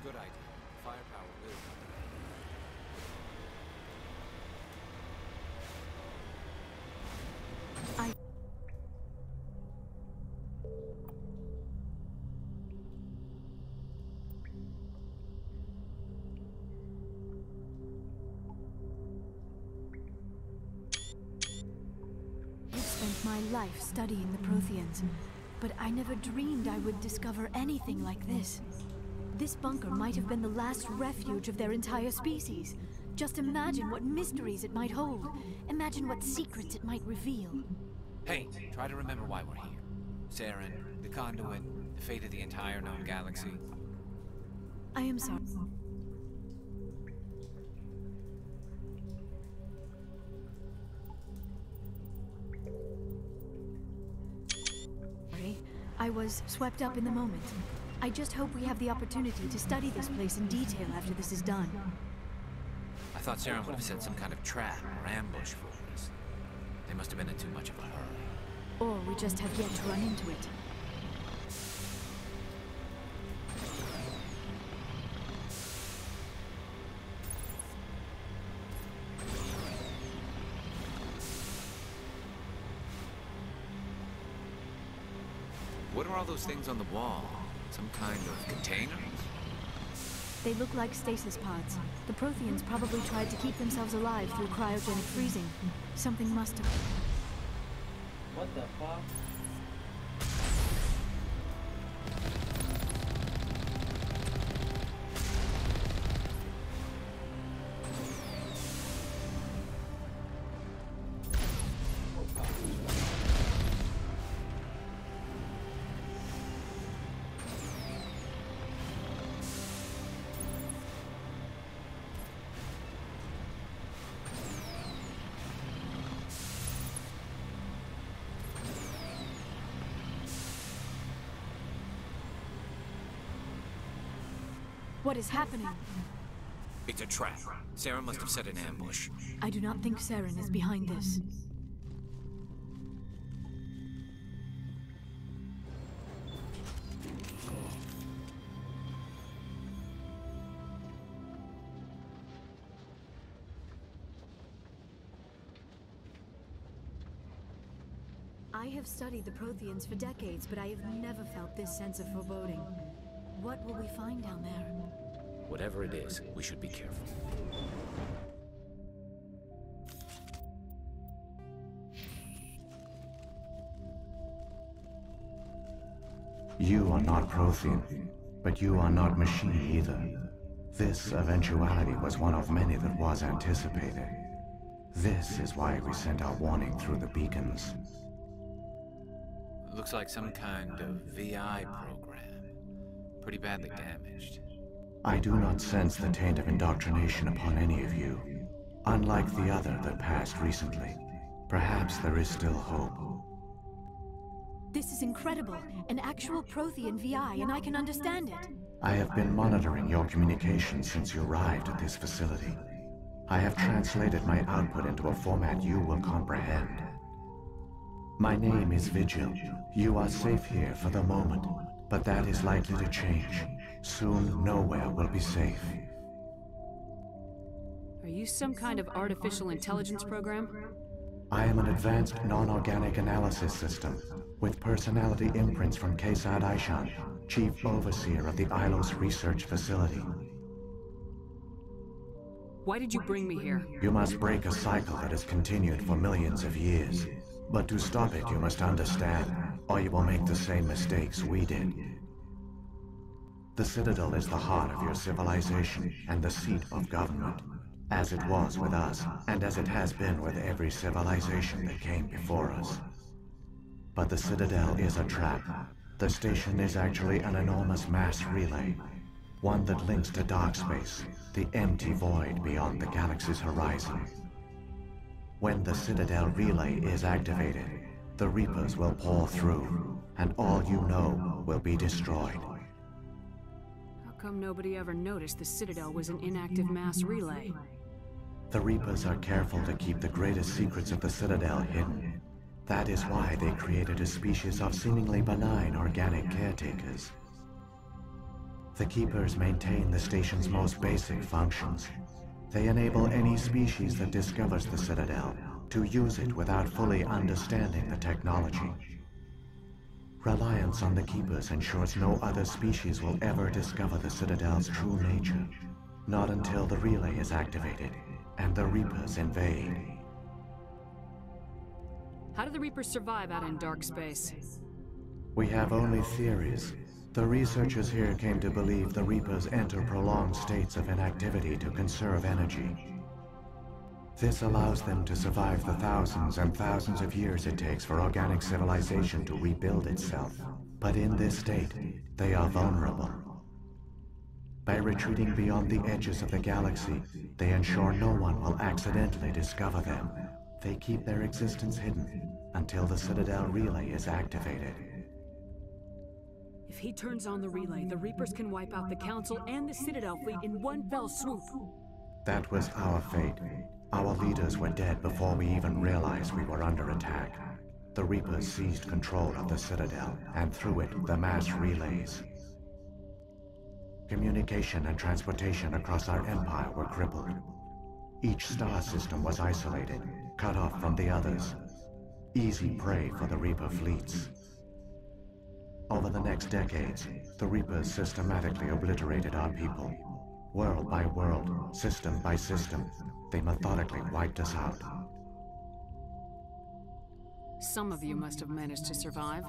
Good idea. Firepower will come in handy. I've spent my life studying the Protheans, but I never dreamed I would discover anything like this. This bunker might have been the last refuge of their entire species. Just imagine what mysteries it might hold. Imagine what secrets it might reveal. Hey, try to remember why we're here. Saren, the conduit, the fate of the entire known galaxy. I am sorry. I was swept up in the moment. I just hope we have the opportunity to study this place in detail after this is done. I thought Saren would have set some kind of trap or ambush for us. They must have been in too much of a hurry. Or we just have yet to run into it. What are all those things on the wall? Some kind of containers? They look like stasis pods. The Protheans probably tried to keep themselves alive through cryogenic freezing. Something must have... What the fuck? What is happening? It's a trap. Saren must have set an ambush. I do not think Saren is behind this. I have studied the Protheans for decades, but I have never felt this sense of foreboding. What will we find down there? Whatever it is, we should be careful. You are not Prothean, but you are not machine either. This eventuality was one of many that was anticipated. This is why we sent our warning through the beacons. Looks like some kind of VI program. Pretty badly damaged. I do not sense the taint of indoctrination upon any of you. Unlike the other that passed recently, perhaps there is still hope. This is incredible. An actual Prothean VI, and I can understand it. I have been monitoring your communications since you arrived at this facility. I have translated my output into a format you will comprehend. My name is Vigil. You are safe here for the moment, but that is likely to change. Soon, nowhere will be safe. Are you some kind of artificial intelligence program? I am an advanced non-organic analysis system, with personality imprints from Kesad Aishan, Chief Overseer of the Ilos Research Facility. Why did you bring me here? You must break a cycle that has continued for millions of years. But to stop it, you must understand, or you will make the same mistakes we did. The Citadel is the heart of your civilization and the seat of government, as it was with us, and as it has been with every civilization that came before us. But the Citadel is a trap. The station is actually an enormous mass relay, one that links to dark space, the empty void beyond the galaxy's horizon. When the Citadel relay is activated, the Reapers will pour through, and all you know will be destroyed. How come nobody ever noticed the Citadel was an inactive mass relay? The Reapers are careful to keep the greatest secrets of the Citadel hidden. That is why they created a species of seemingly benign organic caretakers. The Keepers maintain the station's most basic functions. They enable any species that discovers the Citadel to use it without fully understanding the technology. Reliance on the Keepers ensures no other species will ever discover the Citadel's true nature. Not until the relay is activated and the Reapers invade. How do the Reapers survive out in dark space? We have only theories. The researchers here came to believe the Reapers enter prolonged states of inactivity to conserve energy. This allows them to survive the thousands and thousands of years it takes for organic civilization to rebuild itself. But in this state, they are vulnerable. By retreating beyond the edges of the galaxy, they ensure no one will accidentally discover them. They keep their existence hidden until the Citadel relay is activated. If he turns on the relay, the Reapers can wipe out the Council and the Citadel fleet in one fell swoop. That was our fate. Our leaders were dead before we even realized we were under attack. The Reapers seized control of the Citadel, and through it, the mass relays. Communication and transportation across our empire were crippled. Each star system was isolated, cut off from the others. Easy prey for the Reaper fleets. Over the next decades, the Reapers systematically obliterated our people. World by world, system by system, they methodically wiped us out. Some of you must have managed to survive.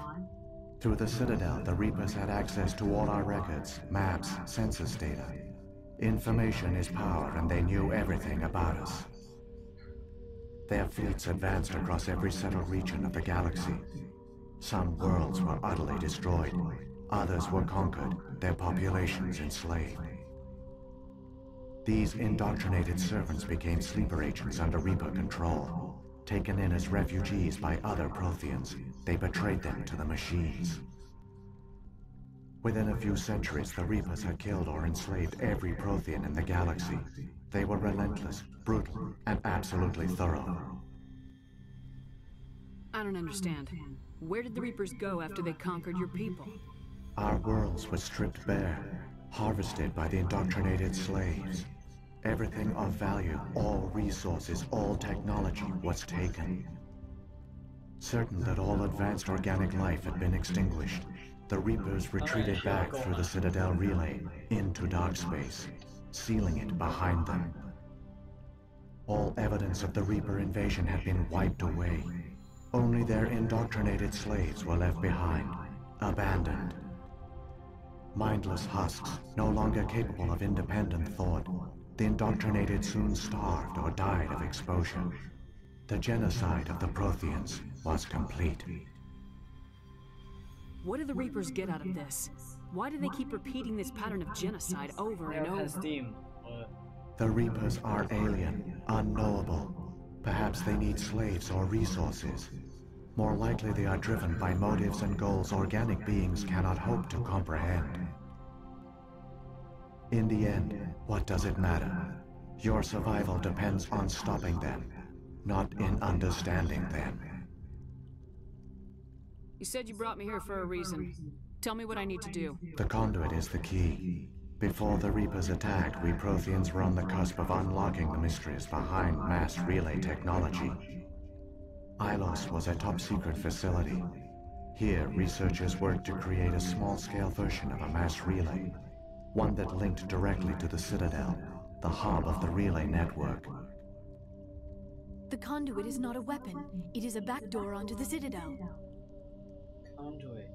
Through the Citadel, the Reapers had access to all our records, maps, census data. Information is power, and they knew everything about us. Their fleets advanced across every settled region of the galaxy. Some worlds were utterly destroyed. Others were conquered, their populations enslaved. These indoctrinated servants became sleeper agents under Reaper control. Taken in as refugees by other Protheans, they betrayed them to the machines. Within a few centuries, the Reapers had killed or enslaved every Prothean in the galaxy. They were relentless, brutal, and absolutely thorough. I don't understand. Where did the Reapers go after they conquered your people? Our worlds were stripped bare, harvested by the indoctrinated slaves. Everything of value, all resources, all technology was taken. Certain that all advanced organic life had been extinguished, the Reapers retreated back through the Citadel relay into dark space, sealing it behind them. All evidence of the Reaper invasion had been wiped away. Only their indoctrinated slaves were left behind, abandoned. Mindless husks, no longer capable of independent thought, the indoctrinated soon starved or died of exposure. The genocide of the Protheans was complete. What do the Reapers get out of this? Why do they keep repeating this pattern of genocide over and over? The Reapers are alien, unknowable. Perhaps they need slaves or resources. More likely they are driven by motives and goals organic beings cannot hope to comprehend. In the end, what does it matter? Your survival depends on stopping them, not in understanding them. You said you brought me here for a reason. Tell me what I need to do. The conduit is the key. Before the Reapers attacked, we Protheans were on the cusp of unlocking the mysteries behind mass relay technology. Ilos was a top-secret facility. Here, researchers worked to create a small-scale version of a mass relay, one that linked directly to the Citadel, the hub of the relay network. The conduit is not a weapon. It is a backdoor onto the Citadel. Conduit.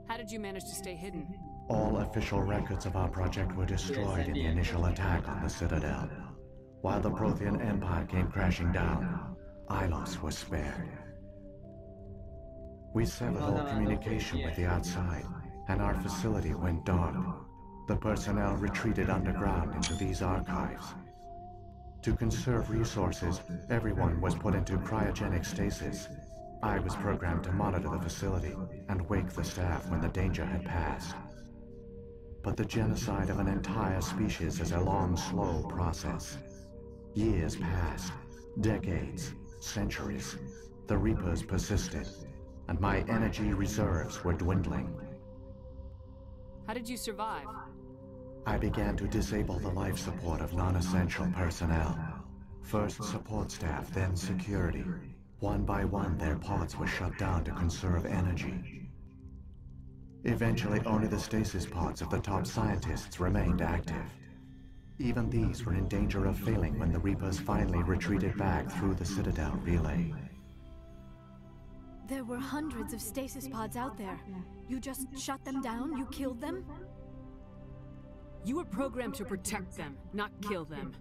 How did you manage to stay hidden? All official records of our project were destroyed in the initial attack on the Citadel. While the Prothean Empire came crashing down, Ilos was spared. We severed all communication with the outside, and our facility went dark. The personnel retreated underground into these archives. To conserve resources, everyone was put into cryogenic stasis. I was programmed to monitor the facility and wake the staff when the danger had passed. But the genocide of an entire species is a long, slow process. Years passed, decades, centuries. The Reapers persisted, and my energy reserves were dwindling. How did you survive? I began to disable the life support of non-essential personnel. First support staff, then security. One by one, their pods were shut down to conserve energy. Eventually, only the stasis pods of the top scientists remained active. Even these were in danger of failing when the Reapers finally retreated back through the Citadel relay. There were hundreds of stasis pods out there. You just shut them down? You killed them? You were programmed to protect them, not kill them.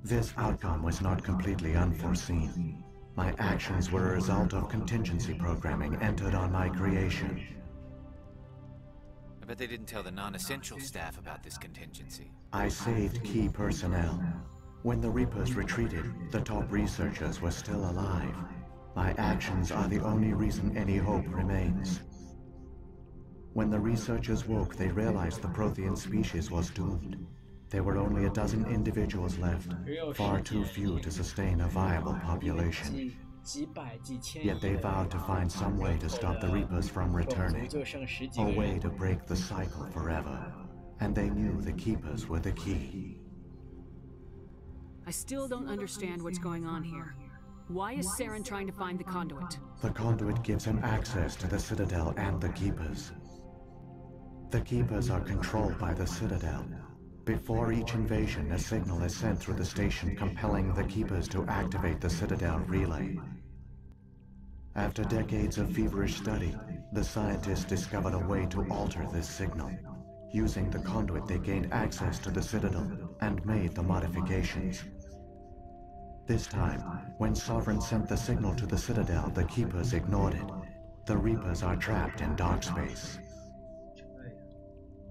This outcome was not completely unforeseen. My actions were a result of contingency programming entered on my creation. I bet they didn't tell the non-essential staff about this contingency. I saved key personnel. When the Reapers retreated, the top researchers were still alive. My actions are the only reason any hope remains. When the researchers woke, they realized the Prothean species was doomed. There were only a dozen individuals left, far too few to sustain a viable population. Yet they vowed to find some way to stop the Reapers from returning, a way to break the cycle forever. And they knew the Keepers were the key. I still don't understand what's going on here. Why is Saren trying to find the conduit? The conduit gives him access to the Citadel and the Keepers. The Keepers are controlled by the Citadel. Before each invasion, a signal is sent through the station compelling the Keepers to activate the Citadel relay. After decades of feverish study, the scientists discovered a way to alter this signal. Using the conduit, they gained access to the Citadel and made the modifications. This time, when Sovereign sent the signal to the Citadel, the Keepers ignored it. The Reapers are trapped in dark space.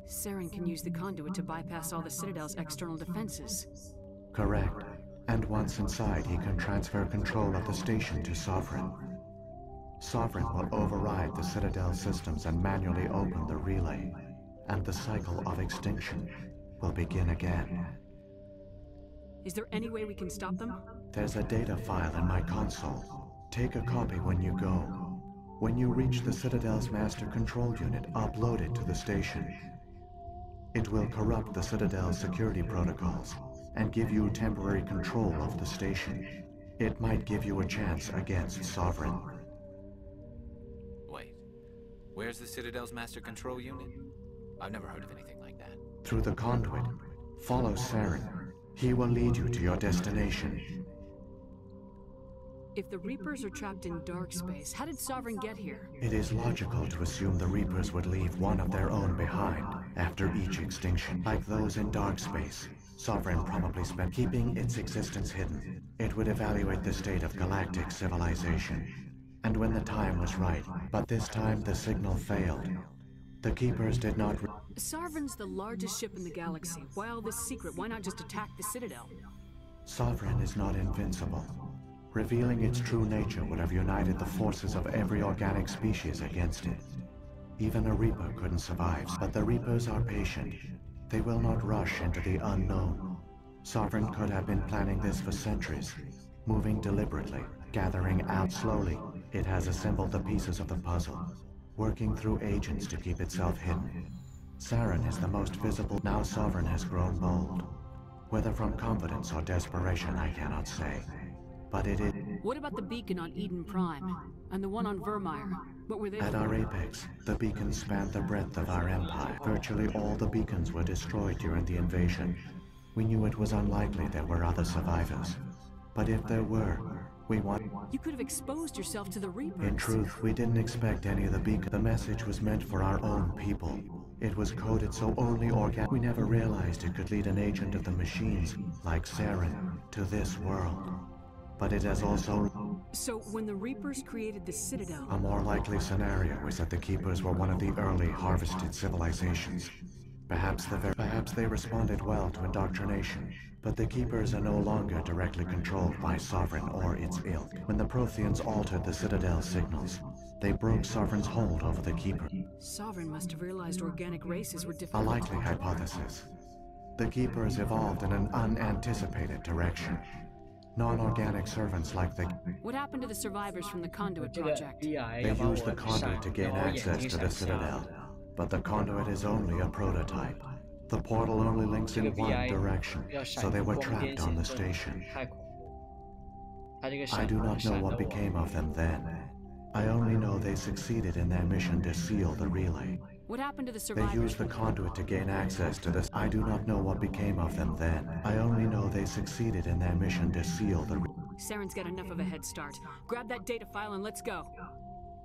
Saren can use the conduit to bypass all the Citadel's external defenses. Correct. And once inside, he can transfer control of the station to Sovereign. Sovereign will override the Citadel systems and manually open the relay. And the cycle of extinction will begin again. Is there any way we can stop them? There's a data file in my console. Take a copy when you go. When you reach the Citadel's master control unit, upload it to the station. It will corrupt the Citadel's security protocols and give you temporary control of the station. It might give you a chance against Sovereign. Wait, where's the Citadel's master control unit? I've never heard of anything like that. Through the conduit, follow Saren. He will lead you to your destination. If the Reapers are trapped in dark space, how did Sovereign get here? It is logical to assume the Reapers would leave one of their own behind after each extinction. Like those in dark space, Sovereign probably spent keeping its existence hidden. It would evaluate the state of galactic civilization. And when the time was right, but this time the signal failed. The Keepers did not... Sovereign's the largest ship in the galaxy. Why all this secret? Why not just attack the Citadel? Sovereign is not invincible. Revealing its true nature would have united the forces of every organic species against it. Even a Reaper couldn't survive, but the Reapers are patient. They will not rush into the unknown. Sovereign could have been planning this for centuries, moving deliberately, gathering out slowly. It has assembled the pieces of the puzzle, working through agents to keep itself hidden. Saren is the most visible. Now Sovereign has grown bold. Whether from confidence or desperation, I cannot say. But it is... What about the beacon on Eden Prime? And the one on Vermeer? What were they At for? our apex, the beacons spanned the breadth of our empire. Virtually all the beacons were destroyed during the invasion. We knew it was unlikely there were other survivors. But if there were, we want... You could have exposed yourself to the Reapers. In truth, we didn't expect any of the beacons. The message was meant for our own people. It was coded so only We never realized it could lead an agent of the machines, like Saren, to this world. But it has also... So, when the Reapers created the Citadel... A more likely scenario is that the Keepers were one of the early harvested civilizations. Perhaps they responded well to indoctrination, but the Keepers are no longer directly controlled by Sovereign or its ilk. When the Protheans altered the Citadel signals, they broke Sovereign's hold over the Keeper. Sovereign must have realized organic races were A different. likely hypothesis. The Keepers evolved in an unanticipated direction. Non-organic servants like the... What happened to the survivors from the Conduit project? They used the conduit to gain access to the Citadel. But the conduit is only a prototype. The portal only links in one direction, so they were trapped on the station. I do not know what became of them then. I only know they succeeded in their mission to seal the relay. What happened to the survivors? They used the conduit to gain access to this. I do not know what became of them then. I only know they succeeded in their mission to seal the Saren's got enough of a head start. Grab that data file and let's go.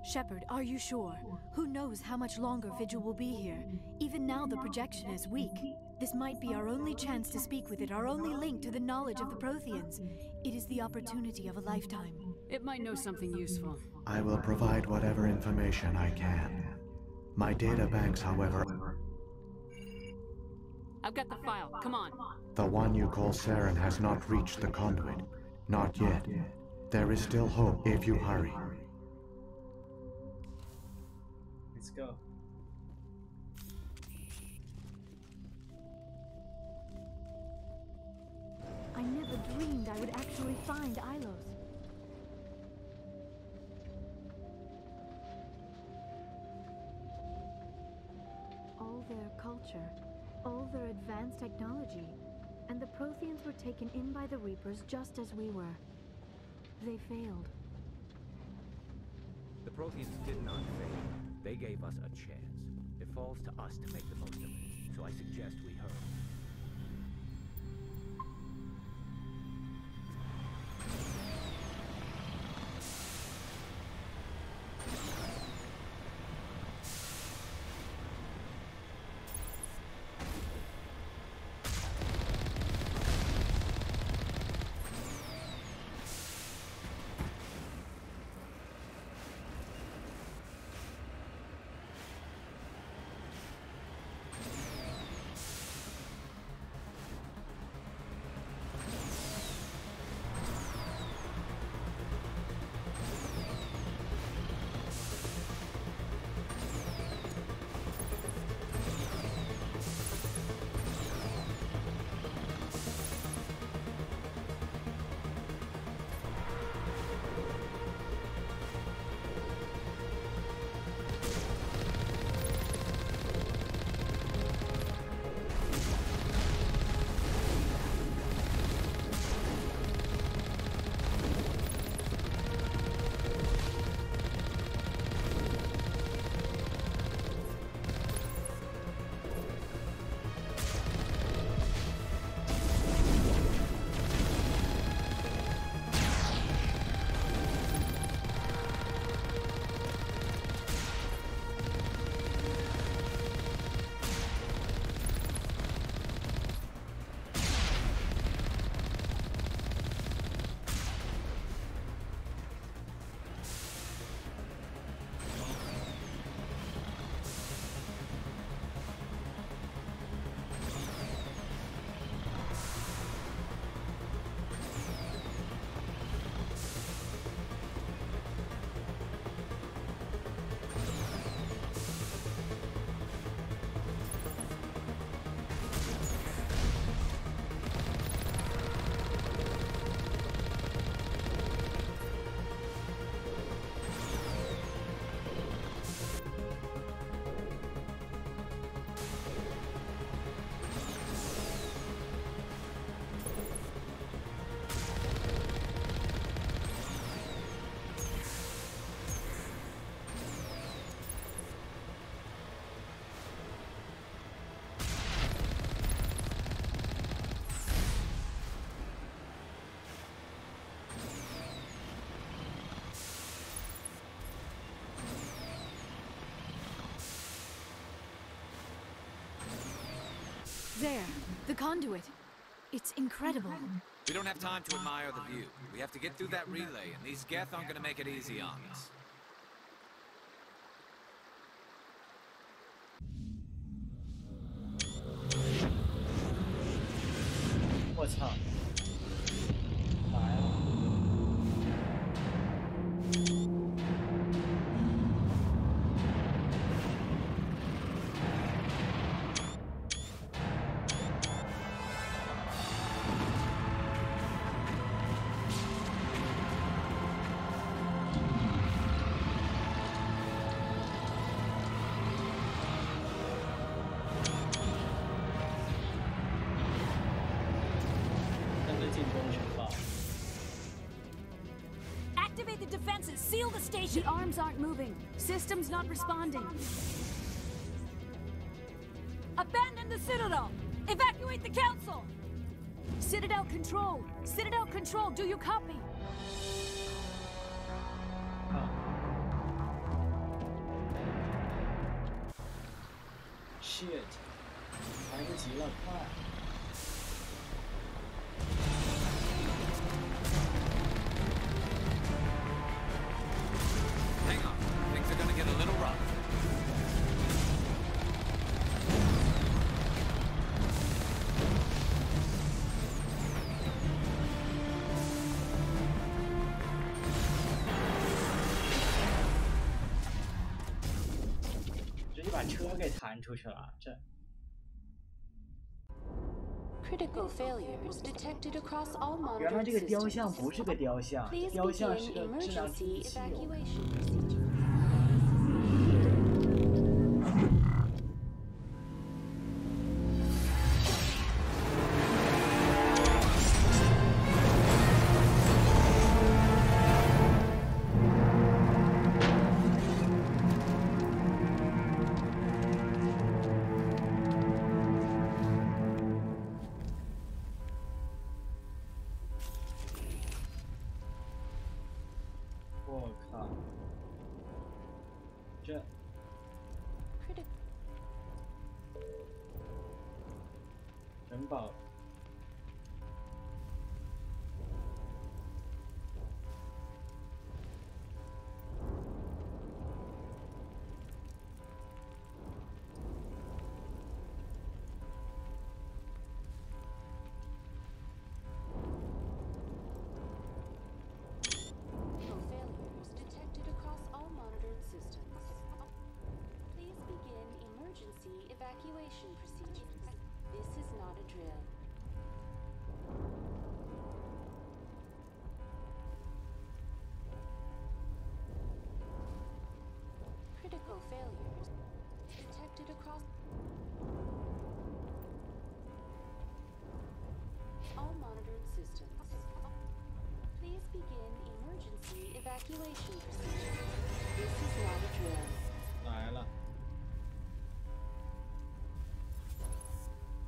Shepard, are you sure? Who knows how much longer Vigil will be here? Even now the projection is weak. This might be our only chance to speak with it, our only link to the knowledge of the Protheans. It is the opportunity of a lifetime. It might know something useful. I will provide whatever information I can. My data banks, however... I've got the file. Come on. The one you call Saren has not reached the conduit. Not yet. There is still hope if you hurry. Let's go. I never dreamed I would actually find Ilos. All their culture, all their advanced technology, and the Protheans were taken in by the Reapers just as we were. They failed. The Protheans did not fail. They gave us a chance. It falls to us to make the most of it. So I suggest we hurry. There, the conduit. It's incredible. We don't have time to admire the view. We have to get through that relay, and these Geth aren't gonna make it easy on us.我操！来了。进攻城堡。 Activate the defenses! Seal the station! The arms aren't moving. Systems not responding. Abandon the Citadel! Evacuate the Council! Citadel Control! Citadel Control, do you copy? Shit， 来不及了，快！ Hang on, things are gonna get a little rough. Critical failures detected across all monitored 原来这个雕 systems. 像不是个雕像， Please 雕像是 begin 个质量计 emergency 器。 evacuation procedure.城堡。Failures detected across all monitored systems. Please begin emergency evacuation procedures. This is not a drill. Critical failures detected across all monitored systems. Please begin emergency evacuation procedures. This is not a drill. 来了。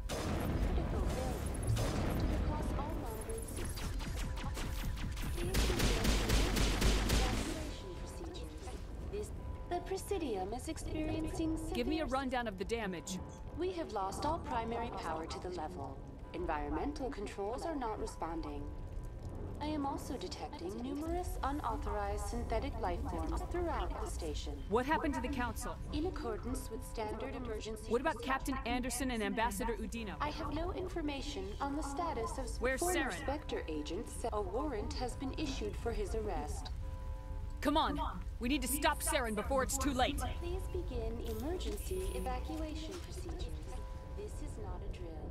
Critical failures detected across all monitored systems. Please begin evacuation procedures. The Presidium is experiencing severe... Give me a rundown of the damage. We have lost all primary power to the level. Environmental controls are not responding. I am also detecting numerous unauthorized synthetic life forms throughout the station. What happened to the Council? In accordance with standard emergency... What about Captain Anderson and Ambassador Udino? I have no information on the status of... Where's former Saren? Spectre agents. A warrant has been issued for his arrest. Come on! We need to stop Saren before it's too late! Please begin emergency evacuation procedures. This is not a drill.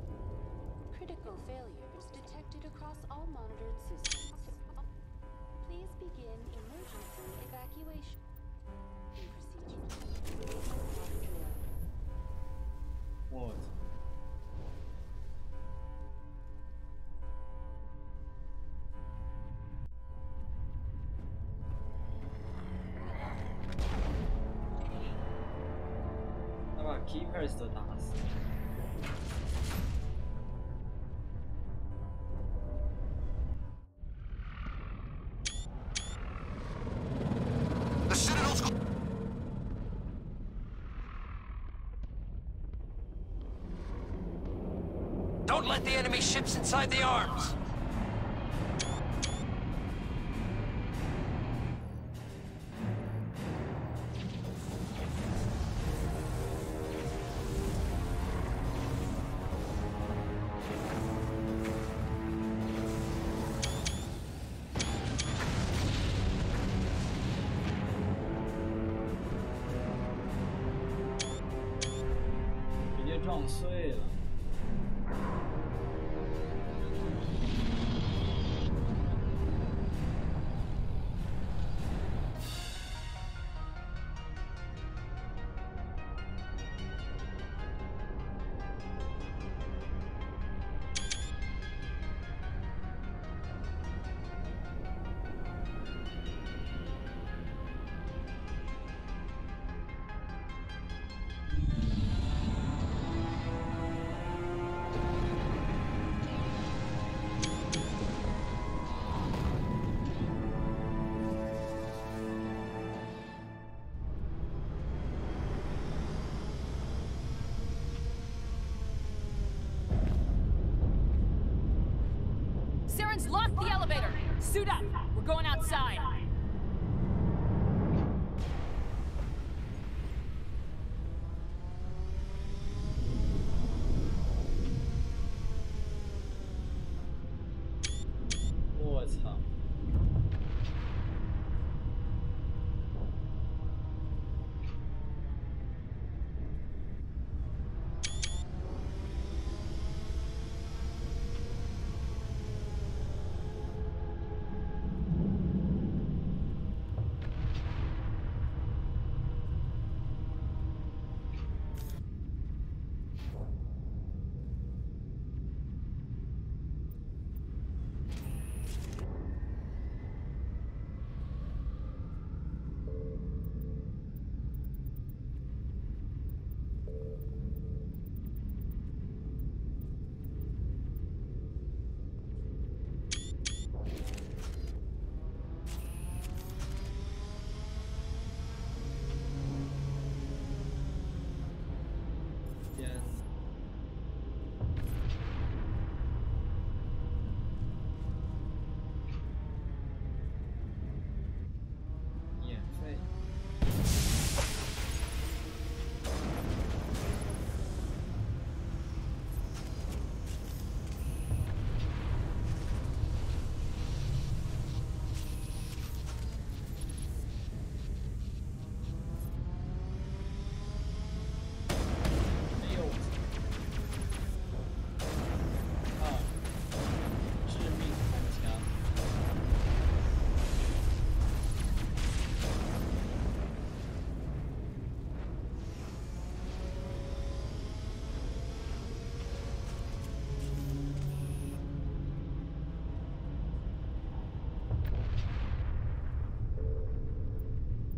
Critical failures detected across all monitored systems. Please begin emergency evacuation procedures. This is not a drill. What? Keepers 都打死。 The Citadel's... Don't let the enemy ships inside the arms! Saren's locked the elevator. Suit up. We're going outside.我操！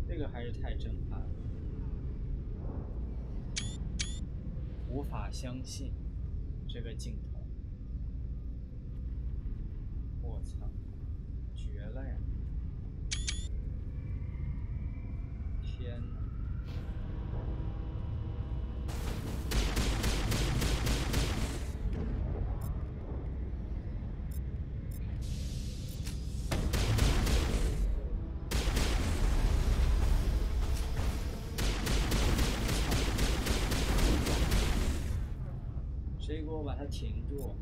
这个还是太震撼了，无法相信这个镜头，我操，绝了呀！天哪！谁给我把它停住？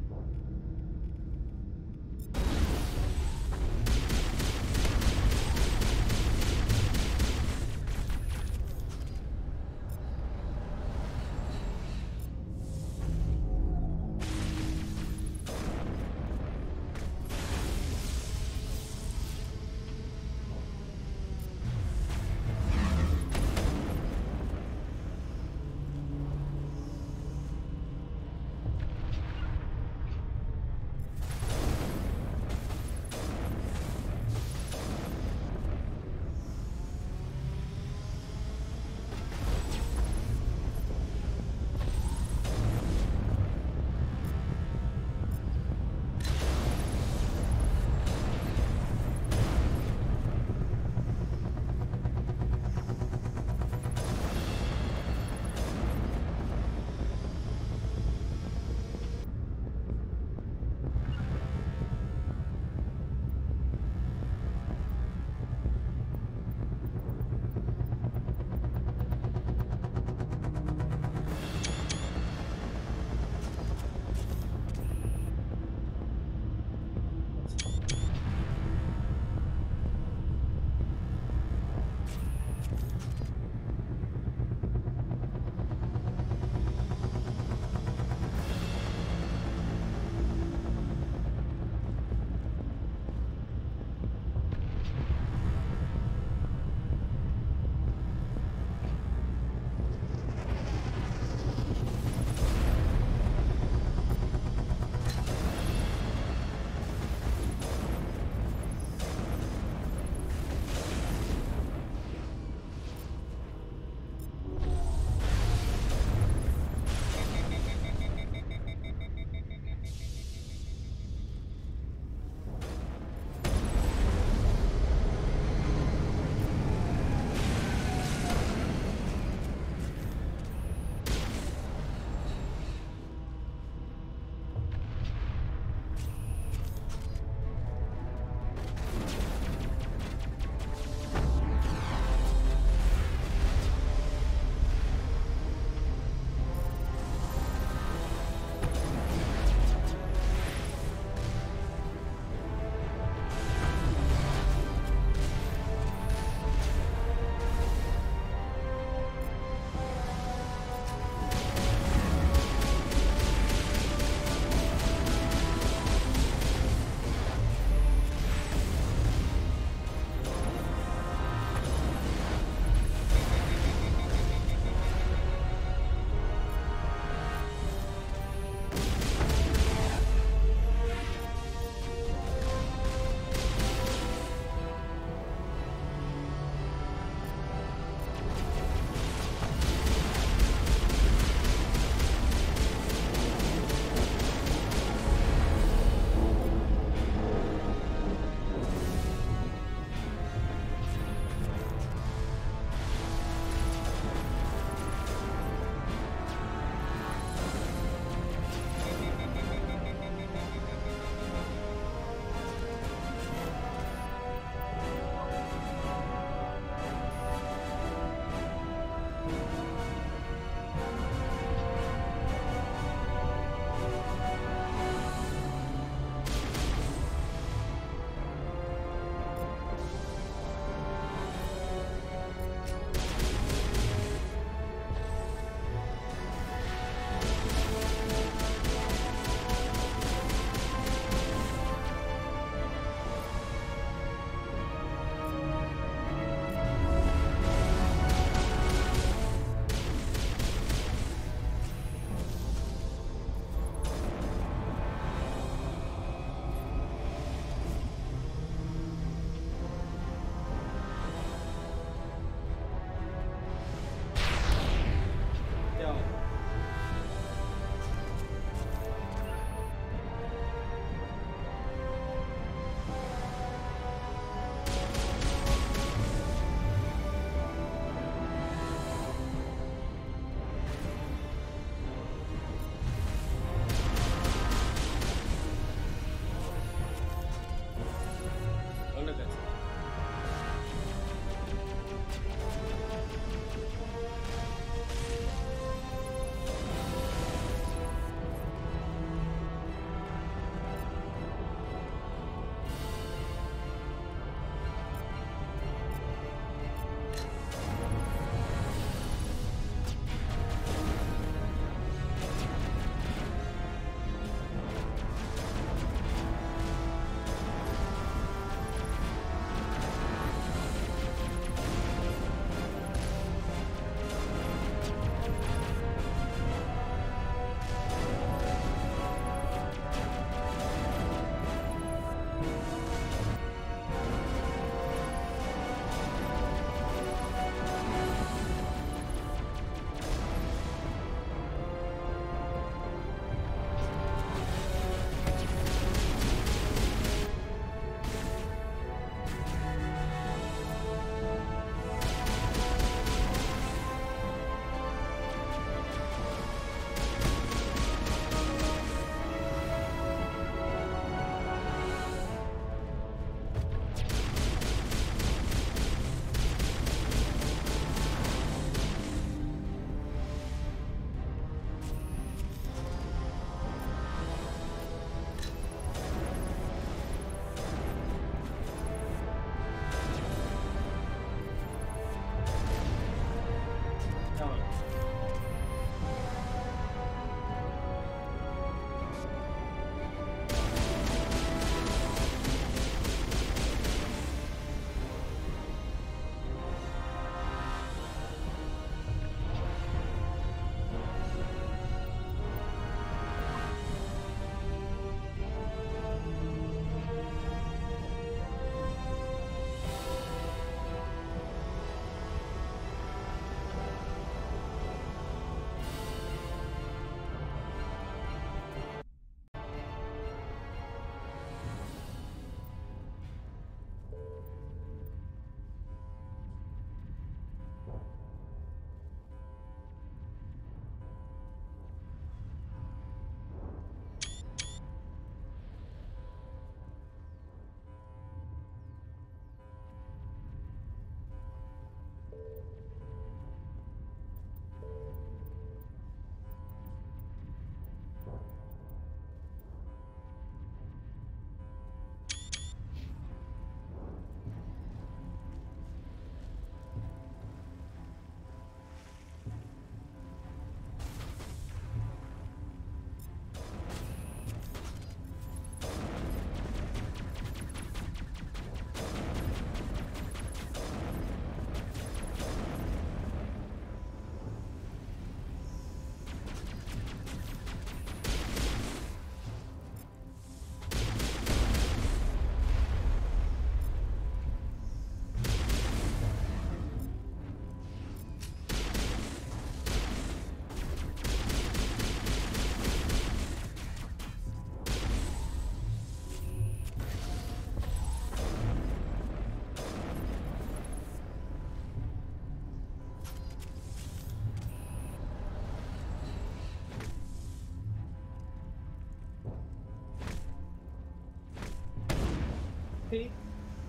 嘿，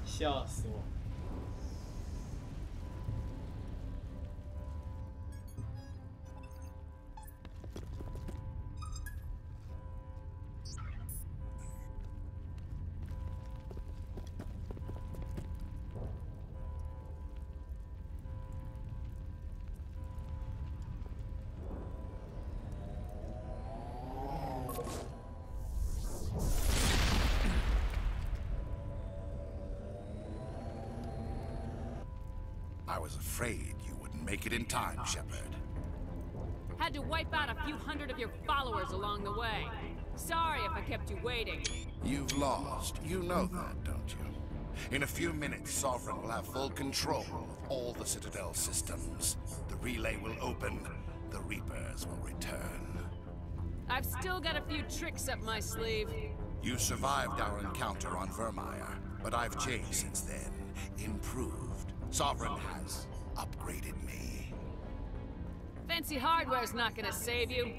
笑死我！I was afraid you wouldn't make it in time, Shepard. Had to wipe out a few hundred of your followers along the way. Sorry if I kept you waiting. You've lost. You know that, don't you? In a few minutes, Sovereign will have full control of all the Citadel systems. The relay will open. The Reapers will return. I've still got a few tricks up my sleeve. You survived our encounter on Vermeer, but I've changed since then. Improved. Sovereign has upgraded me. Fancy hardware's not gonna save you.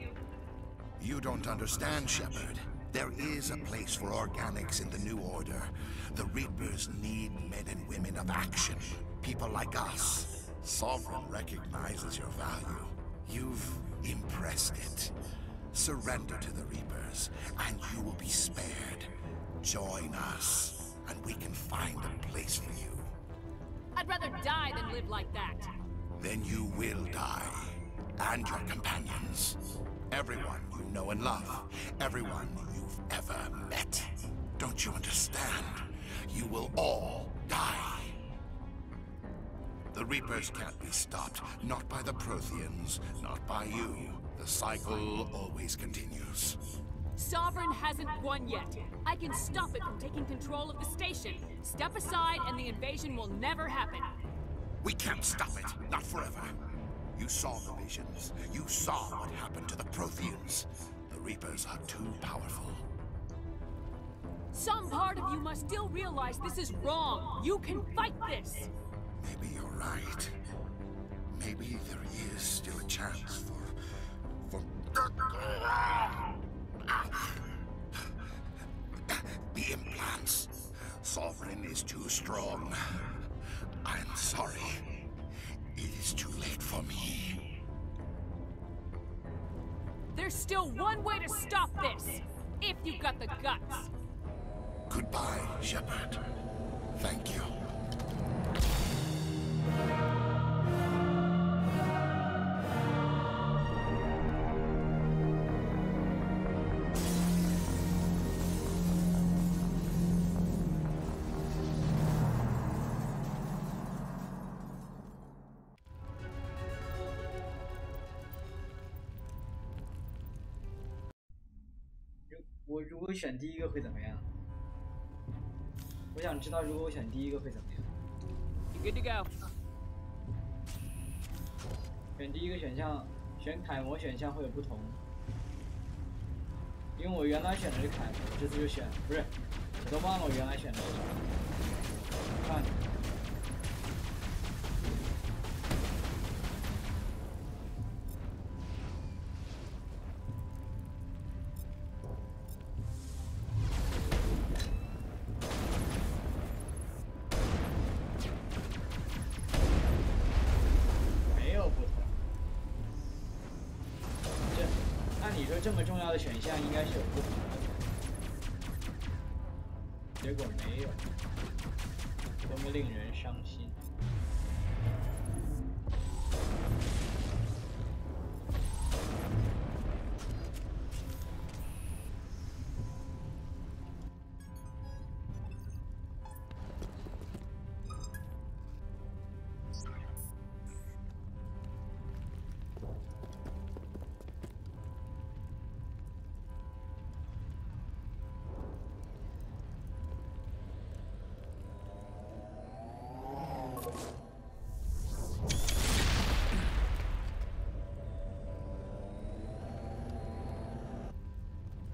You don't understand, Shepard. There is a place for organics in the New Order. The Reapers need men and women of action. People like us. Sovereign recognizes your value. You've impressed it. Surrender to the Reapers, and you will be spared. Join us, and we can find a place for you. I'd rather die than live like that. Then you will die. And your companions. Everyone you know and love. Everyone you've ever met. Don't you understand? You will all die. The Reapers can't be stopped. Not by the Protheans. Not by you. The cycle always continues. Sovereign hasn't won yet. I can stop it from taking control of the station. Step aside and the invasion will never happen. We can't stop it. Not forever. You saw the visions. You saw what happened to the Protheans. The Reapers are too powerful. Some part of you must still realize this is wrong. You can fight this. Maybe you're right. Maybe there is still a chance for... The implants. Sovereign is too strong. I'm sorry. It is too late for me. There's still one way to stop this, if you've got the guts. Goodbye, Shepard. Thank you.我如果选第一个会怎么样？我想知道如果我选第一个会怎么样。You good to go？ 选第一个选项，选楷模选项会有不同，因为我原来选的是楷模，这次就选不是，我都忘了我原来选的是啥。看。这么重要的选项应该是有不同的，结果没有，多么令人伤心。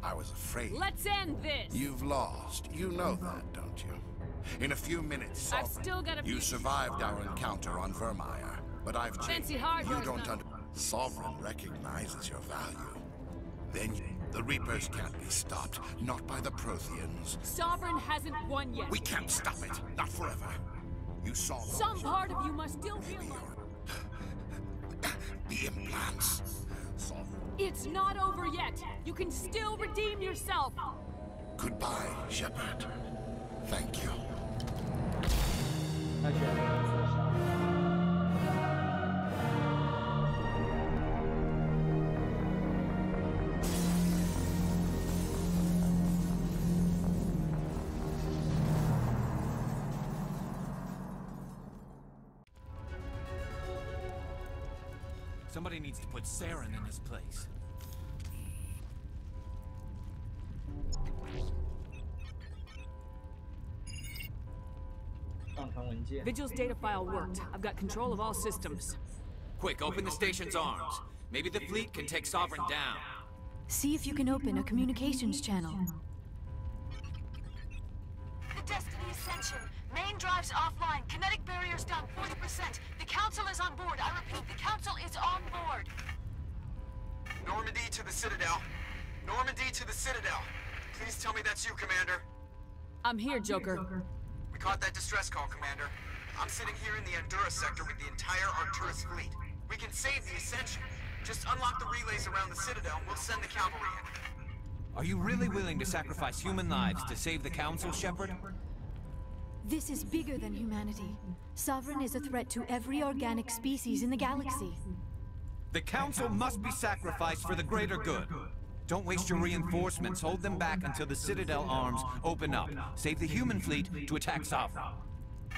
I was afraid. Let's end this. You've lost. You know that, don't you? In a few minutes, Sovereign, I've still got a few... You survived our encounter on Vermeer, but I've changed. Fancy hardware. You don't Sovereign recognizes your value. Then you... The Reapers can't be stopped, not by the Protheans. Sovereign hasn't won yet. We can't stop it, not forever. You saw Some part of you must still realize... the implants. It's not over yet. You can still redeem yourself. Goodbye, Shepard. Thank you. Somebody needs to put Saren in his place. Vigil's data file worked. I've got control of all systems. Quick, open the station's arms. Maybe the fleet can take Sovereign down. See if you can open a communications channel. The Destiny Ascension. Main drives offline. Kinetic barriers down 40%. The Council is on board. I repeat, the Council is on board. Normandy to the Citadel. Normandy to the Citadel. Please tell me that's you, Commander. I'm here, Joker. We caught that distress call, Commander. I'm sitting here in the Endura sector with the entire Arcturus fleet. We can save the Ascension. Just unlock the relays around the Citadel and we'll send the cavalry in. Are you really willing to sacrifice human lives to save the Council, Shepard? This is bigger than humanity. Sovereign is a threat to every organic species in the galaxy. The Council must be sacrificed for the greater good. Don't waste your reinforcements. Hold them back until the Citadel arms open up. Save the human fleet to attack Sovereign.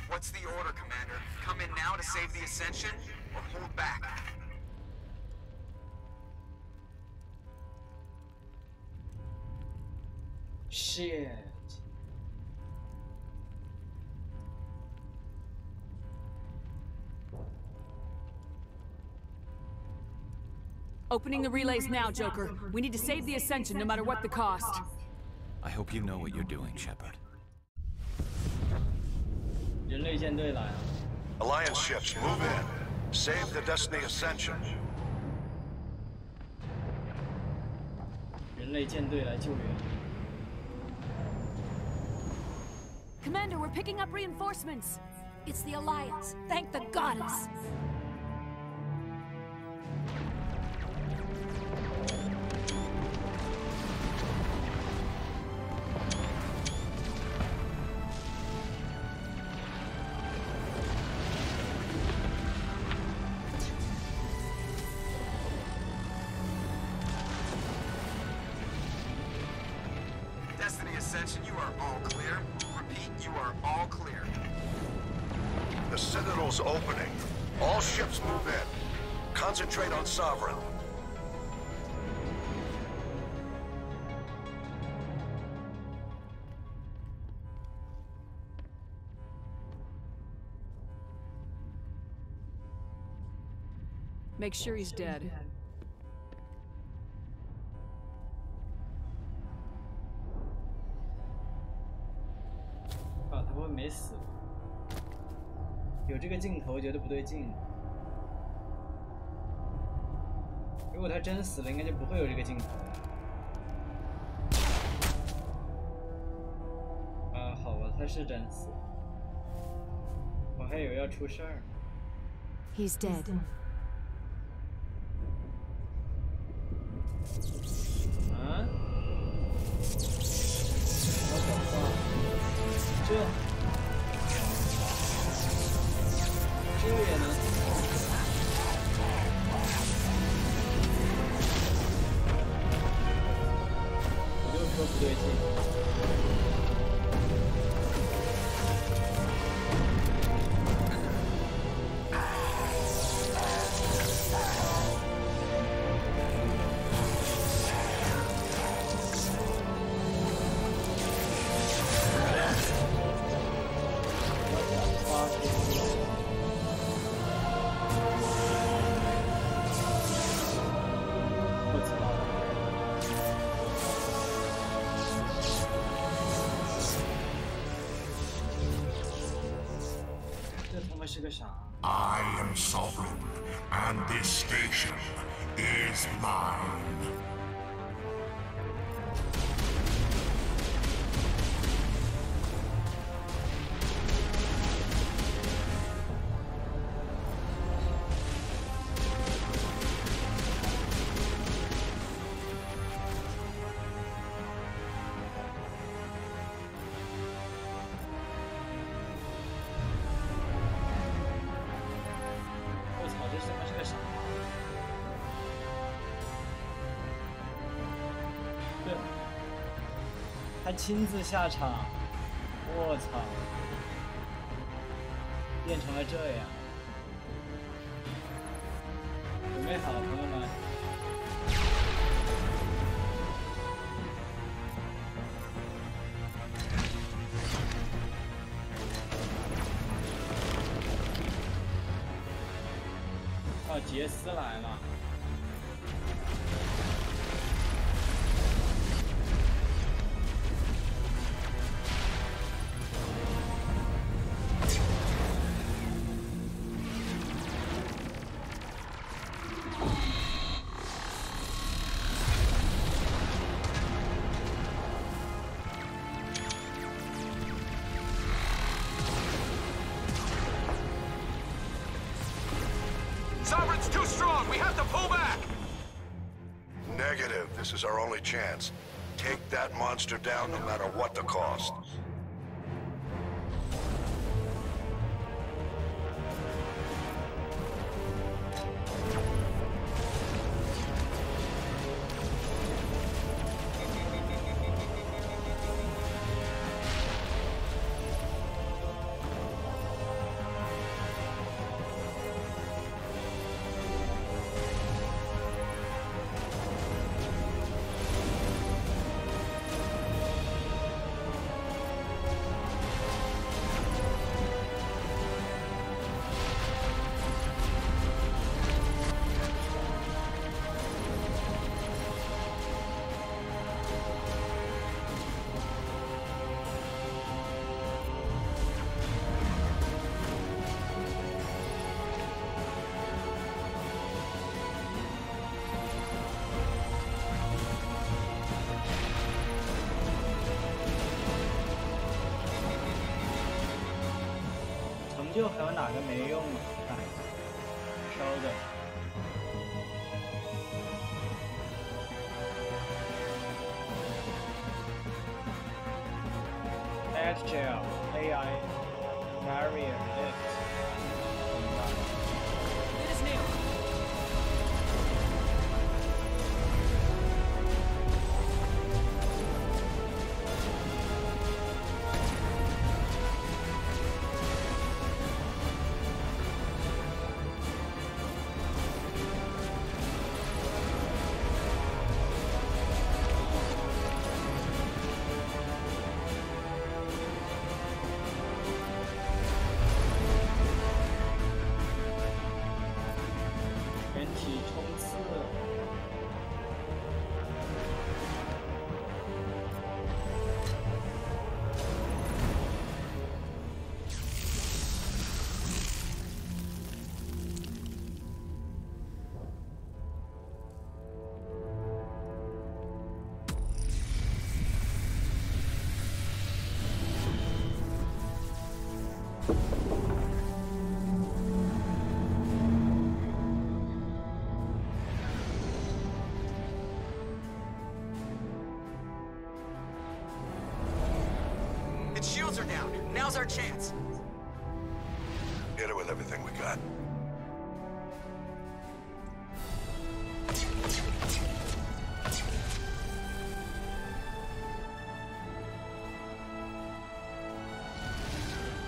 What's the order, Commander? Come in now to save the Ascension, or hold back? Shit. Opening the relays now, Joker. We need to save the Ascension no matter what the cost. I hope you know what you're doing, Shepard. 人类舰队来了。 Alliance ships, move in. Save the Destiny Ascension. 人类舰队来救援。 Commander, we're picking up reinforcements. It's the Alliance. Thank the goddess. Destiny Ascension, you are all clear. Repeat, you are all clear. The Citadel's opening. All ships move in. Concentrate on Sovereign. Make sure he's dead.啊，他不会没死？有这个镜头觉得不对劲。如果他真死了，应该就不会有这个镜头了。啊，好吧，他是真死，我还以为要出事儿。He's dead. 啊？我搞错，这也能死？我就说不对劲。 I am sovereign, and this station is mine. 还亲自下场，我操！变成了这样，准备好，朋友们。哦，杰斯来了。Sovereign's too strong. We have to pull back. Negative. This is our only chance. Take that monster down no matter what the cost.成就还有哪个没用啊？看一下，稍等。Agile AI Barrier Lift。It is new. Its shields are down. Now's our chance. Hit it with everything we got.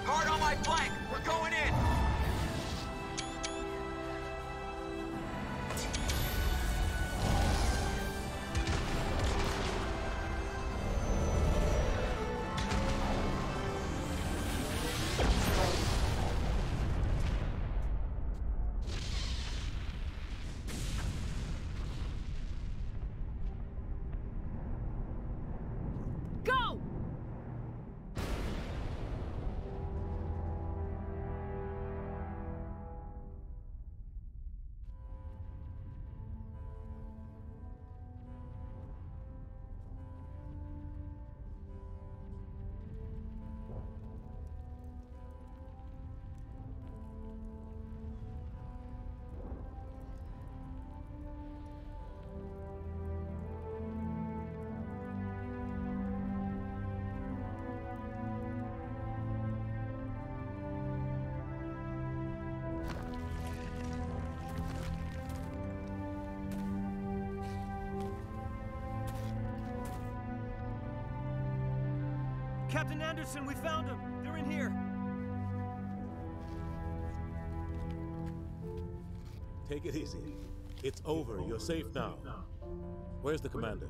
Hard on my flank. We're going in. Go! Captain Anderson, we found them. They're in here. Take it easy. It's over. You're safe now. Where's the commander?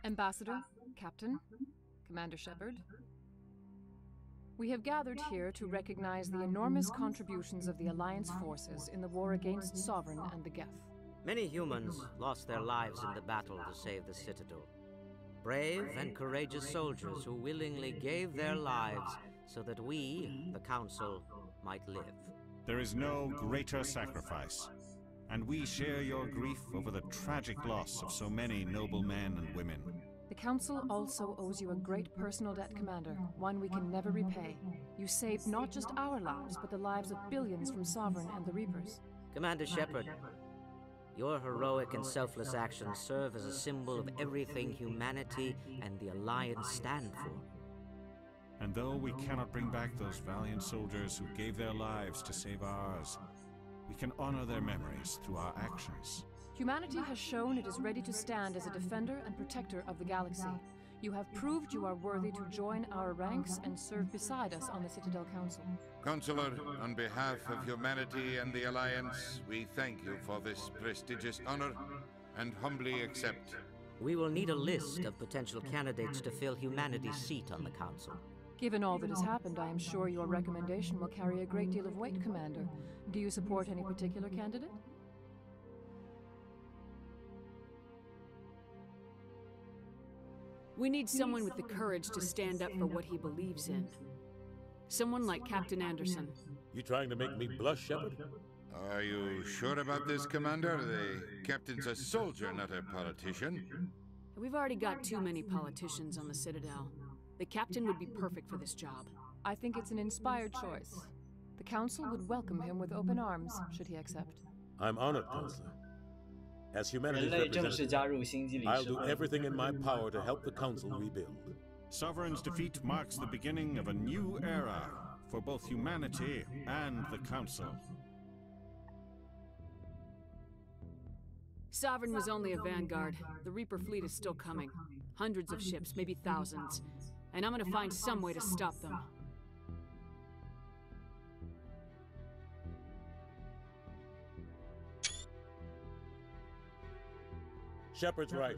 Ambassador, Captain, Commander Shepard. We have gathered here to recognize the enormous contributions of the Alliance forces in the war against Sovereign and the Geth. Many humans lost their lives in the battle to save the Citadel. Brave and courageous soldiers who willingly gave their lives so that we, the Council, might live. There is no greater sacrifice, and we share your grief over the tragic loss of so many noble men and women. The Council also owes you a great personal debt, Commander, one we can never repay. You saved not just our lives, but the lives of billions from Sovereign and the Reapers. Commander Shepard, your heroic and selfless actions serve as a symbol of everything humanity and the Alliance stand for. And though we cannot bring back those valiant soldiers who gave their lives to save ours, we can honor their memories through our actions. Humanity has shown it is ready to stand as a defender and protector of the galaxy. You have proved you are worthy to join our ranks and serve beside us on the Citadel Council. Counselor, on behalf of humanity and the Alliance, we thank you for this prestigious honor and humbly accept. We will need a list of potential candidates to fill humanity's seat on the Council. Given all that has happened, I am sure your recommendation will carry a great deal of weight, Commander. Do you support any particular candidate? We need someone with the courage to stand up for what he believes in. Someone like Captain Anderson. You trying to make me blush, Shepard? Are you sure about this, Commander? The captain's a soldier, not a politician. We've already got too many politicians on the Citadel. The captain would be perfect for this job. I think it's an inspired choice. The Council would welcome him with open arms, should he accept. I'm honored, Counselor. As humanity's representative, I'll do everything in my power to help the Council rebuild. Sovereign's defeat marks the beginning of a new era for both humanity and the Council. Sovereign was only a vanguard. The Reaper fleet is still coming. Hundreds of ships, maybe thousands. And I'm gonna find some way to stop them. Shepard's right.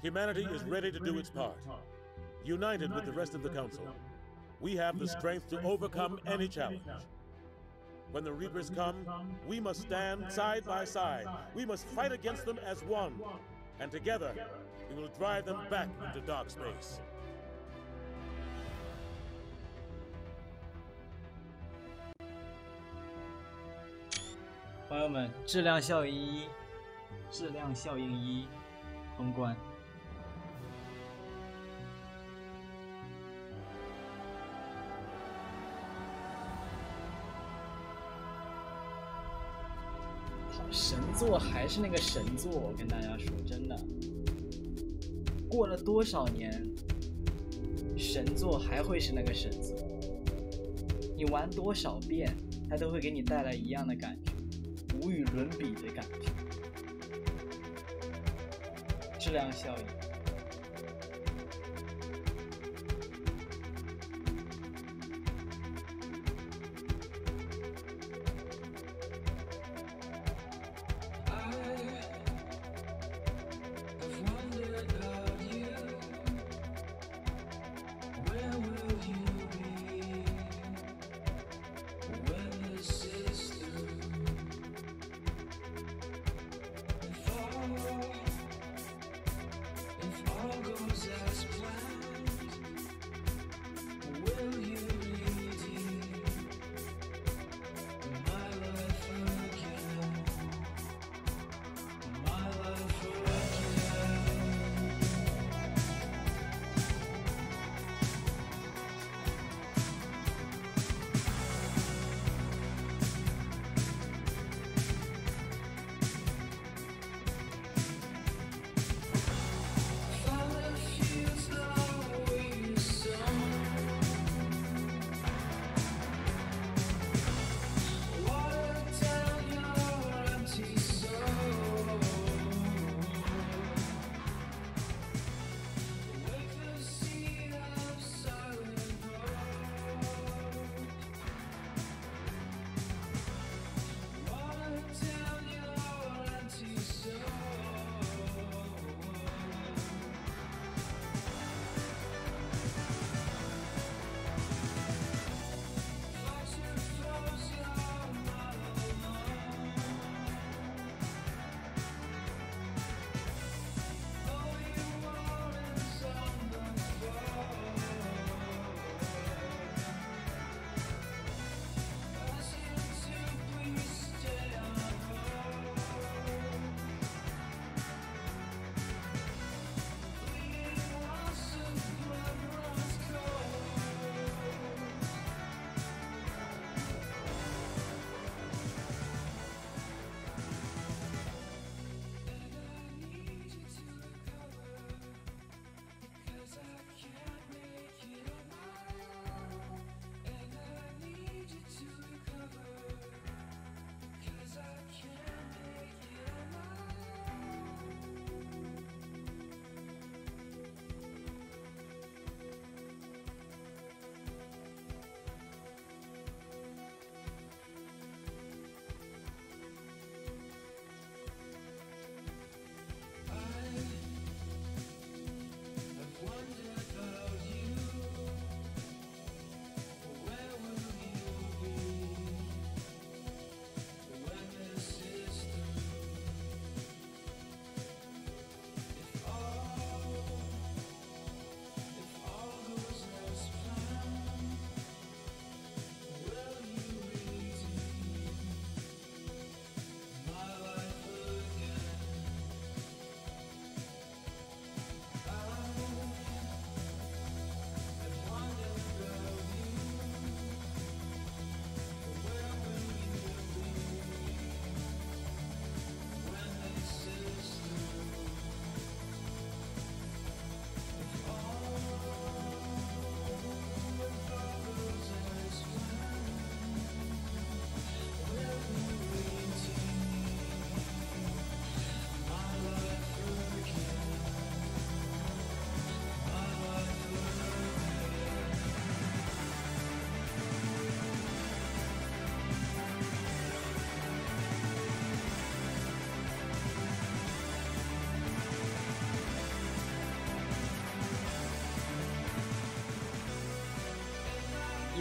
Humanity is ready to do its part. United with the rest of the Council, we have the strength to overcome any challenge. When the Reapers come, we must stand side by side. We must fight against them as one. And together, we will drive them back into dark space. "朋友们，质量效应1，质量效应1，通关。神作还是那个神作，我跟大家说，真的，过了多少年，神作还会是那个神作。你玩多少遍，它都会给你带来一样的感觉，无与伦比的感觉。质量效应。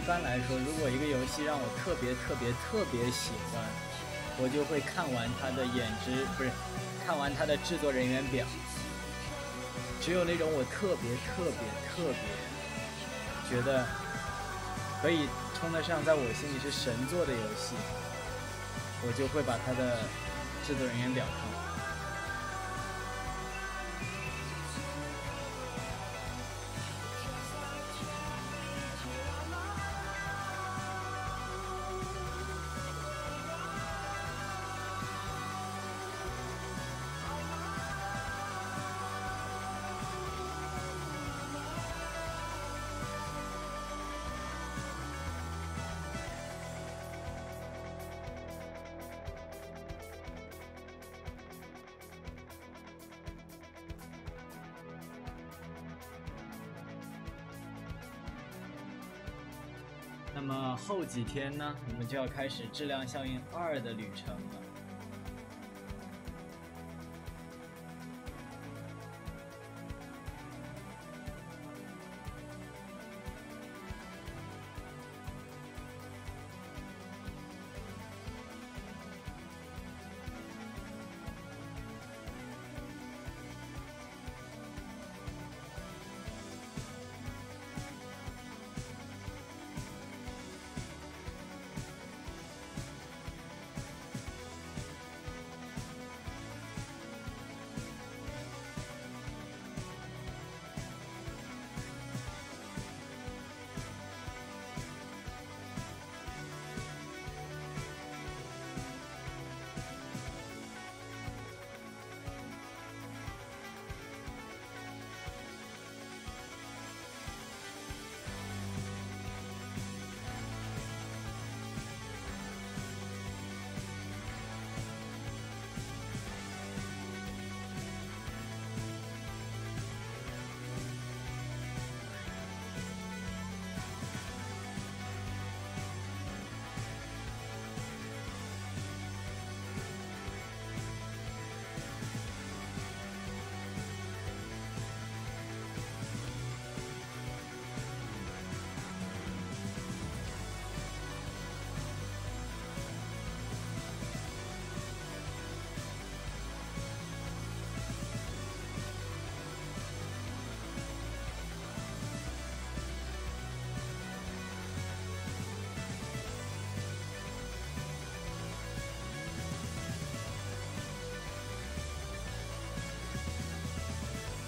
般来说，如果一个游戏让我特别喜欢，我就会看完它的看完它的制作人员表。只有那种我特别觉得可以称得上在我心里是神作的游戏，我就会把它的制作人员表看完。那么后几天呢，我们就要开始《质量效应2》的旅程了。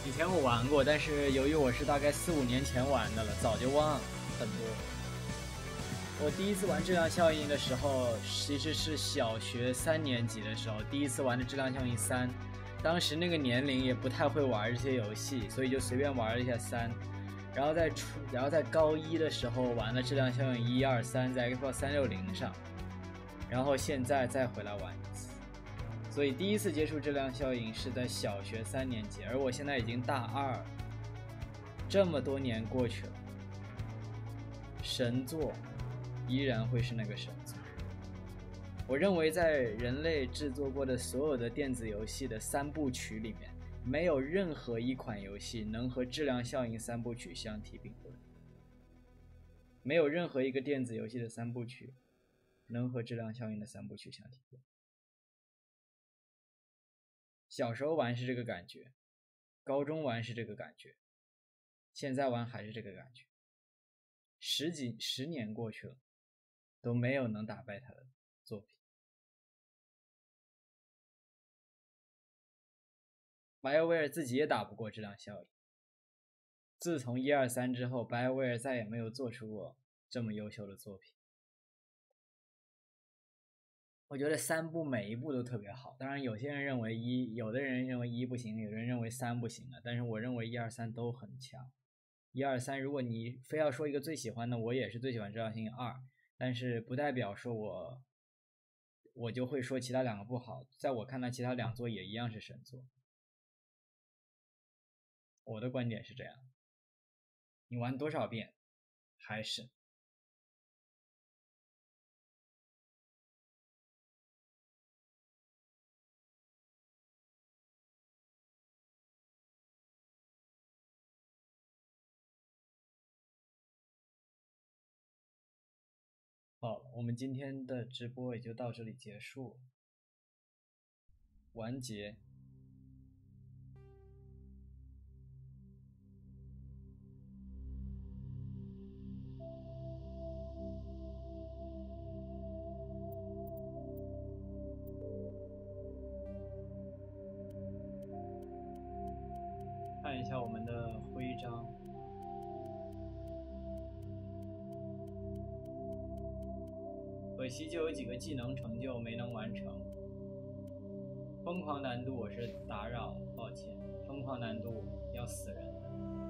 以前我玩过，但是由于我是大概4、5年前玩的了，早就忘了很多。我第一次玩质量效应的时候，其实是小学3年级的时候，第一次玩的质量效应3。当时那个年龄也不太会玩这些游戏，所以就随便玩了一下3。然后在高1的时候玩了质量效应1、2、3，在 Xbox 360上，然后现在再回来玩一次。所以第一次接触质量效应是在小学3年级，而我现在已经大2，这么多年过去了，神作依然会是那个神作。我认为在人类制作过的所有的电子游戏的3部曲里面，没有任何一款游戏能和质量效应3部曲相提并论，没有任何一个电子游戏的3部曲能和质量效应的3部曲相提并论。小时候玩是这个感觉，高中玩是这个感觉，现在玩还是这个感觉。10年过去了，都没有能打败他的作品。BioWare 自己也打不过质量效应。自从1、2、3之后 ，BioWare 再也没有做出过这么优秀的作品。我觉得3部每一部都特别好，当然有些人认为有的人认为1不行，有的人认为3不行了，但是我认为1、2、3都很强。1、2、3，如果你非要说一个最喜欢的，我也是最喜欢质量效应2，但是不代表说我就会说其他2个不好，在我看来其他2作也一样是神作。我的观点是这样，你玩多少遍还是好，我们今天的直播也就到这里结束，完结。看一下我们的徽章。可惜就有几个技能成就没能完成。疯狂难度我是打扰，抱歉，疯狂难度要死人的。